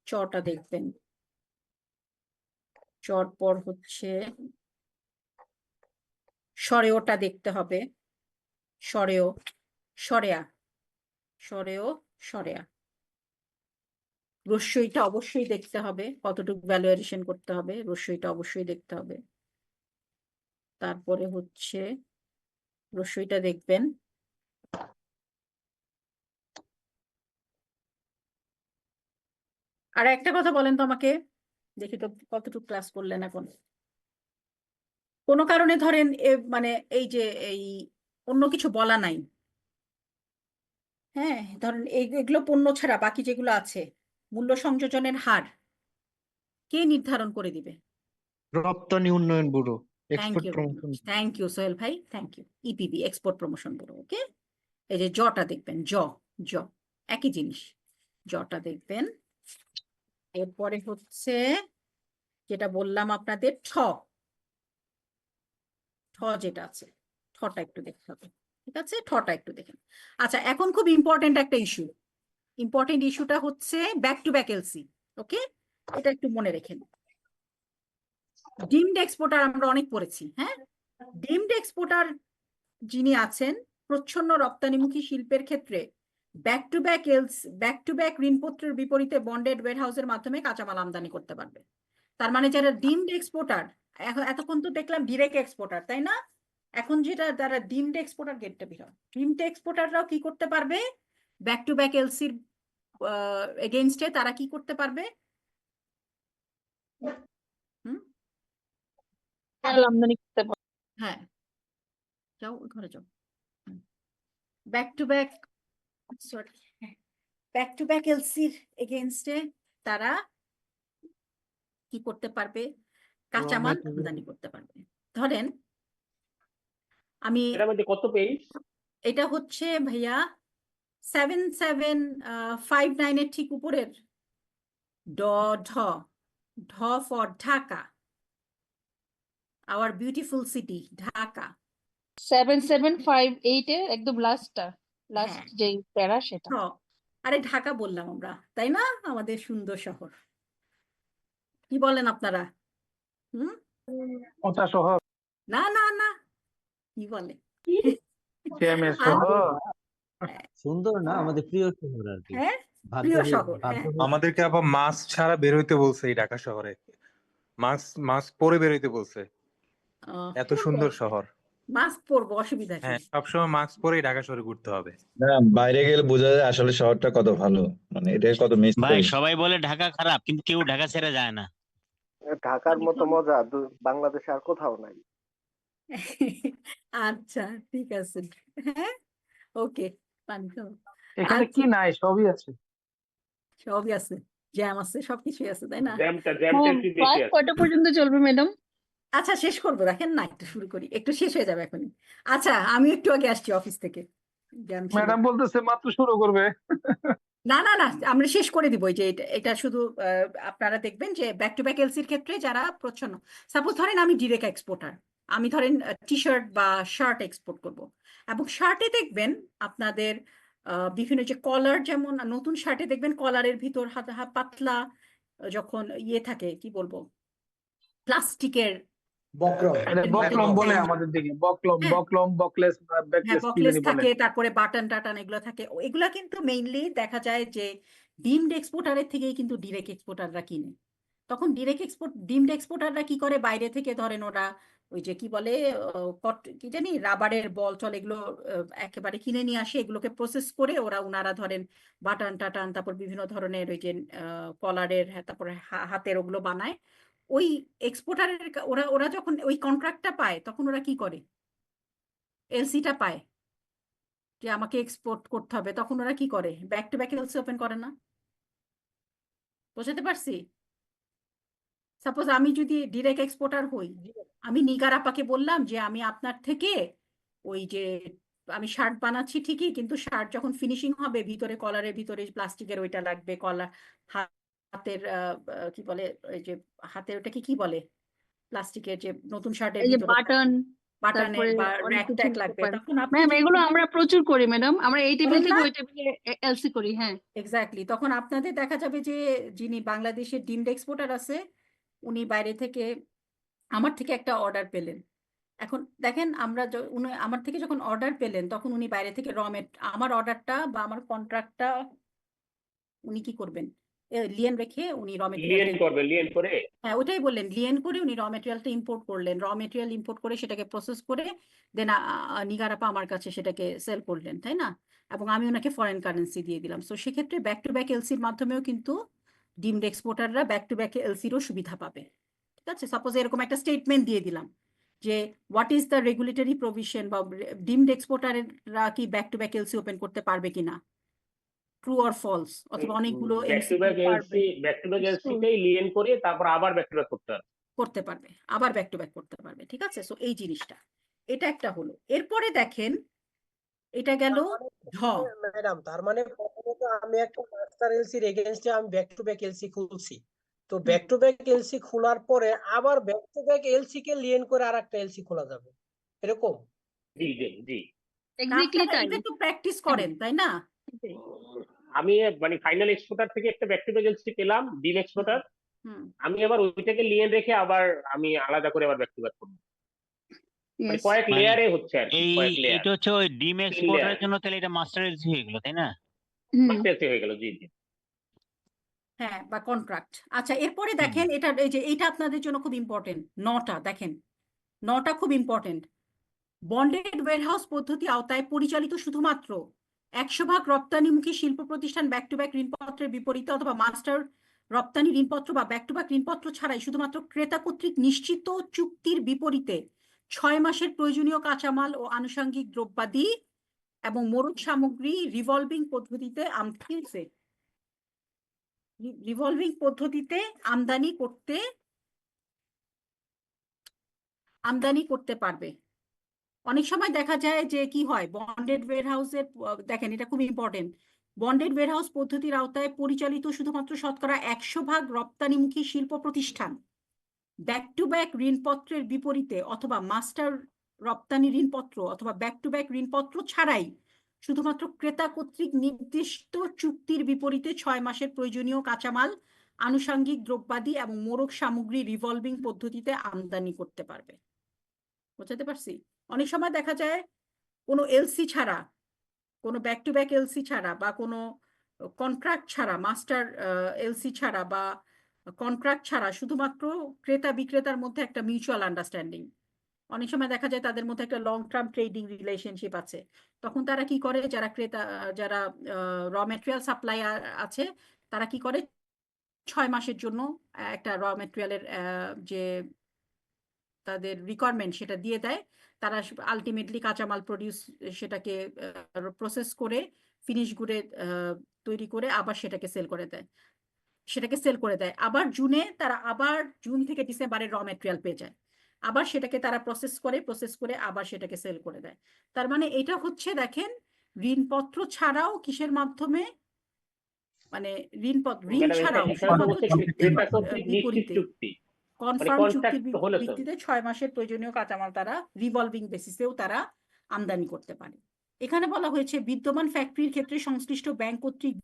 চটা দেখবেন। চর পর হচ্ছে সরেওটা দেখতে হবে, সরেও সরেয়া, সরেও সরেয়া। রস্যইটা অবশ্যই দেখতে হবে, কতটুকু ভ্যালুয়েশন করতে হবে, রস্যইটা অবশ্যই দেখতে হবে। তারপরে হচ্ছে রস্যইটা দেখবেন। আর একটা কথা বলেন তো আমাকে, দেখি তো কতটুকু ক্লাস করলেন এখন। কোনো কারণে ধরেন মানে এই যে এই অন্য কিছু বলা নাই, হ্যাঁ, ধরেন এগুলো পণ্য ছাড়া বাকি যেগুলো আছে, মূল্য সংযোজনের হার কে নির্ধারণ করে দিবে? রপ্তানি উন্নয়ন bureau, thank export you, promotion. Thank you Sohel ভাই, thank you. EPB, export promotion bureau. Okay, এই যে জটা দেখবেন, জ জ একই জিনিস, জটা দেখবেন। এরপরে হচ্ছে যেটা বললাম আপনাদের ঠ, ঠ যেটা আছে, ঠটা একটু দেখতে হবে, ঠিক আছে, ঠটা একটু দেখেন। আচ্ছা, এখন খুব ইম্পর্টেন্ট একটা ইস্যু, ইম্পর্টেন্ট ইস্যুটা হচ্ছে ব্যাক টু ব্যাক এলসি। ওকে, এটা একটু মনে রেখেন। ডিমড এক্সপোর্টার আমরা অনেক পড়েছি, হ্যাঁ। ডিমড এক্সপোর্টার যিনি আছেন, প্রচ্ছন্ন রপ্তানিমুখী শিল্পের ক্ষেত্রে ব্যাক টু ব্যাক ঋণপত্রের বিপরীতে বন্ডেড ওয়্যারহাউসের মাধ্যমে কাঁচামাল আমদানি করতে পারবে। তার মানে যারা ডিমড এক্সপোর্টার, এতক্ষণ তো দেখলাম ডিরেক্ট এক্সপোর্টার, তাই না? এখন যেটা যারা ডিমড এক্সপোর্টার, গেটটা বিরাট, ডিমড এক্সপোর্টাররাও কি করতে পারবে? ব্যাক টু ব্যাক এলসির এগেইনস্টে তারা কি করতে পারবে? আমদানি করতে পারবে। হ্যাঁ, যাও ঘরে যাও। Back to back, sorry, back to back এলসির এগেইনস্টে তারা কি করতে পারবে? কাঁচামাল আমদানি করতে পারবে। ধরেন আমি, কত পেজ? এটা হচ্ছে ভাইয়া 7759 এর ঠিক উপরের ড ঢ, ঢ for Dhaka, hour beautiful city Dhaka. 7758 এর একদম লাস্ট হ্যাঁ, যে প্যারা সেটা। আরে ঢাকা বললাম আমরা, তাই না? আমাদের সুন্দর শহর, কি বলেন আপনারা? ওটা শহর, না না না, কি বলে? সুন্দর না, আমাদের প্রিয় শহর আর কি। হ্যাঁ, প্রিয় শহর। হ্যাঁ, আমাদেরকে আবার মাস্ক ছাড়া বের হইতে বলছে এই ঢাকা শহরে, মাস্ক পরে বের হইতে বলছে। এত সুন্দর শহর, মাস্ক পরবো, অসুবিধা কি? হ্যাঁ, সবসময় মাস্ক পরেই ঢাকা শহরে ঘুরতে হবে। না, বাইরে গেলে বোঝা যায় আসলে শহরটা কত ভালো, মানে এটা কত মিস ভাই করি। সবাই বলে ঢাকা খারাপ, কিন্তু কেউ ঢাকা ছেড়ে যায় না। ঢাকার মতো মজা বাংলাদেশে আর কোথাও নাই। আচ্ছা, ঠিক আছে, হ্যাঁ, ওকে, পানি খাও। এখানে কি নাই? সবই আছে, সবই আছে, জ্যাম আছে, সবকিছুই আছে, তাই না? জ্যামটা একটু বেশি ক্লাস আছে। কয়টা পর্যন্ত চলবে ম্যাডাম? আচ্ছা, শেষ করবো, দেখেন না, একটু শুরু করি, একটু শেষ হয়ে যাবে এখনই। আচ্ছা, আমি একটু আগে আসছি অফিস থেকে, জ্যাম ছিল। ম্যাডাম বলতেছে মাত্র শুরু করবে। না না না, আমরা শেষ করে দিব। যে এটা শুধু আপনারা দেখবেন যে ব্যাক টু ব্যাক এলসির ক্ষেত্রে যারা প্রচ্ছন্ন, সাপোজ ধরেন আমি ডিরেক্ট এক্সপোর্টার, আমি ধরেন টি শার্ট বা শার্ট এক্সপোর্ট করব, এবং শার্টে দেখবেন আপনাদের বিভিন্ন যে কলার, যেমন নতুন শার্টে দেখবেন কলারের ভিতর পাতলা যখন ইয়ে থাকে, কি বলবো, প্লাস্টিকের বকলম বলে আমাদের দিকে, বকলম, বকলেস, ব্যাকলেস কি বকলেস জানি বলে। থাকে, তারপরে বাটন টাটন এগুলো থাকে। এগুলা কিন্তু মেইনলি দেখা যায় যে ডিমড এক্সপোর্টারের থেকেই কিন্তু ডিরেক্ট এক্সপোর্টাররা কিনে। তখন ডিমড এক্সপোর্টাররা কি করে, বাইরে থেকে ধরেন ওরা ওই যে কি বলে কি জানি রাবারের বল টল এগুলো একেবারে কিনে নিয়ে আসে, এগুলোকে প্রসেস করে ওনারা ধরেন বাটান টাটান, তারপর বিভিন্ন ধরনের ওই যে কলারের, তারপরে হাতের ওগুলো বানায়। ওই এক্সপোর্টারের ওরা যখন ওই কন্ট্রাক্টটা পায় তখন ওরা কি করে, এলসিটা পায় যে আমাকে এক্সপোর্ট করতে হবে, তখন ওরা কি করে, back to back LC open করে না? বুঝতে পারছি? সাপোজ আমি যদি ডিরেক্ট এক্সপোর্টার হই, আমি নিগার আপাকে বললাম যে আমি আপনার থেকে ওই যে আমি শার্ট বানাচ্ছি ঠিকই, কিন্তু শার্ট যখন ফিনিশিং হবে ভিতরে কলারের ভিতরে প্লাস্টিকের ওইটা লাগবে, কলার হাতের কি বলে ওই যে হাতের ওটাকে কি বলে, প্লাস্টিকের যে নতুন শার্টের এই যে ভিতরে বাটন, বাটনের তারপরে বা অনেক র্যাক কিছু ট্যাক হতে লাগবে, পারে। তখন আপনি ম্যাম যদি এগুলো আমরা প্রচুর করি ম্যাডাম, আমরা এই টেবিল করেন থেকে না, ওই টেবিলে এলসি করি। হ্যাঁ, এক্স্যাক্টলি, তখন আপনাদের দেখা যাবে যে যিনি বাংলাদেশের ডিমড এক্সপোর্টার আছে উনি বাইরে থেকে আমার থেকে একটা অর্ডার পেলেন। এখন দেখেন আমরা উনি আমার থেকে যখন অর্ডার পেলেন তখন উনি বাইরে থেকে আমার অর্ডারটা বা আমার কন্ট্রাক্টটা উনি কি করবেন, লিয়েন রেখে উনি র লিয়েন মেটেরিয়ালটা, করবে, লিয়েন করে হ্যাঁ ওটাই বললেন, লিয়েন করে উনি র মেটেরিয়ালটা ইম্পোর্ট করলেন, র মেটেরিয়াল ইম্পোর্ট করে সেটাকে প্রসেস করে দেন নিগার আপা আমার কাছে সেটাকে সেল করলেন, তাই না? এবং আমি ওনাকে ফরেন কারেন্সি দিয়ে দিলাম। সো সেক্ষেত্রে ব্যাক টু ব্যাক এলসির মাধ্যমেও কিন্তু ডিমড এক্সপোর্টাররা ব্যাক টু ব্যাক এলসিরও সুবিধা পাবে। ঠিক আছে, সাপোজ এরকম একটা স্টেটমেন্ট দিয়ে দিলাম যে what is the regulatory provision, বা ডিমড এক্সপোর্টাররা কি back to back LC open করতে পারবে কিনা, ট্রু অর ফলস, অথবা অনেকগুলো ব্যাক টু ব্যাক পারবে, এলসিতেই লিয়েন করে তারপর আবার ব্যাক টু ব্যাক করতে হবে, করতে পারবে, আবার ব্যাক টু ব্যাক করতে পারবে। ঠিক আছে, সো এই জিনিসটা, এটা একটা হলো। এরপরে দেখেন এটা গেল ঢ। ম্যাডাম তার মানে প্রথমত আমি একটা মাস্টার এলসির এগেইনস্টে আমি ব্যাক টু ব্যাক এলসি খুলছি, তো ব্যাক টু ব্যাক এলসি খোলার পরে আবার back to back LC K Leyen করে আরেকটা এলসি খোলা যাবে এরকম? জি জি জি। এক্স্যাক্টলি আপনারা তাই। এটা তো প্র্যাকটিস করেন তাই না? আমি মানে ফাইনাল এক্সপোর্টার থেকে একটা ব্যাক টু ব্যাক এলসি পেলাম, ডিম এক্সপোর্টার, হুম, আমি আবার ওইটাকে লিয়েন রেখে আবার আমি আলাদা করে আবার ব্যাক টু ব্যাক করবো, মানে কয়েক মানে লেয়ারে হচ্ছে আর কি, এই কয়েক লেয়ার, এটা হচ্ছে ওই ডিম 3 এক্সপোর্টের লেয়ার জন্য তাহলে এটা মাস্টার এলসি হয়ে গেল, তাই না? মাস্টার এলসি হয়ে গেল। জি জি। হ্যাঁ, বা কন্ট্রাক্ট। আচ্ছা, এরপরে দেখেন এটা, এই যে এইটা আপনাদের জন্য খুব ইম্পর্টেন্ট, নটা দেখেন, নটা খুব ইম্পর্টেন্ট। বন্ডেড ওয়্যারহাউস পদ্ধতি আওতায় পরিচালিত শুধুমাত্র 100% রপ্তানিমুখী শিল্প প্রতিষ্ঠান ব্যাক টু ব্যাক ঋণপত্রের বিপরীতে অথবা মাস্টার রপ্তানি ঋণপত্র বা ব্যাক টু ব্যাক ঋণপত্র ছাড়াই শুধুমাত্র ক্রেতা কর্তৃক নিশ্চিত চুক্তির বিপরীতে 6 মাসের প্রয়োজনীয় কাঁচামাল ও আনুষঙ্গিক দ্রব্যাদি এবং মরুত সামগ্রী রিভলভিং পদ্ধতিতে আমদানি করতে পারবে। অনেক সময় দেখা যায় যে কি হয়, বন্ডেড ওয়্যারহাউসের, দেখেন এটা খুব ইম্পর্টেন্ট, বন্ডেড ওয়্যারহাউস পদ্ধতির আওতায় পরিচালিত শুধুমাত্র শতকরা 100% রপ্তানিমুখী শিল্প প্রতিষ্ঠান ব্যাক টু ব্যাক ঋণপত্রের বিপরীতে অথবা মাস্টার রপ্তানি ঋণপত্র অথবা ব্যাক টু ব্যাক ঋণপত্র ছাড়াই শুধুমাত্র ক্রেতা কর্তৃক নির্দিষ্ট চুক্তির বিপরীতে 6 মাসের প্রয়োজনীয় কাঁচামাল, আনুষঙ্গিক দ্রব্যাদি এবং মোড়ক সামগ্রী রিভলভিং পদ্ধতিতে আমদানি করতে পারবে। বুঝতে পারছি? অনেক সময় দেখা যায় কোনো এলসি ছাড়া, কোনো ব্যাক টু ব্যাক এলসি ছাড়া বা কোনো কন্ট্রাক্ট ছাড়া, মাস্টার এলসি ছাড়া বা কন্ট্রাক্ট ছাড়া শুধুমাত্র ক্রেতা বিক্রেতার মধ্যে একটা মিউচুয়াল আন্ডারস্ট্যান্ডিং, অনেক সময় দেখা যায় তাদের মধ্যে একটা লং টার্ম ট্রেডিং রিলেশনশিপ আছে, তখন তারা কি করে, যারা র মেটেরিয়াল সাপ্লায়ার আছে তারা কি করে 6 মাসের জন্য একটা র মেটেরিয়ালের যে তাদের রিকোয়ারমেন্ট সেটা দিয়ে দেয়, তারা আলটিমেটলি কাঁচামাল সেটাকে প্রসেস করে ফিনিশ গুড়ে তৈরি করে আবার সেটাকে সেল করে দেয়, আবার জুন থেকে ডিসেম্বরে র মেটেরিয়াল পেয়ে যায়, আবার সেটাকে তারা প্রসেস করে আবার সেটাকে সেল করে দেয়। তার মানে এটা হচ্ছে দেখেন ঋণপত্র ছাড়াও কিসের মাধ্যমে, মানে ঋণ ছাড়াও শুধুমাত্র চুক্তির বিপরীতে কনফার্ম চুক্তির ভিত্তিতে 6 মাসের প্রয়োজনীয় কাঁচামাল তারা রিভলভিং বেসিসেও তারা আমদানি করতে পারে। এখানে বলা হয়েছে বিদ্যমান ফ্যাক্টরির ক্ষেত্রে সংশ্লিষ্ট ব্যাংক কর্তৃক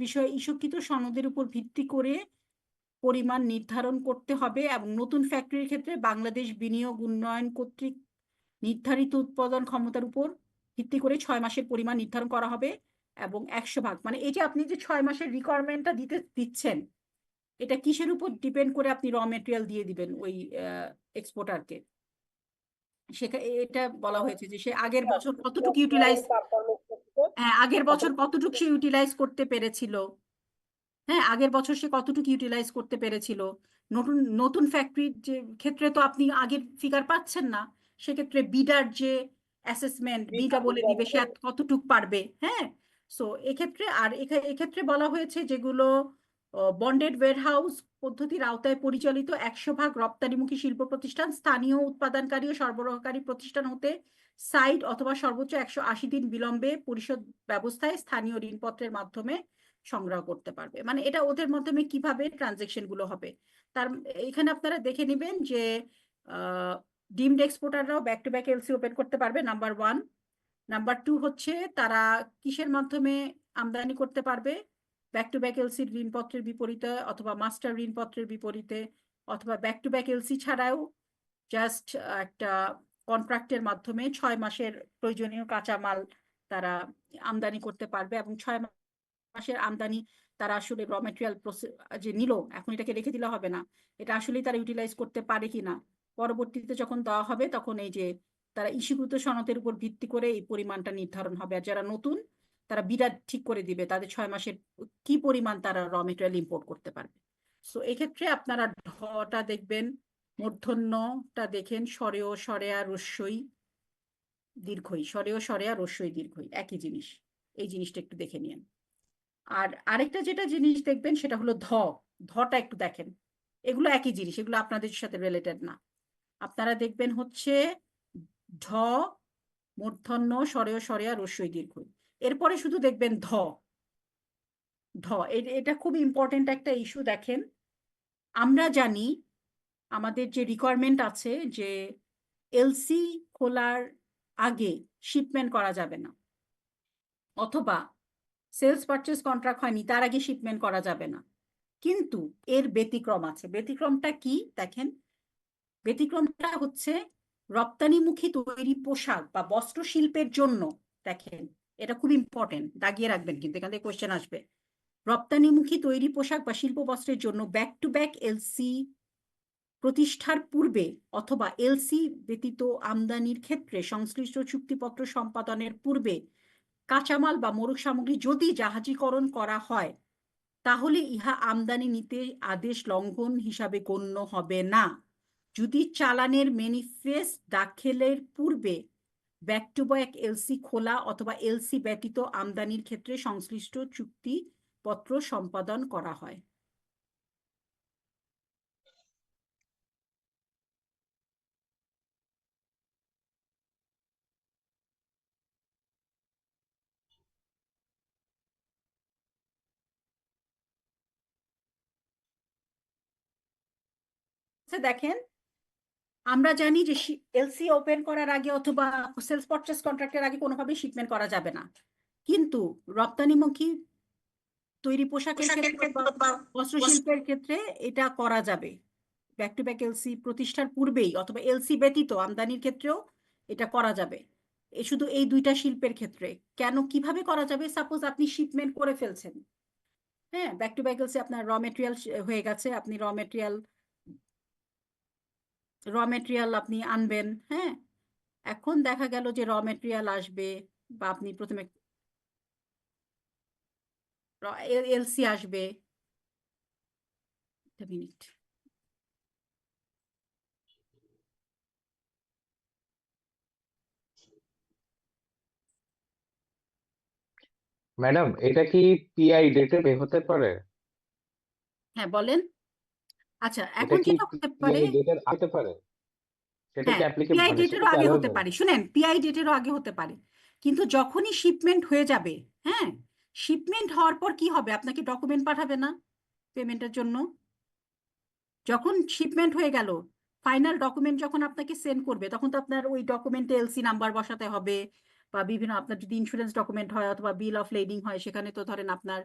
বিষয়ে ইস্যুকৃত সনদের উপর ভিত্তি করে পরিমাণ নির্ধারণ করতে হবে এবং নতুন ফ্যাক্টরির ক্ষেত্রে বাংলাদেশ বিনিয়োগ উন্নয়ন কর্তৃক নির্ধারিত উৎপাদন ক্ষমতার উপর ভিত্তি করে 6 মাসের পরিমাণ নির্ধারণ করা হবে এবং 100%, মানে এই যে আপনি যে 6 মাসের রিকোয়ারমেন্টটা দিচ্ছেন এটা কিসের উপর ডিপেন্ড করে আপনি র মেটেরিয়াল দিয়ে দিবেন ওই এক্সপোর্টারকে, এটা বলা হয়েছে যে সে আগের বছর কতটুকু ইউটিলাইজ, হ্যাঁ আগের বছর কতটুকু সে ইউটিলাইজ করতে পেরেছিল, হ্যাঁ আগের বছর সে কতটুকু ইউটিলাইজ করতে পেরেছিল। নতুন নতুন ফ্যাক্টরির যে ক্ষেত্রে তো আপনি আগের ফিগার পাচ্ছেন না, সেক্ষেত্রে বিডার যে অ্যাসেসমেন্ট, বিটা বলে দিবে সে কতটুক পারবে। হ্যাঁ, সো এক্ষেত্রে আর এক্ষেত্রে বলা হয়েছে যেগুলো বন্ডেড ওয়্যারহাউস পদ্ধতির আওতায় পরিচালিত 100% রপ্তানিমুখী শিল্প প্রতিষ্ঠান স্থানীয় উৎপাদনকারী ও সরবরাহকারী প্রতিষ্ঠান হতে সাইট অথবা সর্বোচ্চ 180 দিন বিলম্বে পরিশোধ ব্যবস্থায় স্থানীয় ঋণপত্রের মাধ্যমে সংগ্রহ করতে পারবে। মানে এটা ওদের মাধ্যমে কিভাবে ট্রানজেকশন গুলো হবে তার এখানে আপনারা দেখে নেবেন যে ডিমড এক্সপোর্টাররাও back to back LC open করতে পারবে, নাম্বার 1। নাম্বার 2 হচ্ছে তারা কিসের মাধ্যমে আমদানি করতে পারবে, ব্যাক টু ব্যাক এলসির ঋণপত্রের বিপরীতে অথবা মাস্টার ঋণপত্রের বিপরীতে, অথবা ব্যাক টু ব্যাক এলসি ছাড়াও জাস্ট একটা কন্ট্রাক্টের মাধ্যমে 6 মাসের প্রয়োজনীয় কাঁচামাল তারা আমদানি করতে পারবে, এবং 6 মাসের আমদানি তারা আসলে র মেটেরিয়াল যে নিল এখন এটাকে রেখে দিলে হবে না, এটা আসলে তারা ইউটিলাইজ করতে পারে কিনা পরবর্তীতে যখন দেওয়া হবে তখন এই যে তারা ইস্যুকৃত সনদের উপর ভিত্তি করে এই পরিমাণটা নির্ধারণ হবে। আর যারা নতুন তারা বিডা ঠিক করে দিবে তাদের 6 মাসের কি পরিমাণ তারা র মেটেরিয়াল ইম্পোর্ট করতে পারবে। সো এক্ষেত্রে আপনারা ঢটা দেখবেন, মূর্ধন্যটা দেখেন সরেয় সরেয়া রস্যই দীর্ঘই, সরেয় সরেয়া রস্যই দীর্ঘই একই জিনিস, এই জিনিসটা একটু দেখে নিন। আর আরেকটা যেটা জিনিস দেখবেন সেটা হলো ধটা একটু দেখেন, এগুলো একই জিনিস, এগুলো আপনাদের সাথে রিলেটেড না। আপনারা দেখবেন হচ্ছে ঢ মূর্ধন্য সরেয় সরেয়া রস্যই দীর্ঘই, এরপরে শুধু দেখবেন ঢ। এটা খুব ইম্পর্টেন্ট একটা ইস্যু। দেখেন আমরা জানি আমাদের যে রিকোয়ারমেন্ট আছে যে এলসি খোলার আগে শিপমেন্ট করা যাবে না, অথবা সেলস পারচেজ কন্ট্রাক্ট হয়নি তার আগে শিপমেন্ট করা যাবে না। কিন্তু এর ব্যতিক্রম আছে। ব্যতিক্রমটা কি দেখেন, ব্যতিক্রমটা হচ্ছে রপ্তানিমুখী তৈরি পোশাক বা বস্ত্র শিল্পের জন্য। দেখেন এটা খুব ইম্পর্টেন্ট, দাগিয়ে রাখবেন কিন্তু এখান থেকে কোয়েশ্চেন আসবে। রপ্তানিমুখী তৈরি পোশাক বা শিল্প বস্ত্রের জন্য ব্যাক টু ব্যাক এলসি প্রতিষ্ঠার পূর্বে অথবা এলসি ব্যতীত আমদানির ক্ষেত্রে সংশ্লিষ্ট চুক্তিপত্র সম্পাদনের পূর্বে কাঁচামাল বা মরুক সামগ্রী যদি জাহাজীকরণ করা হয় তাহলে ইহা আমদানি নীতি আদেশ লঙ্ঘন হিসাবে গণ্য হবে না যদি চালানের ম্যানিফেস্ট দাখিলের পূর্বে ব্যাক টু ব্যাক এলসি খোলা অথবা এলসি ব্যতীত আমদানির ক্ষেত্রে সংশ্লিষ্ট চুক্তিপত্র সম্পাদন করা হয়। দেখেন আমরা জানি যে এলসি ওপেন করার আগে অথবা সেলস পারচেজ কন্ট্রাক্টের আগে কোনোভাবেই শিপমেন্ট করা যাবে না, কিন্তু রপ্তানিমুখী তৈরি পোশাকের ক্ষেত্রে বা বস্ত্র শিল্পের ক্ষেত্রে এটা করা যাবে। ব্যাক টু ব্যাক এলসি প্রতিষ্ঠার পূর্বেই অথবা এলসি ব্যতীত আমদানির ক্ষেত্রেও এটা করা যাবে। শুধু এই দুইটা শিল্পের ক্ষেত্রে। কেন, কিভাবে করা যাবে? সাপোজ আপনি শিপমেন্ট করে ফেলছেন, হ্যাঁ ব্যাক টু ব্যাক এলসি আপনার র মেটেরিয়াল হয়ে গেছে, আপনি র মেটেরিয়াল আপনি আনবেন, হ্যাঁ এখন দেখা গেল যে র মেটেরিয়াল আসবে বা আপনি প্রথমে এলসি আসবে, মিনিট ম্যাডাম এটা কি পিআই ডেটে হতে পারে? হ্যাঁ বলেন। আচ্ছা এটা এখন কি যেটা হতে পারে, পিআই ডেটের আগে পারে? সেটা কি হ্যাঁ অ্যাপ্লিকেবল, পিআই মানে সেটা ডেটেরও কি আগে হতে অ্যালাউয়েবল? পারে। শুনেন, পিআই ডেটেরও আগে হতে পারে, কিন্তু যখনই শিপমেন্ট হয়ে যাবে, হ্যাঁ শিপমেন্ট হওয়ার পর কি হবে, আপনাকে ডকুমেন্ট পাঠাবে না পেমেন্টের জন্য? যখন শিপমেন্ট হয়ে গেল ফাইনাল ডকুমেন্ট যখন আপনাকে সেন্ড করবে তখন তো আপনার ওই ডকুমেন্টে এলসি নাম্বার বসাতে হবে, বা বিভিন্ন আপনার যদি ইন্স্যুরেন্স ডকুমেন্ট হয় অথবা বিল অফ লেডিং হয় সেখানে তো ধরেন আপনার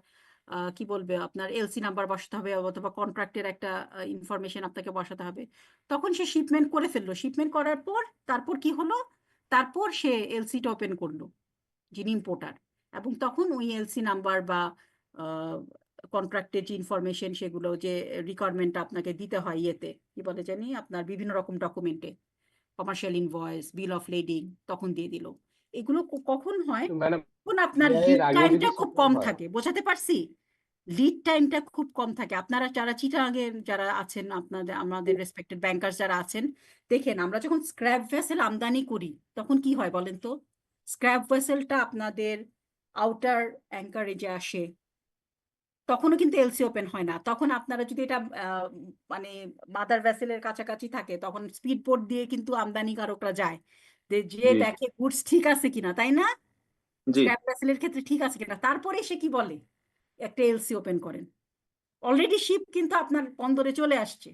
কি বলবে আপনার এলসি নাম্বার বসাতে হবে, অথবা কন্ট্রাক্টের একটা ইনফরমেশন আপনাকে বসাতে হবে। তখন সে শিপমেন্ট করে ফেললো, শিপমেন্ট করার পর তারপর কি হলো, তারপর সে এলসিটা ওপেন করলো যিনি ইম্পোর্টার, এবং তখন ওই এলসি নাম্বার বা কন্ট্রাক্টের যে ইনফরমেশন সেগুলো যে রিকোয়ারমেন্ট আপনাকে দিতে হয় ইয়েতে কি বলে জানি আপনার বিভিন্ন রকম ডকুমেন্টে, কমার্শিয়াল ইনভয়েস, বিল অফ লেডিং, তখন দিয়ে দিল। এগুলো কখন হয়? ম্যাডাম তখন আপনার এর লিড আগেও টাইমটা যদি খুব support কম হয়, থাকে, বোঝাতে পারছি? লিড টাইমটা খুব কম থাকে। আপনারা যারা চিটাগাঙে যারা আছেন, আপনাদের আমাদের রেসপেক্টেড ব্যাংকার যারা আছেন, দেখেন আমরা যখন স্ক্র্যাপ ভেসেল আমদানি করি তখন কি হয় বলেন তো? স্ক্র্যাপ ভেসেলটা আপনাদের আউটার অ্যাঙ্কারেজে আসে, তখনও কিন্তু এলসি ওপেন হয় না। তখন আপনারা যদি এটা মানে মাদার ভেসেলের কাছাকাছি থাকে তখন স্পিড বোট দিয়ে কিন্তু আমদানিকারকরা যায়, যে জি দেখে গুডস ঠিক আছে কিনা, তাই না? জি স্ক্র্যাপ ভেসেলের ক্ষেত্রে ঠিক আছে কিনা, তারপরে সে কি বলে একটা এলসি ওপেন করেন। অলরেডি শিপ কিন্তু আপনার বন্দরে চলে আসছে।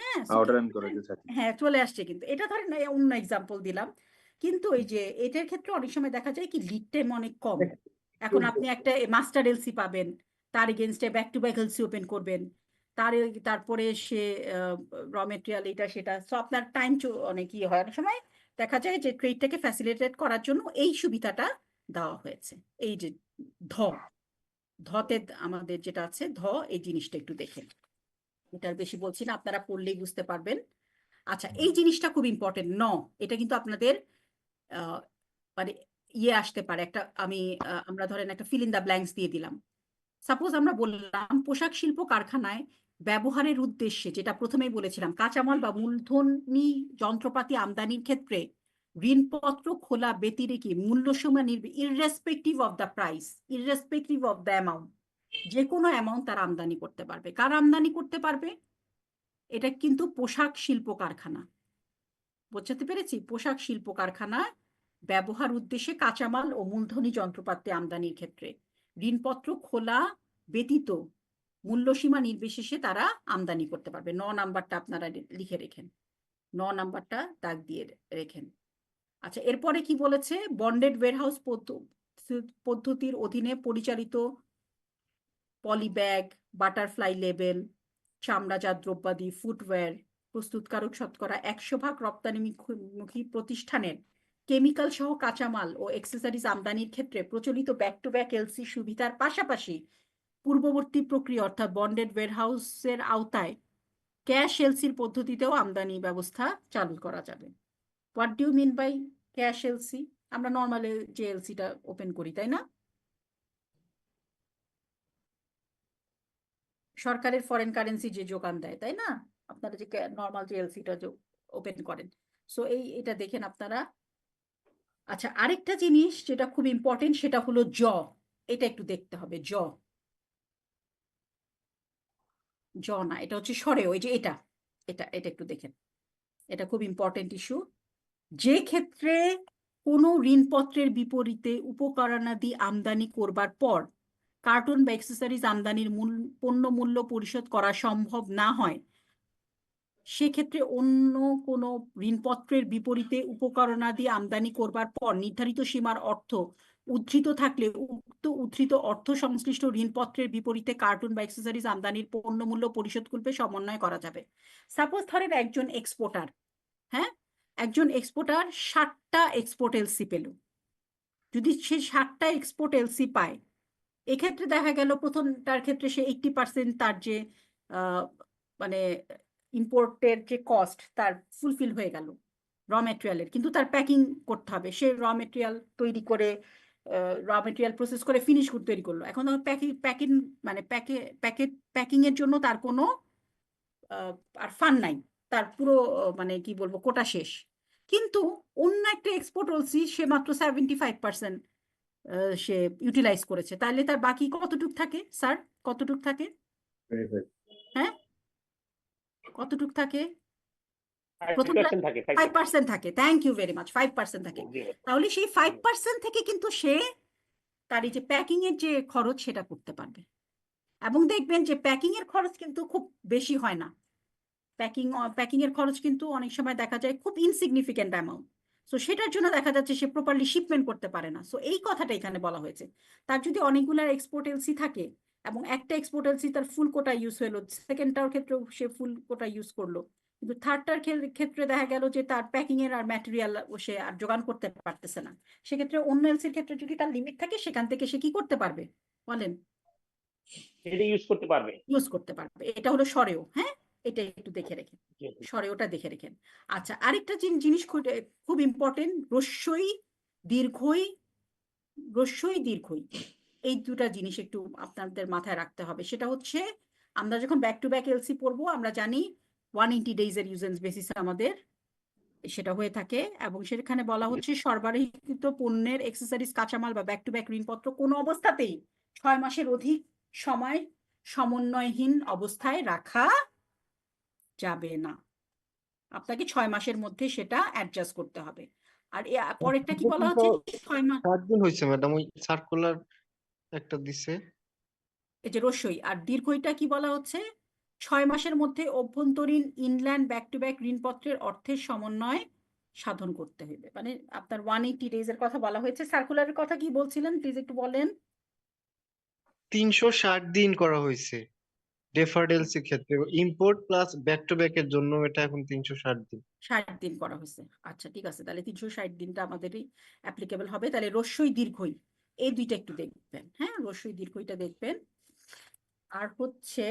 হ্যাঁ, so আউটার কিন্তু এন্ড করে দিয়েছে। হ্যাঁ চলে আসছে। কিন্তু এটা ধরেন অন্য এক্সাম্পল দিলাম, কিন্তু এই যে এটার ক্ষেত্রে অনেক সময় দেখা যায় কি লিড টাইম অনেক কম। এখন আপনি একটা মাস্টার এলসি পাবেন, তার এগেনস্টে back to back LC open করবেন, তারপরে সে র মেটেরিয়াল এটা সেটা, সো আপনার টাইম অনেক ইয়ে হয়। অনেক সময় দেখা যায় যে ট্রেডটাকে ফ্যাসিলিটেট করার জন্য এই সুবিধাটা দেওয়া হয়েছে। এই যে ধতে আমাদের যেটা আছে এই জিনিসটা একটু দেখেন, এটার বেশি বলছি না, আপনারা পড়লেই বুঝতে পারবেন। আচ্ছা, এই জিনিসটা খুব ইম্পর্টেন্ট। এটা কিন্তু আপনাদের মানে ইয়ে আসতে পারে একটা, আমরা ধরেন একটা ফিল ইন দ্য ব্ল্যাঙ্কস দিয়ে দিলাম। সাপোজ আমরা বললাম পোশাক শিল্প কারখানায় ব্যবহারের উদ্দেশ্যে, যেটা প্রথমেই বলেছিলাম, কাঁচামাল বা মূলধনী যন্ত্রপাতি আমদানির ক্ষেত্রে ঋণপত্র খোলা ব্যতিরেকে মূল্যসীমা irrespective of the price, irrespective of the amount, যে কোনো অ্যামাউন্ট তারা আমদানি করতে পারবে। কারা আমদানি করতে পারবে? এটা কিন্তু পোশাক শিল্প কারখানা। বোঝাতে পেরেছি? পোশাক শিল্প কারখানা ব্যবহার উদ্দেশ্যে কাঁচামাল ও মূলধনী যন্ত্রপাতি আমদানির ক্ষেত্রে ঋণপত্র খোলা ব্যতীত মূল্যসীমা নির্বিশেষে তারা আমদানি করতে পারবে। 9 নাম্বারটা আপনারা লিখে রেখেন, 9 নাম্বারটা দাগ দিয়ে রেখেন। আচ্ছা, এরপরে কি বলেছে? বন্ডেড ওয়্যারহাউস পদ্ধতির অধীনে পরিচালিত পলিব্যাগ, বাটারফ্লাই লেবেল, চামড়াজাত দ্রব্যাদি, ফুটওয়্যার প্রস্তুতকারক শতকরা 100% রপ্তানিমুখী প্রতিষ্ঠানের কেমিক্যাল সহ কাঁচামাল ও এক্সেসরিজ আমদানির ক্ষেত্রে প্রচলিত ব্যাক টু ব্যাক এলসি সুবিধার পাশাপাশি পূর্ববর্তী প্রক্রিয়া অর্থাৎ বন্ডেড ওয়্যারহাউসের আওতায় ক্যাশ এলসির পদ্ধতিতেও আমদানি ব্যবস্থা চালু করা যাবে। What do you mean by cash LC? আমরা নর্মালি যে এলসিটা ওপেন করি, তাই না? সরকারের ফরেন কারেন্সি যে যোগান দেয়, তাই না? আপনারা যে নর্মাল যে এলসিটা ওপেন করেন, সো এটা দেখেন আপনারা। আচ্ছা, আরেকটা জিনিস যেটা খুব ইম্পর্টেন্ট সেটা হলো এটা একটু দেখতে হবে। না, এটা হচ্ছে সরে, ওই যে এটা এটা এটা একটু দেখেন, এটা খুব ইম্পর্টেন্ট ইস্যু। যে ক্ষেত্রে কোনো ঋণপত্রের বিপরীতে উপকরণাদি আমদানি করবার পর কার্টুন বা অ্যাক্সেসরিজ আমদানির পণ্য মূল্য পরিশোধ করা সম্ভব না হয়, সেক্ষেত্রে অন্য কোনো ঋণপত্রের বিপরীতে উপকরণাদি আমদানি করবার পর নির্ধারিত সীমার অর্থ উদ্ধৃত থাকলে উক্ত উদ্ধৃত অর্থ সংশ্লিষ্ট ঋণপত্রের বিপরীতে কার্টুন বা অ্যাক্সেসরিজ আমদানির পণ্য মূল্য পরিশোধ করবে সমন্বয় করা যাবে। সাপোজ ধরেন একজন এক্সপোর্টার, হ্যাঁ, একজন এক্সপোর্টার 60টা এক্সপোর্ট এলসি পেল। যদি সে 60টা এক্সপোর্ট এলসি পায়, এক্ষেত্রে দেখা গেল প্রথমটার ক্ষেত্রে সে 80% তার যে মানে ইম্পোর্টের যে কস্ট তার ফুলফিল হয়ে গেল র মেটেরিয়ালের, কিন্তু তার প্যাকিং করতে হবে। সে র মেটেরিয়াল তৈরি করে প্রসেস করে ফিনিশ গুড তৈরি করলো। এখন প্যাকিং এর জন্য তার কোনো আর ফান্ড নাই, তার পুরো মানে কি বলবো কোটা শেষ। কিন্তু অন্য একটা এক্সপোর্ট এলসি সে মাত্র 75% সে ইউটিলাইজ করেছে, তাহলে তার বাকি কতটুক থাকে স্যার? কতটুক থাকে? হ্যাঁ, কতটুক থাকে? প্রথমটা 5% থাকে। থ্যাংক ইউ ভেরি মাচ, 5% থাকে। তাহলে সেই 5% থেকে কিন্তু সে তার এই যে প্যাকিং এর যে খরচ সেটা করতে পারবে। এবং দেখবেন যে প্যাকিং এর খরচ কিন্তু খুব বেশি হয় না। প্যাকিং এর খরচ কিন্তু অনেক সময় দেখা যায় খুব ইনসিগনিফিকেন্ট অ্যামাউন্ট। সো সেটার জন্য দেখা যাচ্ছে সে প্রপারলি শিপমেন্ট করতে পারে না। সো এই কথাটা এখানে বলা হয়েছে। তার যদি অনেকগুলো এক্সপোর্ট এলসি থাকে এবং একটা এক্সপোর্ট এলসি তার ফুল কোটা ইউজ হলো, সেকেন্ডটার ক্ষেত্রেও সে ফুল কোটা ইউজ করলো, কিন্তু থার্ডটার ক্ষেত্রে দেখা গেল যে তার প্যাকিং এর আর ম্যাটেরিয়াল সে আর জোগান করতে পারতেছে না, সেক্ষেত্রে অন্য এলসির ক্ষেত্রে যদি তার লিমিট থাকে সেখান থেকে সে কি করতে পারবে বলেন? সেটা ইউজ করতে পারবে। ইউজ করতে পারবে। এটা হলো সরেও, হ্যাঁ, এটা একটু দেখে রেখেন, সরেওটা দেখে রেখেন। আচ্ছা, আরেকটা জিনিস খুব ইম্পর্টেন্ট, রস্যই দীর্ঘই, রস্যই দীর্ঘই, এই দুটা জিনিস একটু আপনাদের মাথায় রাখতে হবে। সেটা হচ্ছে আমরা যখন ব্যাক টু ব্যাক এলসি পড়বো, আমরা জানি 180 days এর ইউজেন্স বেসিস আমাদের সেটা হয়ে থাকে, এবং সেখানে বলা হচ্ছে সরবরাহিকৃত পণ্যের এক্সেসরিজ কাঁচামাল বা ব্যাক টু ব্যাক ঋণপত্র কোনো অবস্থাতেই 6 মাসের অধিক সময় সমন্বয়হীন অবস্থায় রাখা যাবে না। আপনাকে 6 মাসের মধ্যে সেটা অ্যাডজাস্ট করতে হবে। আর পরেরটা কি বলা হচ্ছে, 6 মাস 7 দিন হয়েছে ম্যাডাম, ওই সার্কুলার একটা দিছে। এই যে রস্যই। আর দীর্ঘইটা কি বলা হচ্ছে, 6 মাসের মধ্যে অভ্যন্তরীণ ইনল্যান্ড ব্যাক টু ব্যাক ঋণপত্রের অর্থের সমন্বয় সাধন করতে হবে। মানে আপনার 180 days এর কথা বলা হয়েছে। সার্কুলারের কথা কি বলছিলেন প্লিজ একটু বলেন। 360 দিন করা হয়েছে ডেফার্ড এলসির ক্ষেত্রে, import plus back to back এর জন্য এটা এখন 360 দিন। 60 দিন করা হয়েছে। আচ্ছা ঠিক আছে, তাহলে 360 দিনটা আমাদেরই অ্যাপ্লিকেবল হবে। তাহলে রস্যই দীর্ঘই এই দুইটা একটু দেখবেন, হ্যাঁ, রস্যই দীর্ঘইটা দেখবেন। আর হচ্ছে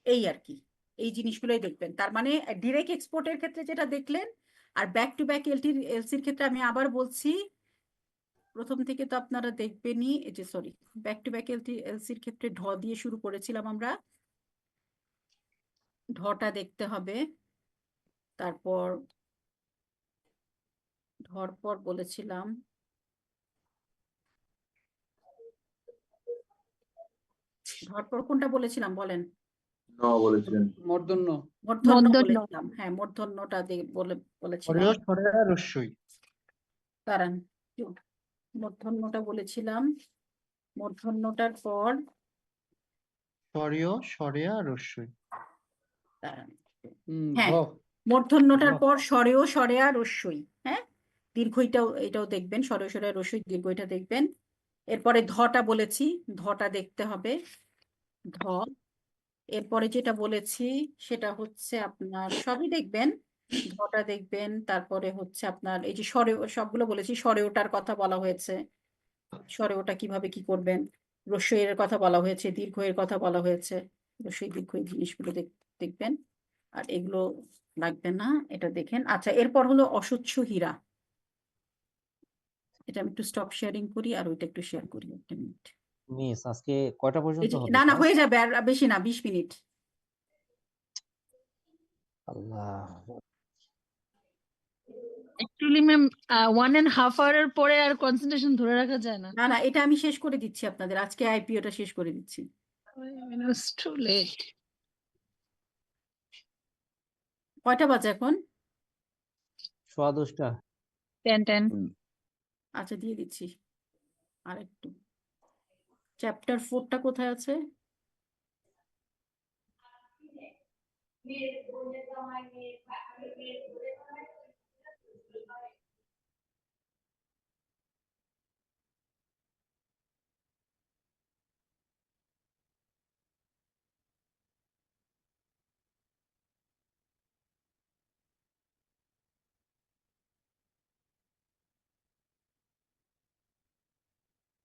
এই আর কি, এই জিনিসগুলোই দেখবেন। তার মানে ডিরেক্ট এক্সপোর্টের ক্ষেত্রে যেটা দেখলেন, আর ব্যাক টু ব্যাক এলসির ক্ষেত্রে আমি আবার বলছি, প্রথম থেকে তো আপনারা দেখবেনই, এই যে সরি, ব্যাক টু ব্যাক এলসির ক্ষেত্রে ঢ দিয়ে শুরু করেছিলাম আমরা, ঢটা দেখতে হবে। তারপর ঢর পর বলেছিলাম ঢর পর কোনটা বলেছিলাম বলেন। বলেছিলেন মূর্ধন্য মূর্ধন্য মূর্ধন্য। বলেছিলাম, হ্যাঁ, মূর্ধন্যটা বলেছিলাম। রস্যই দাঁড়ান, মূর্ধন্যটা বলেছিলাম, মূর্ধন্যটার পর সরিয় সরিয়া রস্যই। দাঁড়ান, হুম, হ্যাঁ, ভ মূর্ধন্যটার ভ পর সরেও সরেয়া রস্যই, হ্যাঁ, দীর্ঘইটাও এটাও দেখবেন, সরেও সরেয়া রস্যই দীর্ঘইটা দেখবেন। এরপরে ধটা বলেছি, ধটা দেখতে হবে, ধ। এরপরে যেটা বলেছি সেটা হচ্ছে আপনার সবই দেখবেন, ধটা দেখবেন। তারপরে হচ্ছে আপনার এই যে সরেও, সবগুলো বলেছি, সরেওটার কথা বলা হয়েছে, সরেওটা কিভাবে কি করবেন। রস্যইয়ের কথা বলা হয়েছে, দীর্ঘয়ের কথা বলা হয়েছে, রস্যই দীর্ঘ এই জিনিসগুলো দেখবেন। আর এগুলো লাগবে না, এটা দেখেন। আচ্ছা, এরপর হলো অস্বচ্ছ হীরা। এটা আমি একটু স্টপ শেয়ারিং করি আর ওইটা একটু শেয়ার করি, একটা মিনিট। মিস আজকে কয়টা পর্যন্ত হবে না না, ক্লাস? হয়ে যাবে, আর বেশি না, 20 মিনিট। আল্লাহ, অ্যাকচুয়ালি ম্যাম 1.5 hour এর পরে আর কনসেন্ট্রেশন ধরে রাখা যায় না। না না, এটা আমি শেষ করে দিচ্ছি আপনাদের, আজকে আইপিওটা শেষ করে দিচ্ছি। It's too late. কয়টা বাজে এখন? 10:15। 10. আচ্ছা, দিয়ে দিচ্ছি আর একটু। চ্যাপ্টার 4টা কোথায় আছে?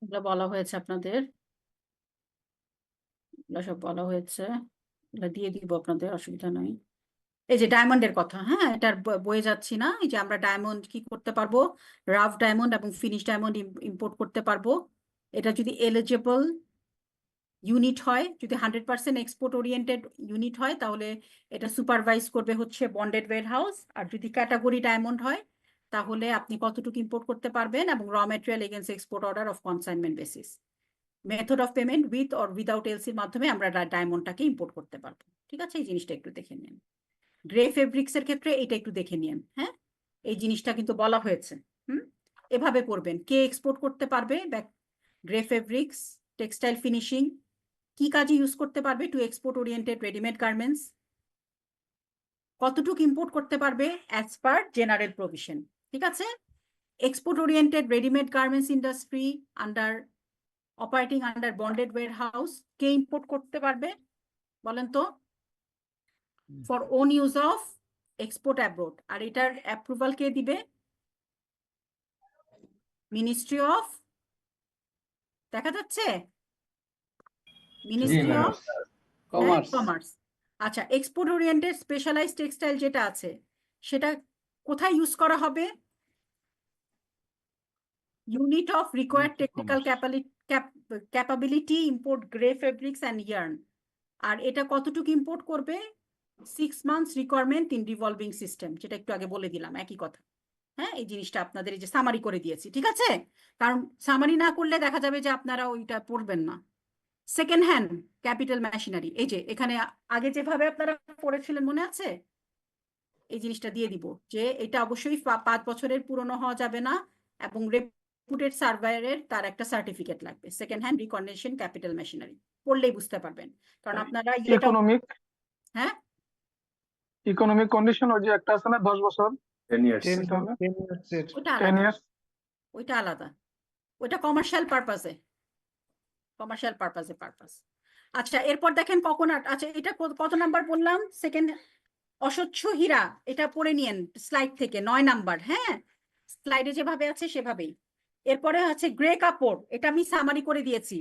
এগুলো বলা হয়েছে আপনাদের, এগুলো সব বলা হয়েছে, এগুলো দিয়ে দিব আপনাদের, অসুবিধা নাই। এই যে ডায়মন্ডের কথা, হ্যাঁ, এটার বয়ে যাচ্ছি না। এই যে আমরা ডায়মন্ড কি করতে পারবো, রাফ ডায়মন্ড এবং ফিনিশ ডায়মন্ড ইম্পোর্ট করতে পারবো। এটা যদি এলিজিবল ইউনিট হয়, যদি 100% এক্সপোর্ট ওরিয়েন্টেড ইউনিট হয়, তাহলে এটা সুপারভাইজ করবে হচ্ছে বন্ডেড ওয়্যারহাউস। আর যদি ক্যাটাগরি ডায়মন্ড হয়, তাহলে আপনি কতটুকু ইম্পোর্ট করতে পারবেন, এবং raw material against export order of consignment basis, method of payment with or without এলসির মাধ্যমে আমরা ডায়মন্ডটাকে ইম্পোর্ট করতে পারবো। ঠিক আছে, এই জিনিসটা একটু দেখে নিন। গ্রে ফেব্রিক্স এর ক্ষেত্রে এটা একটু দেখে নিন, হ্যাঁ, এই জিনিসটা কিন্তু বলা হয়েছে। এভাবে করবেন, কে এক্সপোর্ট করতে পারবে গ্রে ফেব্রিক্স, টেক্সটাইল ফিনিশিং, কি কাজে ইউজ করতে পারবে to export oriented readymade garments, কতটুকু ইম্পোর্ট করতে পারবে অ্যাজ পার জেনারেল প্রভিশন। ঠিক আছে, export oriented readymade garments industry under operating under bonded warehouse, কে ইম্পোর্ট করতে পারবে বলেন তো, for own use of export abroad. আর এটার অ্যাপ্রুভাল কে দিবে? মিনিস্ট্রি অফ, দেখা যাচ্ছে মিনিস্ট্রি অফ কমার্স কমার্স। আচ্ছা, এক্সপোর্ট ওরিয়েন্টেড স্পেশালাইজড টেক্সটাইল যেটা আছে সেটা কোথায় ইউজ করা হবে? Unit of required technical capability import grey fabrics and yarn. আর এটা কতটুকু ইম্পোর্ট করবে? 6 months requirement in revolving system, যেটা একটু আগে বলে দিলাম, একই কথা। হ্যাঁ, এই জিনিসটা আপনাদের এই যে সামারি করে দিয়েছি, ঠিক আছে? কারণ সামারি না করলে দেখা যাবে যে আপনারা ওইটা পড়বেন না। সেকেন্ড হ্যান্ড ক্যাপিটাল মেশিনারি, এই যে এখানে আগে যেভাবে আপনারা পড়েছিলেন মনে আছে? এই জিনিসটা দিয়ে দিব যে এটা অবশ্যই 5 বছরের পুরনো হওয়া যাবে না, এবং রেপুটেড সার্ভায়ারের তার একটা সার্টিফিকেট লাগবে। Second hand recondition capital machinery পড়লেই বুঝতে পারবেন, কারণ আপনারা ইকোনমিক হ্যাঁ ইকোনমিক কন্ডিশন ওই যে একটা আছে না 10 বছর 10 years ওটা 10 আলাদা, ইয়ার্স ওইটা আলাদা, ওইটা কমার্শিয়াল পারপাসে, কমার্শিয়াল পারপাসে পারপাস। আচ্ছা, এরপর দেখেন কোকোনাট। আচ্ছা, এটা কত নাম্বার বললাম? সেকেন্ড। অস্বচ্ছ হীরা, এটা পড়ে নিয়েন স্লাইড থেকে, 9 নাম্বার। হ্যাঁ, স্লাইডে যেভাবে আছে সেভাবেই। এরপরে আছে গ্রে কাপড়, এটা আমি সামারি করে দিয়েছি,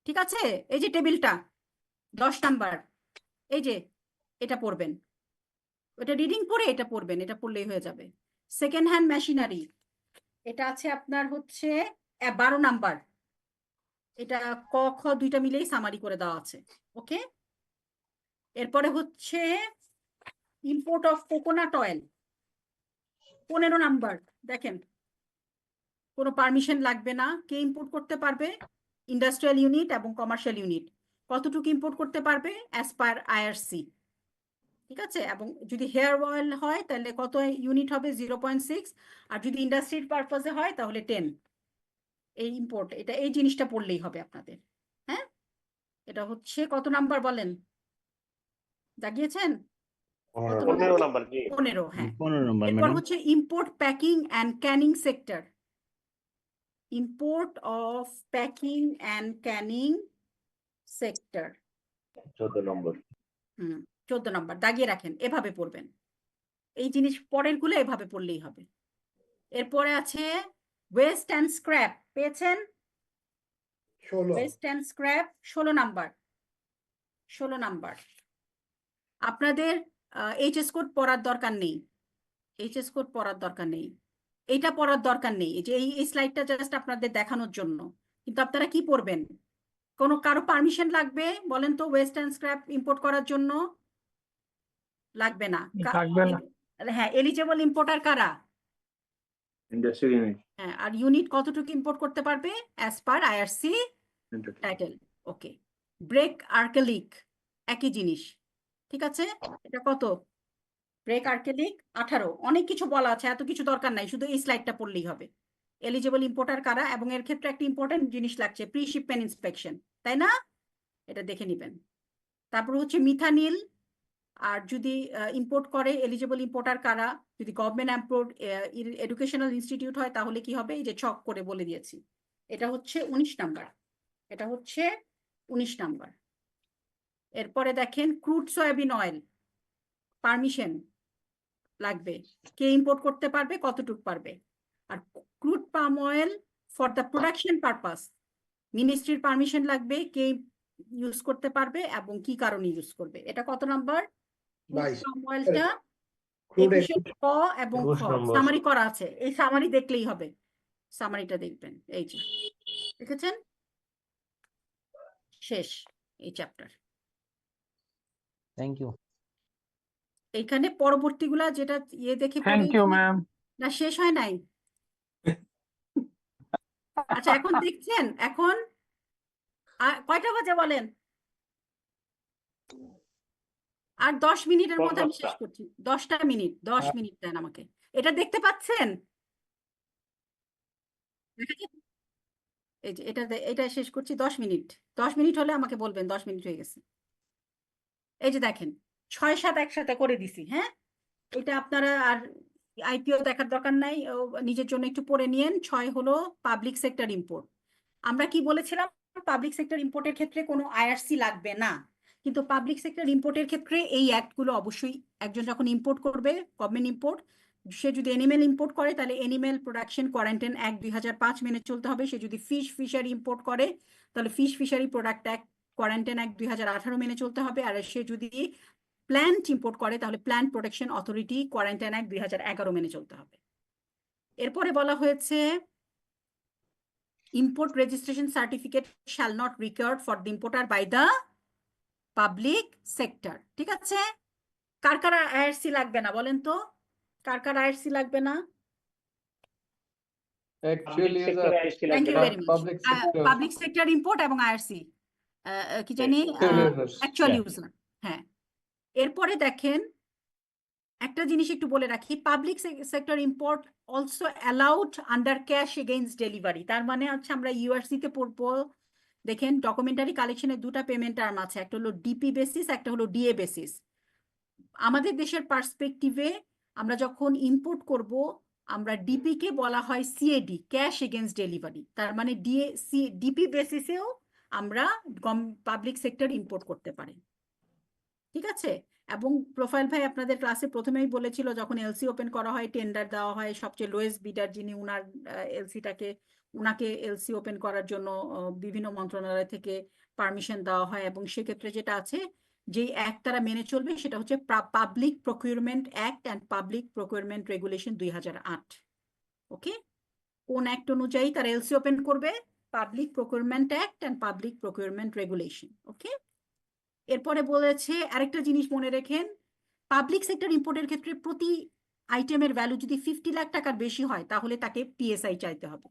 ঠিক আছে? এই যে টেবিলটা 10 নাম্বার, এই যে এটা পড়বেন, ওটা রিডিং পড়ে এটা পড়বেন, এটা পড়লেই হয়ে যাবে। সেকেন্ড হ্যান্ড মেশিনারি, এটা আছে আপনার হচ্ছে 12 নাম্বার, এটা ক খ দুইটা মিলেই সামারি করে দেওয়া আছে। ওকে, এরপরে হচ্ছে import of coconut oil, 15 number. দেখেন, কোনো পারমিশন লাগবে না, কে ইম্পোর্ট করতে পারবে? ইন্ডাস্ট্রিয়াল ইউনিট এবং কমার্শিয়াল ইউনিট। কতটুকু ইম্পোর্ট করতে পারবে? অ্যাজ পার আইআরসি, ঠিক আছে? এবং যদি হেয়ার অয়েল হয় তাহলে কত ইউনিট হবে? 0.6। আর যদি ইন্ডাস্ট্রির পারপাসে হয় তাহলে 10। এই ইম্পোর্ট, এটা এই জিনিসটা পড়লেই হবে আপনাদের। হ্যাঁ, এটা হচ্ছে কত নাম্বার বলেন? জাগিয়েছেন? 15 নাম্বার। 15, হ্যাঁ। 15 নম্বর এরপর ম্যাডাম। হচ্ছে import packing and canning sector, import of packing and canning sector 14 number. 14 number দাগিয়ে রাখেন, এভাবে পড়বেন। এই জিনিস পরের গুলো এভাবে পড়লেই হবে। এরপরে আছে ওয়েস্ট অ্যান্ড স্ক্র্যাপ, পেয়েছেন? West and scrap 16 number, 16 number. আপনাদের এইচএস কোড পড়ার দরকার নেই, এইচএস কোড পড়ার দরকার নেই, এইটা পড়ার দরকার নেই। এই যে এই স্লাইডটা জাস্ট আপনাদের দেখানোর জন্য। কিন্তু আপনারা কি পড়বেন? কারো পারমিশন লাগবে বলেন তো ওয়েস্ট অ্যান্ড স্ক্র্যাপ ইম্পোর্ট করার জন্য? লাগবে না। লাগবে না। হ্যাঁ, এলিজেবল ইম্পোর্টার কারা? Industry unit. হ্যাঁ, আর ইউনিট কতটুকু ইম্পোর্ট করতে পারবে? As per IRC title. Okay, ব্রেক আর্কেলিক একই জিনিস, ঠিক আছে? এটা কত? ব্রেক আর্কেলিক 18। অনেক কিছু বলা আছে, এত কিছু দরকার নাই, শুধু এই স্লাইডটা পড়লেই হবে। এলিজিবল ইম্পোর্টার কারা? এবং এর ক্ষেত্রে একটা ইম্পর্টেন্ট জিনিস লাগছে, প্রি শিপমেন্ট ইন্সপেকশন, তাই না? এটা দেখে নিবেন। তারপর হচ্ছে মিথানিল, আর যদি ইম্পোর্ট করে এলিজিবল ইম্পোর্টার কারা? যদি গভর্নমেন্ট এমপ্লয়েড এডুকেশনাল ইনস্টিটিউট হয় তাহলে কি হবে? এই যে ছক করে বলে দিয়েছি। এটা হচ্ছে 19 নাম্বার, এটা হচ্ছে 19 নাম্বার। এরপরে দেখেন ক্রুড সয়াবিন অয়েল, পারমিশন লাগবে, কে ইম্পোর্ট করতে পারবে, কতটুকু পারবে। আর crude palm oil for the production purpose, মিনিস্ট্রির পারমিশন লাগবে, কে ইউজ করতে পারবে এবং কি কারণে ইউজ করবে। এটা কত নাম্বার? পাম অয়েলটা 21 ক এবং খ সামারি করা আছে, এই সামারি দেখলেই হবে, সামারিটা দেখবেন। এই যে দেখেছেন, শেষ এই চ্যাপ্টার। Thank you. এইখানে পরবর্তীগুলা যেটা দেখে থ্যাংক ইউ ম্যাম। না, শেষ হয় নাই। আচ্ছা, এখন দেখছেন? এখন কয়টা বাজে বলেন? আর 10 মিনিটের মধ্যে আমি শেষ করছি। 10টা মিনিট, 10 মিনিট দেন আমাকে। এটা দেখতে পাচ্ছেন? এই যে এটা শেষ করছি, 10 মিনিট। 10 মিনিট হলে আমাকে বলবেন 10 মিনিট হয়ে গেছে। এই যে দেখেন 6-7 একসাথে করে দিছি। হ্যাঁ, এটা আপনারা আর আইপিও দেখার দরকার নাই, নিজের জন্য একটু পড়ে নিয়েন। 6 হলো পাবলিক সেক্টর ইম্পোর্ট। আমরা কি বলেছিলাম? পাবলিক সেক্টর ইম্পোর্টের ক্ষেত্রে কোনো আইআরসি লাগবে না, কিন্তু পাবলিক সেক্টর ইম্পোর্টের ক্ষেত্রে এই অ্যাক্টগুলো অবশ্যই, একজন যখন ইম্পোর্ট করবে গভর্নমেন্ট ইম্পোর্ট, সে যদি এনিমেল ইম্পোর্ট করে তাহলে এনিমেল প্রোডাকশন কোয়ারেন্টাইন অ্যাক্ট 2005 মেনে চলতে হবে। সে যদি ফিশারি ইম্পোর্ট করে তাহলে fishery product act quarantine act 2018 মেনে চলতে হবে। আর সে যদি প্ল্যান্ট ইম্পোর্ট করে তাহলে plant protection authority quarantine act 2011 মেনে চলতে হবে। এরপরে বলা হয়েছে import registration certificate shall not required for the importer by the public sector। ঠিক আছে, কার কার আইআরসি লাগবে না বলেন তো, কার কার আইআরসি লাগবে না? Actually, sector IRC থ্যাংক লাগবে ইউ না। Very much. public sector. Public sector import এবং আইআরসি কি জানি Actual users, actual yeah. User. হ্যাঁ, এরপরে দেখেন একটা জিনিস একটু বলে রাখি, public sector import also allowed under cash against delivery. তার মানে হচ্ছে আমরা ইউআরসি তে পড়বো, দেখেন ডকুমেন্টারি কালেকশনের দুটো পেমেন্ট টার্ম আছে, একটা হলো ডিপি বেসিস, একটা হলো ডিএ বেসিস। আমাদের দেশের পার্সপেক্টিভে আমরা যখন ইম্পোর্ট করব আমরা ডিপি কে বলা হয় সিএডি, ক্যাশ এগেইনস্ট ডেলিভারি। তার মানে ডিপি বেসিসেও আমরা পাবলিক সেক্টর ইম্পোর্ট করতে পারি। ঠিক আছে, এবং প্রোফাইল ভাই আপনাদের ক্লাসে প্রথমেই বলেছিল যখন এলসি ওপেন করা হয় টেন্ডার দেওয়া হয়, সবচেয়ে লোয়েস্ট বিডার যিনি উনার উনাকে এলসি ওপেন করার জন্য বিভিন্ন মন্ত্রণালয় থেকে পারমিশন দেওয়া হয়। এবং সেক্ষেত্রে যেটা আছে যেই অ্যাক্ট তারা মেনে চলবে সেটা হচ্ছে public procurement act and public procurement regulation 2008। Okay, কোন অ্যাক্ট অনুযায়ী তারা এলসি ওপেন করবে? Public procurement act and public procurement regulation. Okay, এরপরে বলেছে আরেকটা জিনিস মনে রেখেন, পাবলিক সেক্টর ইম্পোর্টের ক্ষেত্রে প্রতি আইটেমের ভ্যালু যদি 50 লাখ টাকার বেশি হয় তাহলে তাকে পিএসআই চাইতে হবে।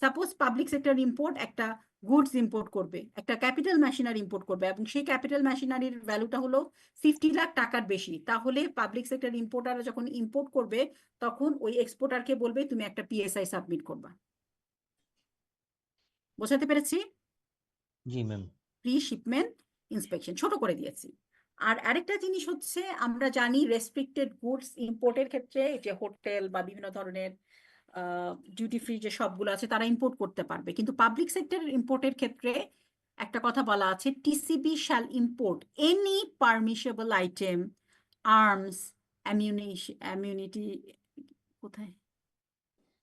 সাপোজ পাবলিক সেক্টর ইম্পোর্ট একটা গুডস ইম্পোর্ট করবে, একটা ক্যাপিটাল মেশিনারি ইম্পোর্ট করবে এবং সেই ক্যাপিটাল মেশিনারির ভ্যালুটা হলো 50 লাখ টাকার বেশি, তাহলে পাবলিক সেক্টর ইম্পোর্টাররা যখন ইম্পোর্ট করবে তখন ওই এক্সপোর্টারকে বলবে তুমি একটা পিএসআই সাবমিট করবা। বোঝাতে পেরেছি? জি ম্যাম। প্রি শিপমেন্ট ইন্সপেকশন ছোট করে দিয়েছি। আর আরেকটা জিনিস হচ্ছে আমরা জানি রেস্ট্রিক্টেড গুডস ইম্পোর্টের ক্ষেত্রে যে হোটেল বা বিভিন্ন ধরনের ডিউটি ফ্রি যে সবগুলো আছে তারা ইম্পোর্ট করতে পারবে, কিন্তু পাবলিক সেক্টর ইম্পোর্টের ক্ষেত্রে একটা কথা বলা আছে, TCB shall import any permissible item, arms,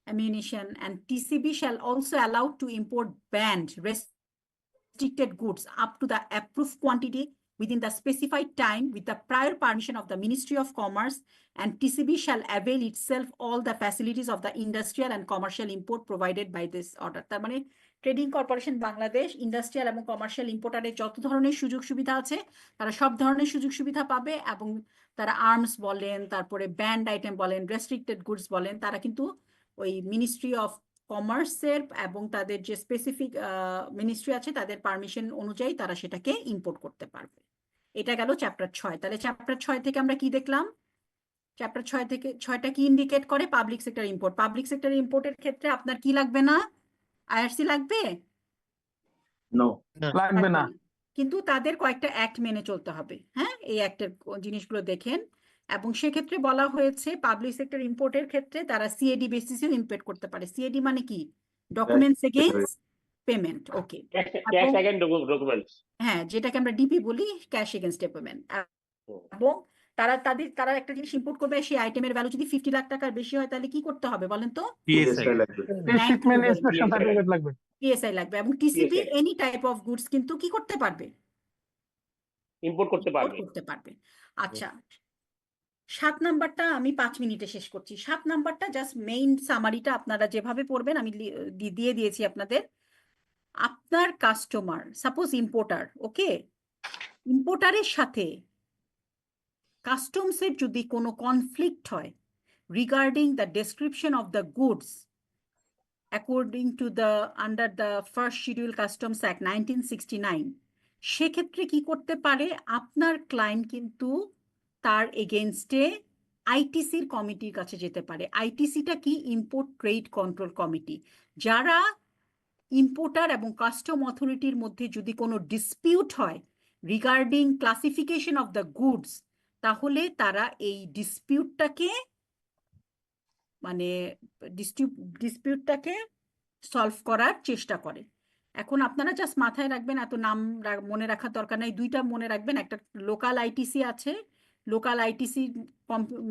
ammunition and TCB shall also allow to import banned restricted goods up to the approved quantity within the specified time with the prior permission of the Ministry of Commerce, and TCB shall avail itself all the facilities of the industrial and commercial import provided by this order। তার মানে trading corporation Bangladesh industrial এবং commercial ইম্পোর্টারের যত ধরনের সুযোগ সুবিধা আছে তারা সব ধরনের সুযোগ সুবিধা পাবে, এবং তারা আর্মস বলেন, তারপরে ব্যান্ড আইটেম বলেন, রেস্ট্রিক্টেড গুডস বলেন, তারা কিন্তু ওই মিনিস্ট্রি অফ কমার্সের এবং তাদের যে স্পেসিফিক মিনিস্ট্রি আছে তাদের পারমিশন অনুযায়ী তারা সেটাকে ইম্পোর্ট করতে পারবে। এটা গেল চ্যাপ্টার 6। তাহলে চ্যাপ্টার 6 থেকে আমরা কি দেখলাম? চ্যাপ্টার 6 থেকে 6টা কি ইন্ডিকেট করে? Public sector import. Public sector ইম্পোর্টের ক্ষেত্রে আপনার কি লাগবে না? আইআরসি লাগবে? নো, লাগবে না। কিন্তু তাদের কয়েকটা অ্যাক্ট মেনে চলতে হবে। হ্যাঁ, এই অ্যাক্টের জিনিসগুলো দেখেন। এবং সেক্ষেত্রে বলা হয়েছে পাবলিক সেক্টর ইম্পোর্টের ক্ষেত্রে তারা সিএডি বেসিসেও ইম্পোর্ট করতে পারে। সিএডি মানে কি? Documents against payment. Okay, cash against documents, হ্যাঁ, যেটাকে আমরা ডিপি বলি, ক্যাশ এগেইনস্ট পেমেন্ট। এবং তারা একটা জিনিস ইম্পোর্ট করবে, সেই আইটেমের ভ্যালু যদি 50 লাখ টাকার বেশি হয় তাহলে কি করতে হবে বলেন তো? পিএসআই লাগবে, শিপমেন্ট ইন্সপেকশন সার্টিফিকেট লাগবে, পিএসআই লাগবে। এবং TCB any type of goods কিন্তু কি করতে পারবে? ইম্পোর্ট করতে পারবে। আচ্ছা, 7 নাম্বারটা আমি 5 মিনিটে শেষ করছি। 7 নাম্বারটা জাস্ট মেইন সামারিটা আপনারা যেভাবে পড়বেন আমি দিয়ে দিয়েছি আপনাদের। আপনার কাস্টমার সাপোজ ইম্পোর্টার, ওকে, ইম্পোর্টারের সাথে কাস্টমসের যদি কোনো কনফ্লিক্ট হয় regarding the description of the goods according to the under the first schedule customs act 1969, সেক্ষেত্রে কি করতে পারে? আপনার ক্লায়েন্ট কিন্তু তার এগেনস্টে আইটিসির কমিটির কাছে যেতে পারে। আইটিসিটা কি? Import trade control committee. যারা ইম্পোর্টার এবং কাস্টম অথরিটির মধ্যে যদি কোনো ডিসপিউট হয় regarding classification of the goods, তাহলে তারা এই ডিসপিউটটাকে সলভ করার চেষ্টা করে। এখন আপনারা জাস্ট মাথায় রাখবেন, এত নাম মনে রাখার দরকার নাই, দুইটা মনে রাখবেন। একটা লোকাল আইটিসি আছে, লোকাল আইটিসি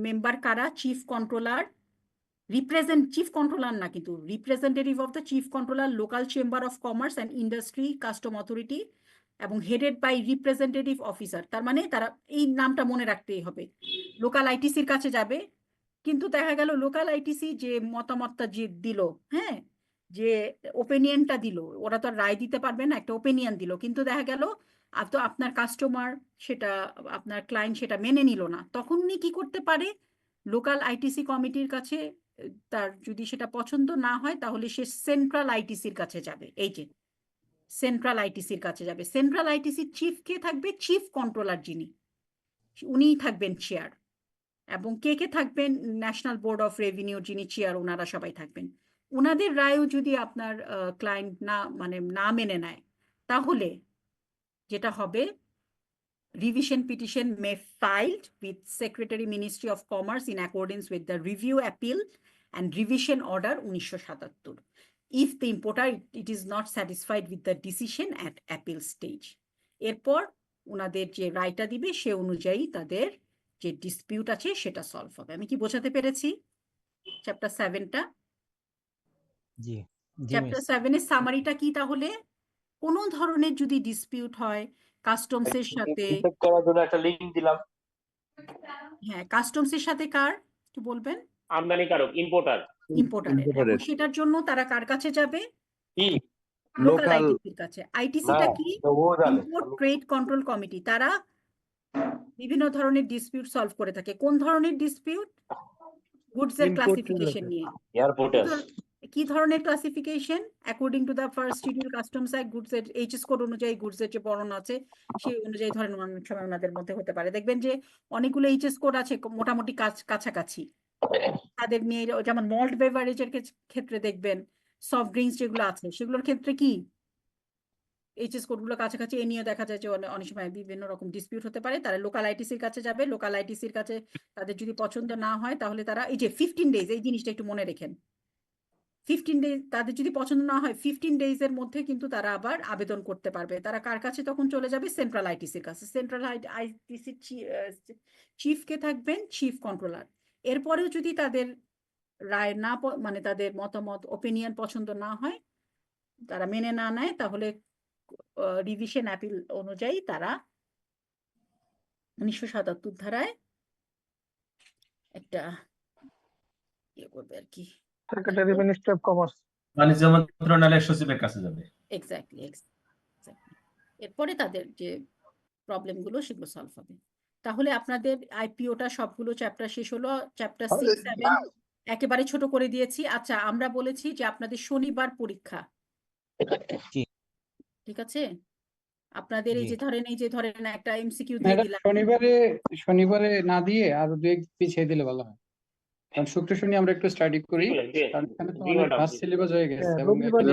মেম্বার কারা? চিফ কন্ট্রোলার চিফ কন্ট্রোলার না, কিন্তু representative of the chief controller, local chamber of commerce and industry, custom authority, এবং হেডেড বাই রিপ্রেজেন্টেটিভ অফিসার। তার মানে তারা এই নামটা মনে রাখতেই হবে। লোকাল আইটিসির কাছে যাবে, কিন্তু দেখা গেল লোকাল আইটিসি যে মতামতটা যে দিল, হ্যাঁ, যে ওপিনিয়নটা দিল, ওরা তো আর রায় দিতে পারবে না, একটা ওপিনিয়ন দিল, কিন্তু দেখা গেল তো আপনার কাস্টমার সেটা, আপনার ক্লায়েন্ট সেটা মেনে নিল না, তখন উনি কি করতে পারে, লোকাল আইটিসি কমিটির কাছে তার যদি সেটা পছন্দ না হয় তাহলে সে সেন্ট্রাল আইটিসির কাছে যাবে। এই যে সেন্ট্রাল আইটিসির কাছে যাবে। সেন্ট্রাল আইটিসির চিফ কে থাকবে? চিফ কন্ট্রোলার যিনি, উনিই থাকবেন চেয়ার। এবং কে কে থাকবেন? ন্যাশনাল বোর্ড অফ রেভিনিউ যিনি চেয়ার, ওনারা সবাই থাকবেন। ওনাদের রায়ও যদি আপনার ক্লায়েন্ট না মেনে নেয়, তাহলে যেটা হবে, revision petition may filed with Secretary Ministry of Commerce in accordance with the review appeal and revision order 1977 if the importer it is not satisfied with the decision at appeal stage. এরপর ওনাদের যে রায়টা দিবে সে অনুযায়ী তাদের যে dispute আছে সেটা সলভ হবে। আমি কি বোঝাতে পেরেছি চ্যাপ্টার 7টা? জি জি চ্যাপ্টার মিস 7 এর সামারিটা কি তাহলে? কোনো ধরনের যদি ডিসপিউট হয় কাস্টমসের সাথে, করার জন্য একটা লিংক দিলাম। হ্যাঁ, কাস্টমসের সাথে কার একটু বলবেন? আমদানিকারক, ইম্পোর্টার। ইম্পোর্টারের। এবং সেটার জন্য তারা কার কাছে যাবে? কি? লোকাল লোকাল আইটিসির কাছে। আইটিসিটা কি? Import trade control committee. তারা বিভিন্ন ধরনের ডিসপিউট সলভ করে থাকে। কোন ধরনের ডিসপিউট? গুডস এর ক্লাসিফিকেশন নিয়ে। এয়ারপোর্টার। কি ধরনের classification? According to the first schedule customs act, goods এর এইচএস কোড অনুযায়ী গুডস এর যে বর্ণনা আছে সেই অনুযায়ী ধরেন অনেক সময় ওনাদের মধ্যে হতে পারে। দেখবেন যে অনেকগুলো এইচএস কোড আছে মোটামুটি কাছাকাছি। তাদের নিয়ে যেমন মল্ট বেভারেজের ক্ষেত্রে দেখবেন, সফট ড্রিঙ্কস যেগুলো আছে সেগুলোর ক্ষেত্রে কি এইচএস কোডগুলো কাছাকাছি, এ নিয়ে দেখা যায় যে অনেক সময় বিভিন্ন রকম ডিসপিউট হতে পারে। তারা লোকাল আইটিসির কাছে যাবে। লোকাল আইটিসির কাছে তাদের যদি পছন্দ না হয় তাহলে তারা এই যে 15 ডেজ, এই জিনিসটা একটু মনে রেখেন, 15 ডেজ তাদের যদি পছন্দ না হয় 15 ডেজ এর মধ্যে কিন্তু তারা আবার আবেদন করতে পারবে। তারা কার কাছে তখন চলে যাবে? সেন্ট্রাল আইটিসির কাছে। সেন্ট্রাল আইটিসির চিফ কে থাকবেন? Chief controller. এরপরেও যদি তাদের রায় না তাদের মতামত ওপিনিয়ন পছন্দ না হয়, তারা মেনে না নেয়, তাহলে রিভিশন অ্যাপিল অনুযায়ী তারা 1977 ধারায় একটা ইয়ে করবে আর কি। সেক্রেটারি মিনিস্ট্রি অফ কমার্স, বাণিজ্য মন্ত্রণালয়ের সচিবের কাছে যাবে। এক্স্যাক্টলি। এরপরে তাদের যে প্রবলেম গুলো সেগুলো সলভ হবে। তাহলে আপনাদের আইপিওটা সবগুলো চ্যাপ্টার শেষ হলো। চ্যাপ্টার 6, 7 একেবারে ছোট করে দিয়েছি। আচ্ছা, আমরা বলেছি যে আপনাদের শনিবার পরীক্ষা, ঠিক আছে? আপনাদের এই যে ধরেন একটা এমসিকিউ দিয়ে ম্যাডাম দিলাম। শনিবারে না দিয়ে আর 2 পিছিয়ে দিলে ভালো হয়, কারণ শুক্র শনি আমরা একটু স্টাডি করি, কারণ এখানে তো অনেক ভাস্ট সিলেবাস হয়ে গেছে এবং এখানে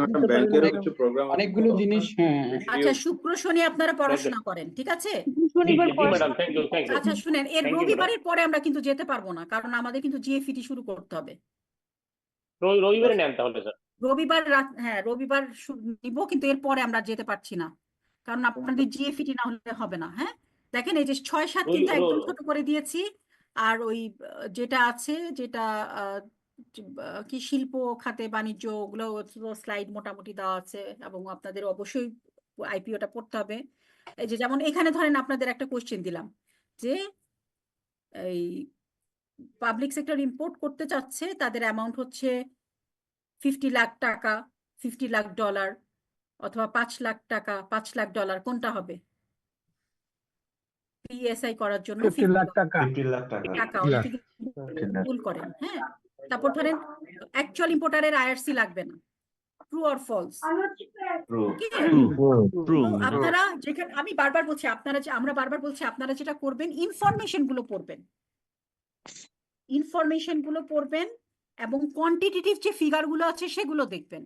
অনেকগুলো জিনিস। হ্যাঁ, আচ্ছা, শুক্র শনি আপনারা পড়াশোনা করেন, ঠিক আছে? আচ্ছা শুনেন, এর রবিবারের পরে আমরা কিন্তু যেতে পারবো না, কারণ আমাদের কিন্তু জিএফইটি শুরু করতে হবে। রবিবারে নেন তাহলে স্যার। রবিবার রাত, হ্যাঁ রবিবার নিব, কিন্তু এর পরে আমরা যেতে পারছি না, কারণ আপনাদের জিএফইটি না হলে হবে না। হ্যাঁ, দেখেন এই যে 6, 7 কিন্তু একদম ছোট করে দিয়েছি। আর ওই যেটা আছে, যেটা কি শিল্প খাতে বাণিজ্য, ওগুলো স্লাইড মোটামুটি দেওয়া আছে, এবং আপনাদের অবশ্যই আইপিওটা পড়তে হবে। এই যে যেমন এখানে ধরেন আপনাদের একটা কোশ্চেন দিলাম যে এই পাবলিক সেক্টর ইম্পোর্ট করতে চাচ্ছে, তাদের অ্যামাউন্ট হচ্ছে 50 লাখ টাকা, 50 লাখ ডলার, অথবা 5 লাখ টাকা, 5 লাখ ডলার, কোনটা হবে? পিএসআই করার জন্য 50 লাখ টাকা। টাকা অনেকে ভুল করেন। হ্যাঁ, তারপর ধরেন অ্যাকচুয়াল ইম্পোর্টারের আইআরসি লাগবে না। True or false? আপনারা যেখানে, আমি বারবার বলছি আমরা বারবার বলছি আপনারা যেটা করবেন, ইনফরমেশন গুলো পড়বেন এবং কোয়ান্টিটেটিভ যে ফিগার গুলো আছে সেগুলো দেখবেন।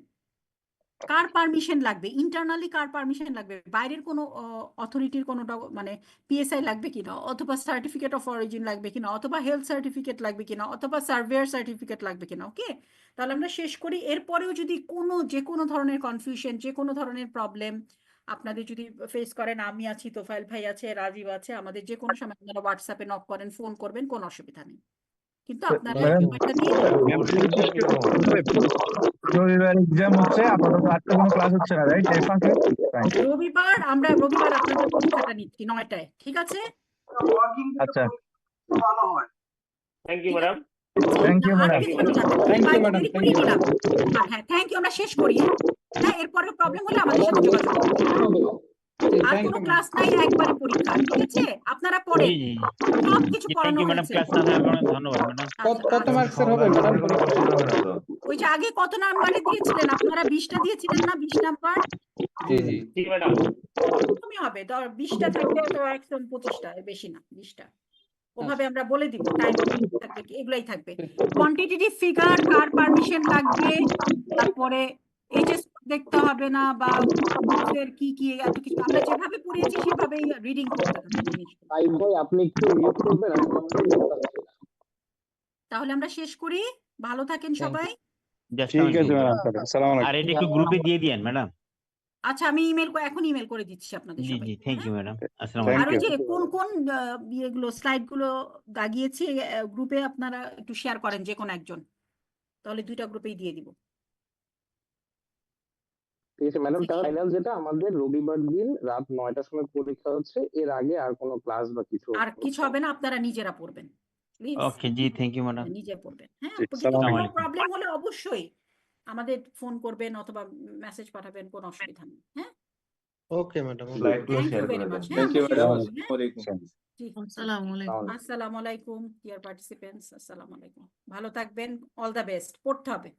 কার পারমিশন লাগবে, ইন্টারনালি কার পারমিশন লাগবে, বাইরের কোনো অথরিটির কোনো পিএসআই লাগবে কিনা, অথবা সার্টিফিকেট অফ অরিজিন লাগবে কিনা, অথবা হেলথ সার্টিফিকেট লাগবে কিনা, অথবা সার্ভেয়ার সার্টিফিকেট লাগবে কিনা। ওকে, তাহলে আমরা শেষ করি। এরপরেও যদি যে কোনো ধরনের কনফিউশন, যে কোনো ধরনের প্রবলেম আপনাদের যদি ফেস করেন, আমি আছি, তোফায়েল ভাই আছে, রাজীব আছে, আমাদের যে কোনো সময় আপনারা হোয়াটসঅ্যাপে নক করেন, ফোন করবেন, কোনো অসুবিধা নেই। কিন্তু আপনারা ম্যাডাম, সময়টা দিয়ে দিন। রবিবার এক্সাম হচ্ছে, আপাতত আজকে কোনো ক্লাস হচ্ছে না, রাইট? এই ফাঁকে রবিবার আপনাদের পরীক্ষাটা নিচ্ছি 9টায়, ঠিক আছে? আচ্ছা, thank you madam. Thank you আর ম্যাডাম। পিছানো যাবে না। Thank you, বাইরে madam. দেরি Thank করিয়ে you. নিলাম। হ্যাঁ, থ্যাংক ইউ, আমরা শেষ করি। হ্যাঁ, এরপরে প্রবলেম হলে আমাদের সাথে যোগাযোগ করবেন। আর Thank কোনো you, ক্লাস নাই, একবারে পরীক্ষা, ঠিক আছে? আপনারা জি পড়েন, জি সব কিছু জি, থ্যাংক পড়ানো ইউ ম্যাডাম, হয়েছে। ক্লাস না দেওয়ার কারণে ধন্যবাদ ম্যাডাম। কত মার্কসের হবে ম্যাডাম? ওই যে আগে কত নাম্বারে দিয়েছিলেন আপনারা? 20টা দিয়েছিলেন না? 20 নাম্বার জি জি। জি ম্যাডাম। তুমি হবে 20টা থাকবে, অথবা একদম 25টা, এর বেশি না, 20টা। ওভাবে আমরা বলে দিব টাইম থাকবে, কি এগুলাই থাকবে। কোয়ান্টিটেটিভ ফিগার, কার পারমিশন লাগবে, তারপরে এইচএস দেখতে হবে না, বা এর কি কি এত কিছু আমরা যেভাবে পড়িয়েছি সেভাবেই রিডিং করতে হবে জিনিসগুলো। ভাই আপনি একটু মিউট করবেন, আমি আমাদের মিউট পাচ্ছি না। তাহলে আমরা শেষ করি, ভালো থাকেন সবাই। জাস্ট ঠিক আছে ম্যাডাম, আসসালামু আর আলাইকুম। এটা একটু গ্রুপে দিয়ে দিয়েন ম্যাডাম। আচ্ছা, আমি এখন ইমেল করে দিচ্ছি আপনাদের জি সবাই। জি, থ্যাংক ইউ ম্যাডাম। আসসালামু Thank আর আলাইকুম। ওই you. যে কোন কোন ইয়েগুলো স্লাইড গুলো দাগিয়েছি গ্রুপে আপনারা একটু শেয়ার করেন, যে কোনো একজন, তাহলে 2টা গ্রুপেই দিয়ে দিব। ঠিক আছে ম্যাডাম, তাহলে ফাইনাল যেটা আমাদের রবিবার দিন রাত 9টার সময় পরীক্ষা হচ্ছে, এর আগে আর কোনো ক্লাস বা কিছু আর কিছু হবে না, আপনারা নিজেরা পড়বেন, প্লিজ ওকে জি, থ্যাংক ইউ ম্যাডাম। নিজে পড়বেন। হ্যাঁ, জি, কিন্তু আসসালামু কোনো আলাইকুম। প্রবলেম হলে অবশ্যই আমাদের ফোন করবেন অথবা মেসেজ পাঠাবেন, কোনো অসুবিধা নেই। হ্যাঁ, okay madam. Thank you very much. হ্যাঁ, Thank you, আমরা শেষ madam. করছি, হ্যাঁ? জি, আসসালামু আলাইকুম। আসসালামু আলাইকুম ডিয়ার পার্টিসিপেন্টস, আসসালামু আলাইকুম। ভালো থাকবেন, অল দ্য বেস্ট, পড়তে হবে।